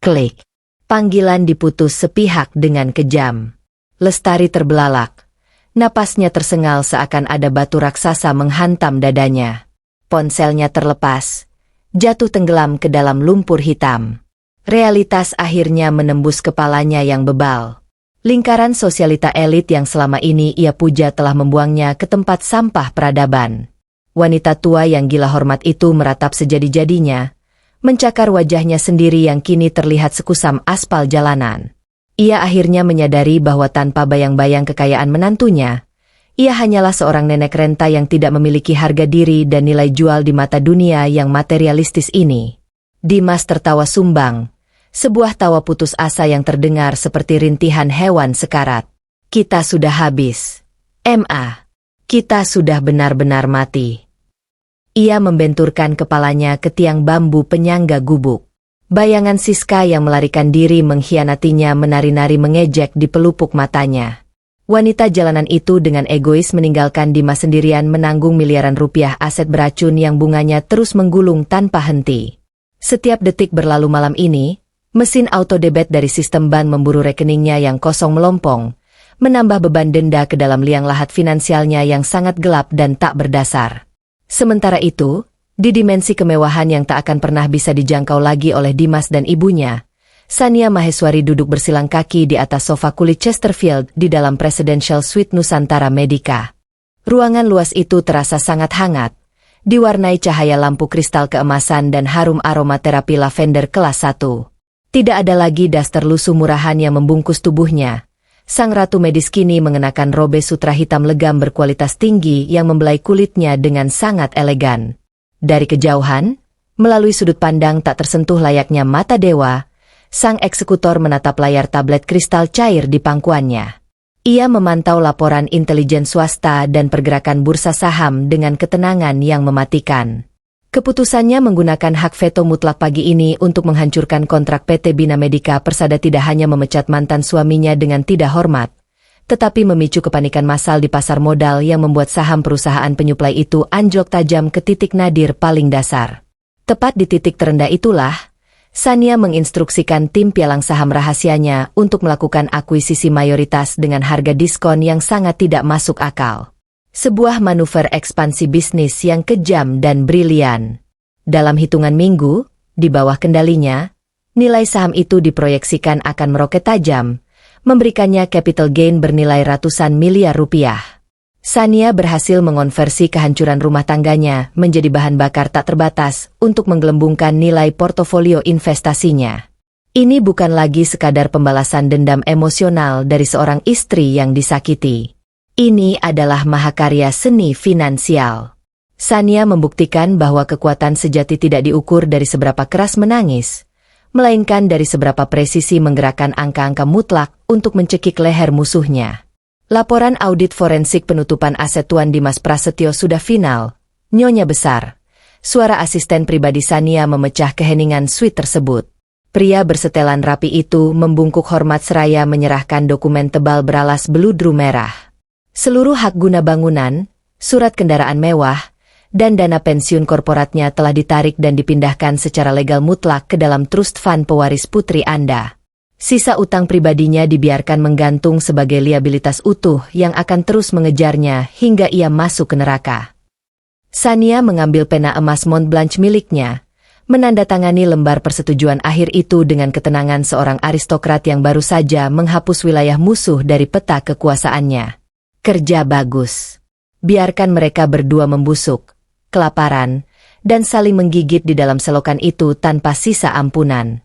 Klik. Panggilan diputus sepihak dengan kejam. Lestari terbelalak. Napasnya tersengal seakan ada batu raksasa menghantam dadanya. Ponselnya terlepas. Jatuh tenggelam ke dalam lumpur hitam. Realitas akhirnya menembus kepalanya yang bebal. Lingkaran sosialita elit yang selama ini ia puja telah membuangnya ke tempat sampah peradaban. Wanita tua yang gila hormat itu meratap sejadi-jadinya, mencakar wajahnya sendiri yang kini terlihat sekusam aspal jalanan. Ia akhirnya menyadari bahwa tanpa bayang-bayang kekayaan menantunya, ia hanyalah seorang nenek renta yang tidak memiliki harga diri dan nilai jual di mata dunia yang materialistis ini. Dimas tertawa sumbang, sebuah tawa putus asa yang terdengar seperti rintihan hewan sekarat. Kita sudah habis. Ma. Kita sudah benar-benar mati. Ia membenturkan kepalanya ke tiang bambu penyangga gubuk. Bayangan Siska yang melarikan diri mengkhianatinya menari-nari mengejek di pelupuk matanya. Wanita jalanan itu dengan egois meninggalkan Dimas sendirian menanggung miliaran rupiah aset beracun yang bunganya terus menggulung tanpa henti. Setiap detik berlalu malam ini, mesin auto debit dari sistem bank memburu rekeningnya yang kosong melompong, menambah beban denda ke dalam liang lahat finansialnya yang sangat gelap dan tak berdasar. Sementara itu, di dimensi kemewahan yang tak akan pernah bisa dijangkau lagi oleh Dimas dan ibunya, Sania Maheswari duduk bersilang kaki di atas sofa kulit Chesterfield di dalam Presidential Suite Nusantara Medica. Ruangan luas itu terasa sangat hangat, diwarnai cahaya lampu kristal keemasan dan harum aromaterapi lavender kelas 1. Tidak ada lagi daster lusuh murahan yang membungkus tubuhnya. Sang ratu medis kini mengenakan robe sutra hitam legam berkualitas tinggi yang membelai kulitnya dengan sangat elegan. Dari kejauhan, melalui sudut pandang tak tersentuh layaknya mata dewa, sang eksekutor menatap layar tablet kristal cair di pangkuannya. Ia memantau laporan intelijen swasta dan pergerakan bursa saham dengan ketenangan yang mematikan. Keputusannya menggunakan hak veto mutlak pagi ini untuk menghancurkan kontrak PT Bina Medica Persada tidak hanya memecat mantan suaminya dengan tidak hormat, tetapi memicu kepanikan massal di pasar modal yang membuat saham perusahaan penyuplai itu anjlok tajam ke titik nadir paling dasar. Tepat di titik terendah itulah, Sania menginstruksikan tim pialang saham rahasianya untuk melakukan akuisisi mayoritas dengan harga diskon yang sangat tidak masuk akal. Sebuah manuver ekspansi bisnis yang kejam dan brilian. Dalam hitungan minggu, di bawah kendalinya, nilai saham itu diproyeksikan akan meroket tajam, memberikannya capital gain bernilai ratusan miliar rupiah. Sania berhasil mengonversi kehancuran rumah tangganya menjadi bahan bakar tak terbatas untuk menggelembungkan nilai portofolio investasinya. Ini bukan lagi sekadar pembalasan dendam emosional dari seorang istri yang disakiti. Ini adalah mahakarya seni finansial. Sania membuktikan bahwa kekuatan sejati tidak diukur dari seberapa keras menangis, melainkan dari seberapa presisi menggerakkan angka-angka mutlak untuk mencekik leher musuhnya. Laporan audit forensik penutupan aset Tuan Dimas Prasetyo sudah final. Nyonya besar. Suara asisten pribadi Sania memecah keheningan suite tersebut. Pria bersetelan rapi itu membungkuk hormat seraya menyerahkan dokumen tebal beralas beludru merah. Seluruh hak guna bangunan, surat kendaraan mewah, dan dana pensiun korporatnya telah ditarik dan dipindahkan secara legal mutlak ke dalam trust fund pewaris putri Anda. Sisa utang pribadinya dibiarkan menggantung sebagai liabilitas utuh yang akan terus mengejarnya hingga ia masuk ke neraka. Sania mengambil pena emas Mont Blanc miliknya, menandatangani lembar persetujuan akhir itu dengan ketenangan seorang aristokrat yang baru saja menghapus wilayah musuh dari peta kekuasaannya. Kerja bagus. Biarkan mereka berdua membusuk, kelaparan, dan saling menggigit di dalam selokan itu tanpa sisa ampunan.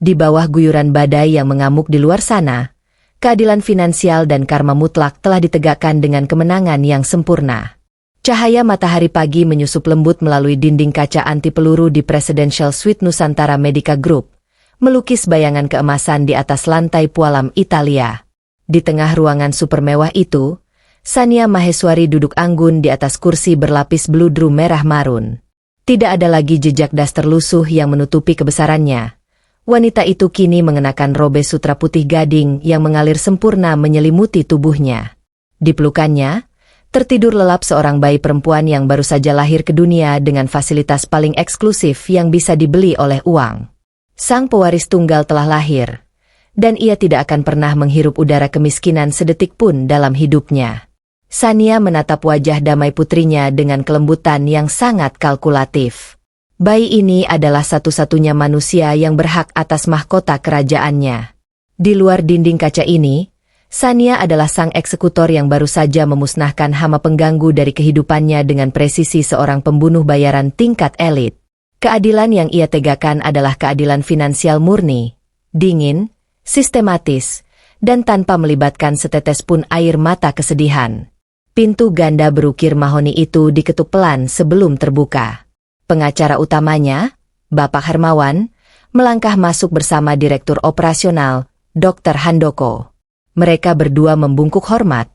Di bawah guyuran badai yang mengamuk di luar sana, keadilan finansial dan karma mutlak telah ditegakkan dengan kemenangan yang sempurna. Cahaya matahari pagi menyusup lembut melalui dinding kaca anti peluru di Presidential Suite Nusantara Medica Group, melukis bayangan keemasan di atas lantai pualam Italia. Di tengah ruangan super mewah itu, Sania Maheswari duduk anggun di atas kursi berlapis beludru merah marun. Tidak ada lagi jejak daster lusuh yang menutupi kebesarannya. Wanita itu kini mengenakan robe sutra putih gading yang mengalir sempurna menyelimuti tubuhnya. Di pelukannya, tertidur lelap seorang bayi perempuan yang baru saja lahir ke dunia dengan fasilitas paling eksklusif yang bisa dibeli oleh uang. Sang pewaris tunggal telah lahir, dan ia tidak akan pernah menghirup udara kemiskinan sedetik pun dalam hidupnya. Sania menatap wajah damai putrinya dengan kelembutan yang sangat kalkulatif. Bayi ini adalah satu-satunya manusia yang berhak atas mahkota kerajaannya. Di luar dinding kaca ini, Sania adalah sang eksekutor yang baru saja memusnahkan hama pengganggu dari kehidupannya dengan presisi seorang pembunuh bayaran tingkat elit. Keadilan yang ia tegakkan adalah keadilan finansial murni, dingin, sistematis, dan tanpa melibatkan setetes pun air mata kesedihan. Pintu ganda berukir mahoni itu diketuk pelan sebelum terbuka. Pengacara utamanya, Bapak Hermawan, melangkah masuk bersama Direktur Operasional, Dr. Handoko. Mereka berdua membungkuk hormat,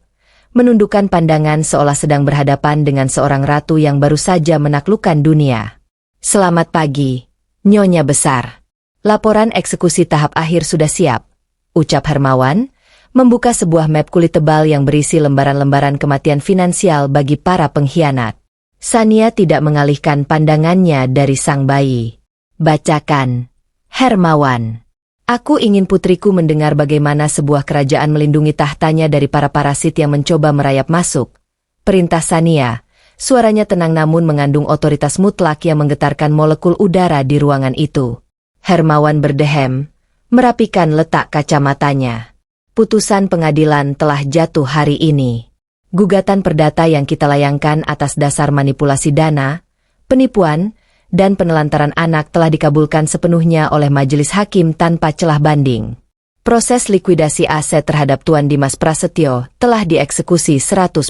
menundukkan pandangan seolah sedang berhadapan dengan seorang ratu yang baru saja menaklukkan dunia. Selamat pagi, Nyonya Besar. Laporan eksekusi tahap akhir sudah siap, ucap Hermawan, membuka sebuah map kulit tebal yang berisi lembaran-lembaran kematian finansial bagi para pengkhianat. Sania tidak mengalihkan pandangannya dari sang bayi. Bacakan, Hermawan. Aku ingin putriku mendengar bagaimana sebuah kerajaan melindungi tahtanya dari para parasit yang mencoba merayap masuk. Perintah Sania, suaranya tenang namun mengandung otoritas mutlak yang menggetarkan molekul udara di ruangan itu. Hermawan berdehem, merapikan letak kacamatanya. Putusan pengadilan telah jatuh hari ini. Gugatan perdata yang kita layangkan atas dasar manipulasi dana, penipuan, dan penelantaran anak telah dikabulkan sepenuhnya oleh majelis hakim tanpa celah banding. Proses likuidasi aset terhadap Tuan Dimas Prasetyo telah dieksekusi 100%.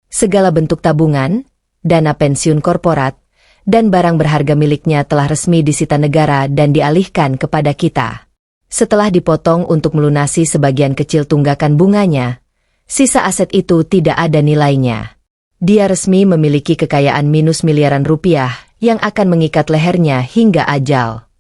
Segala bentuk tabungan, dana pensiun korporat, dan barang berharga miliknya telah resmi disita negara dan dialihkan kepada kita. Setelah dipotong untuk melunasi sebagian kecil tunggakan bunganya, sisa aset itu tidak ada nilainya. Dia resmi memiliki kekayaan minus miliaran rupiah yang akan mengikat lehernya hingga ajal.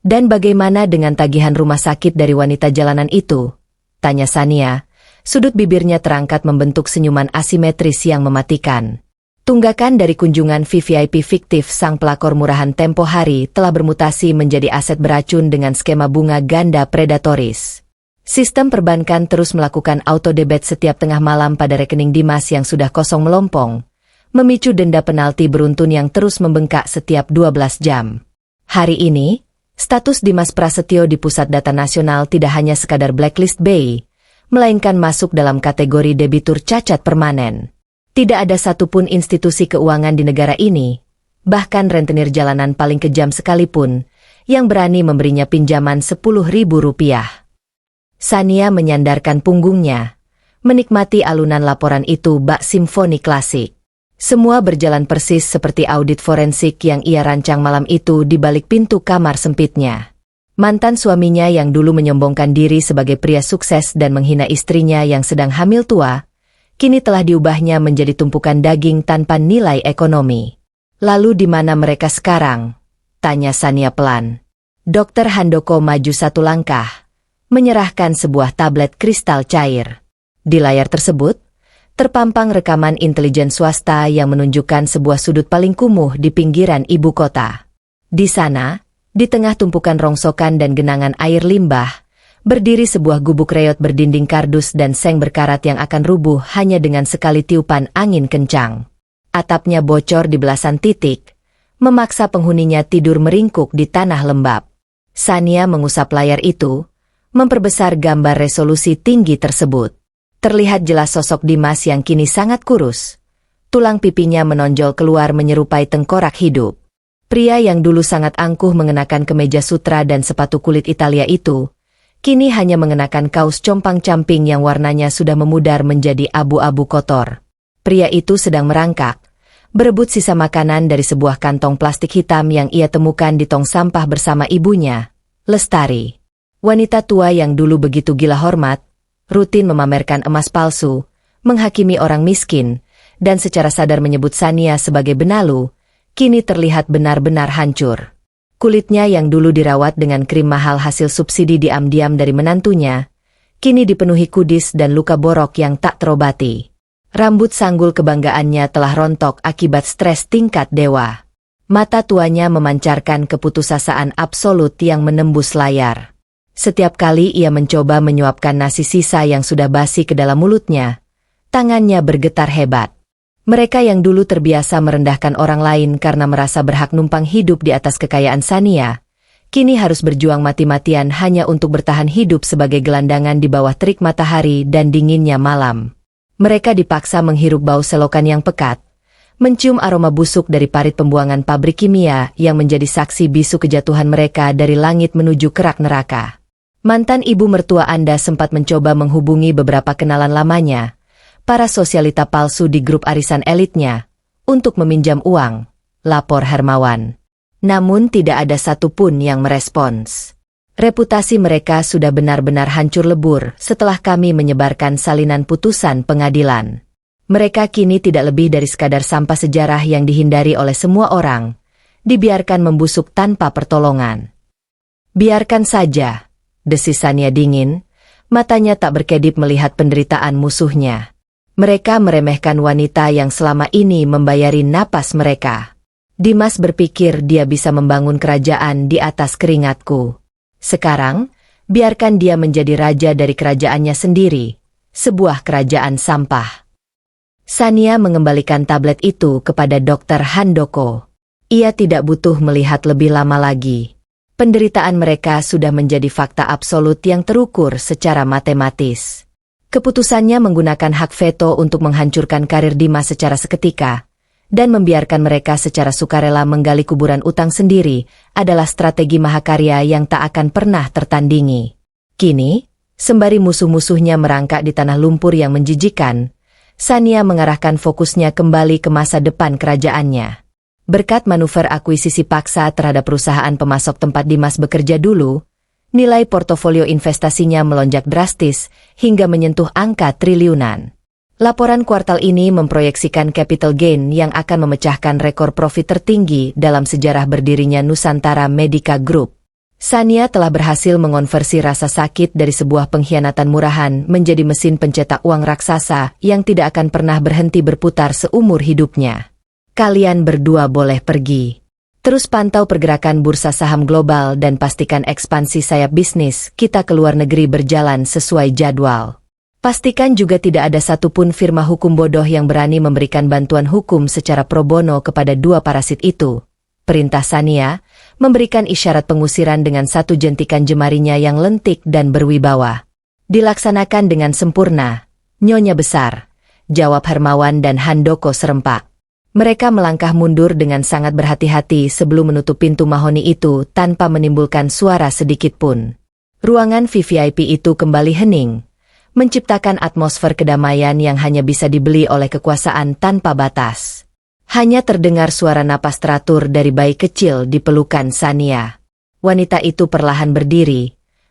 Dan bagaimana dengan tagihan rumah sakit dari wanita jalanan itu? Tanya Sania, sudut bibirnya terangkat membentuk senyuman asimetris yang mematikan. Tunggakan dari kunjungan VVIP fiktif sang pelakor murahan tempo hari telah bermutasi menjadi aset beracun dengan skema bunga ganda predatoris. Sistem perbankan terus melakukan auto-debit setiap tengah malam pada rekening Dimas yang sudah kosong melompong, memicu denda penalti beruntun yang terus membengkak setiap 12 jam. Hari ini, status Dimas Prasetyo di Pusat Data Nasional tidak hanya sekadar blacklist BI, melainkan masuk dalam kategori debitur cacat permanen. Tidak ada satupun institusi keuangan di negara ini, bahkan rentenir jalanan paling kejam sekalipun, yang berani memberinya pinjaman Rp10.000. Sania menyandarkan punggungnya, menikmati alunan laporan itu bak simfoni klasik. Semua berjalan persis seperti audit forensik yang ia rancang malam itu di balik pintu kamar sempitnya. Mantan suaminya yang dulu menyombongkan diri sebagai pria sukses dan menghina istrinya yang sedang hamil tua, kini telah diubahnya menjadi tumpukan daging tanpa nilai ekonomi. Lalu di mana mereka sekarang? Tanya Sania pelan. Dokter Handoko maju satu langkah, menyerahkan sebuah tablet kristal cair. Di layar tersebut, terpampang rekaman intelijen swasta yang menunjukkan sebuah sudut paling kumuh di pinggiran ibu kota. Di sana, di tengah tumpukan rongsokan dan genangan air limbah, berdiri sebuah gubuk reot berdinding kardus dan seng berkarat yang akan rubuh hanya dengan sekali tiupan angin kencang. Atapnya bocor di belasan titik, memaksa penghuninya tidur meringkuk di tanah lembab. Sania mengusap layar itu, memperbesar gambar resolusi tinggi tersebut. Terlihat jelas sosok Dimas yang kini sangat kurus. Tulang pipinya menonjol keluar menyerupai tengkorak hidup. Pria yang dulu sangat angkuh mengenakan kemeja sutra dan sepatu kulit Italia itu, kini hanya mengenakan kaos compang-camping yang warnanya sudah memudar menjadi abu-abu kotor. Pria itu sedang merangkak, berebut sisa makanan dari sebuah kantong plastik hitam yang ia temukan di tong sampah bersama ibunya, Lestari. Wanita tua yang dulu begitu gila hormat, rutin memamerkan emas palsu, menghakimi orang miskin, dan secara sadar menyebut Sania sebagai benalu, kini terlihat benar-benar hancur. Kulitnya yang dulu dirawat dengan krim mahal hasil subsidi diam-diam dari menantunya, kini dipenuhi kudis dan luka borok yang tak terobati. Rambut sanggul kebanggaannya telah rontok akibat stres tingkat dewa. Mata tuanya memancarkan keputusasaan absolut yang menembus layar. Setiap kali ia mencoba menyuapkan nasi sisa yang sudah basi ke dalam mulutnya, tangannya bergetar hebat. Mereka yang dulu terbiasa merendahkan orang lain karena merasa berhak numpang hidup di atas kekayaan Sania, kini harus berjuang mati-matian hanya untuk bertahan hidup sebagai gelandangan di bawah terik matahari dan dinginnya malam. Mereka dipaksa menghirup bau selokan yang pekat, mencium aroma busuk dari parit pembuangan pabrik kimia yang menjadi saksi bisu kejatuhan mereka dari langit menuju kerak neraka. Mantan ibu mertua Anda sempat mencoba menghubungi beberapa kenalan lamanya, para sosialita palsu di grup arisan elitnya, untuk meminjam uang, lapor Hermawan. Namun tidak ada satupun yang merespons. Reputasi mereka sudah benar-benar hancur lebur setelah kami menyebarkan salinan putusan pengadilan. Mereka kini tidak lebih dari sekadar sampah sejarah yang dihindari oleh semua orang, dibiarkan membusuk tanpa pertolongan. Biarkan saja, desis Sania dingin, matanya tak berkedip melihat penderitaan musuhnya. Mereka meremehkan wanita yang selama ini membayari napas mereka. Dimas berpikir dia bisa membangun kerajaan di atas keringatku. Sekarang, biarkan dia menjadi raja dari kerajaannya sendiri, sebuah kerajaan sampah. Sania mengembalikan tablet itu kepada Dokter Handoko. Ia tidak butuh melihat lebih lama lagi. Penderitaan mereka sudah menjadi fakta absolut yang terukur secara matematis. Keputusannya menggunakan hak veto untuk menghancurkan karir Dimas secara seketika, dan membiarkan mereka secara sukarela menggali kuburan utang sendiri, adalah strategi mahakarya yang tak akan pernah tertandingi. Kini, sembari musuh-musuhnya merangkak di tanah lumpur yang menjijikan, Sania mengarahkan fokusnya kembali ke masa depan kerajaannya. Berkat manuver akuisisi paksa terhadap perusahaan pemasok tempat Dimas bekerja dulu, nilai portofolio investasinya melonjak drastis hingga menyentuh angka triliunan. Laporan kuartal ini memproyeksikan capital gain yang akan memecahkan rekor profit tertinggi dalam sejarah berdirinya Nusantara Medica Group. Sania telah berhasil mengonversi rasa sakit dari sebuah pengkhianatan murahan menjadi mesin pencetak uang raksasa yang tidak akan pernah berhenti berputar seumur hidupnya. Kalian berdua boleh pergi. Terus pantau pergerakan bursa saham global dan pastikan ekspansi sayap bisnis kita ke luar negeri berjalan sesuai jadwal. Pastikan juga tidak ada satupun firma hukum bodoh yang berani memberikan bantuan hukum secara pro bono kepada dua parasit itu. Perintah Sania, memberikan isyarat pengusiran dengan satu jentikan jemarinya yang lentik dan berwibawa. Dilaksanakan dengan sempurna, Nyonya Besar, jawab Hermawan dan Handoko serempak. Mereka melangkah mundur dengan sangat berhati-hati sebelum menutup pintu mahoni itu tanpa menimbulkan suara sedikitpun. Ruangan VVIP itu kembali hening, menciptakan atmosfer kedamaian yang hanya bisa dibeli oleh kekuasaan tanpa batas. Hanya terdengar suara napas teratur dari bayi kecil di pelukan Sania. Wanita itu perlahan berdiri,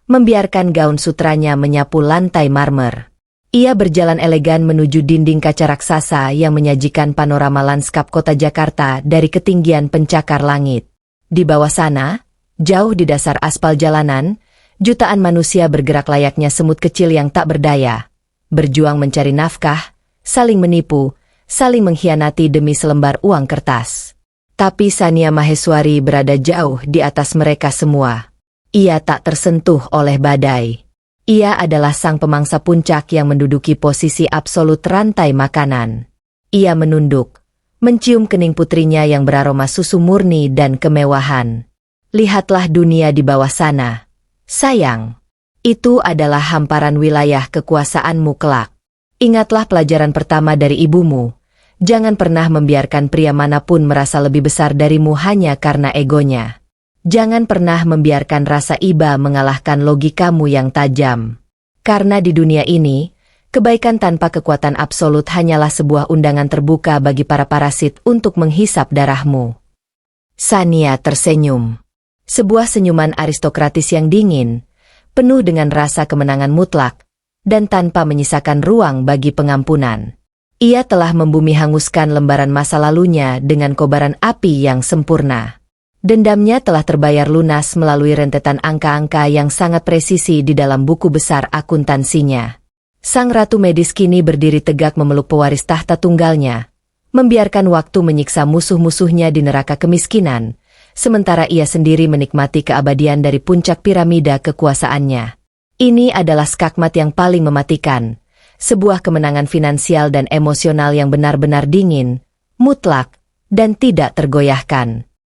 membiarkan gaun sutranya menyapu lantai marmer. Ia berjalan elegan menuju dinding kaca raksasa yang menyajikan panorama lanskap kota Jakarta dari ketinggian pencakar langit. Di bawah sana, jauh di dasar aspal jalanan, jutaan manusia bergerak layaknya semut kecil yang tak berdaya. Berjuang mencari nafkah, saling menipu, saling mengkhianati demi selembar uang kertas. Tapi Sania Maheswari berada jauh di atas mereka semua. Ia tak tersentuh oleh badai. Ia adalah sang pemangsa puncak yang menduduki posisi absolut rantai makanan. Ia menunduk, mencium kening putrinya yang beraroma susu murni dan kemewahan. Lihatlah dunia di bawah sana. Sayang, itu adalah hamparan wilayah kekuasaanmu kelak. Ingatlah pelajaran pertama dari ibumu. Jangan pernah membiarkan pria manapun merasa lebih besar darimu hanya karena egonya. Jangan pernah membiarkan rasa iba mengalahkan logikamu yang tajam. Karena di dunia ini, kebaikan tanpa kekuatan absolut hanyalah sebuah undangan terbuka bagi para parasit untuk menghisap darahmu. Sania tersenyum. Sebuah senyuman aristokratis yang dingin, penuh dengan rasa kemenangan mutlak, dan tanpa menyisakan ruang bagi pengampunan. Ia telah membumi hanguskan lembaran masa lalunya dengan kobaran api yang sempurna. Dendamnya telah terbayar lunas melalui rentetan angka-angka yang sangat presisi di dalam buku besar akuntansinya. Sang ratu medis kini berdiri tegak memeluk pewaris tahta tunggalnya, membiarkan waktu menyiksa musuh-musuhnya di neraka kemiskinan, sementara ia sendiri menikmati keabadian dari puncak piramida kekuasaannya. Ini adalah skakmat yang paling mematikan, sebuah kemenangan finansial dan emosional yang benar-benar dingin, mutlak, dan tidak tergoyahkan.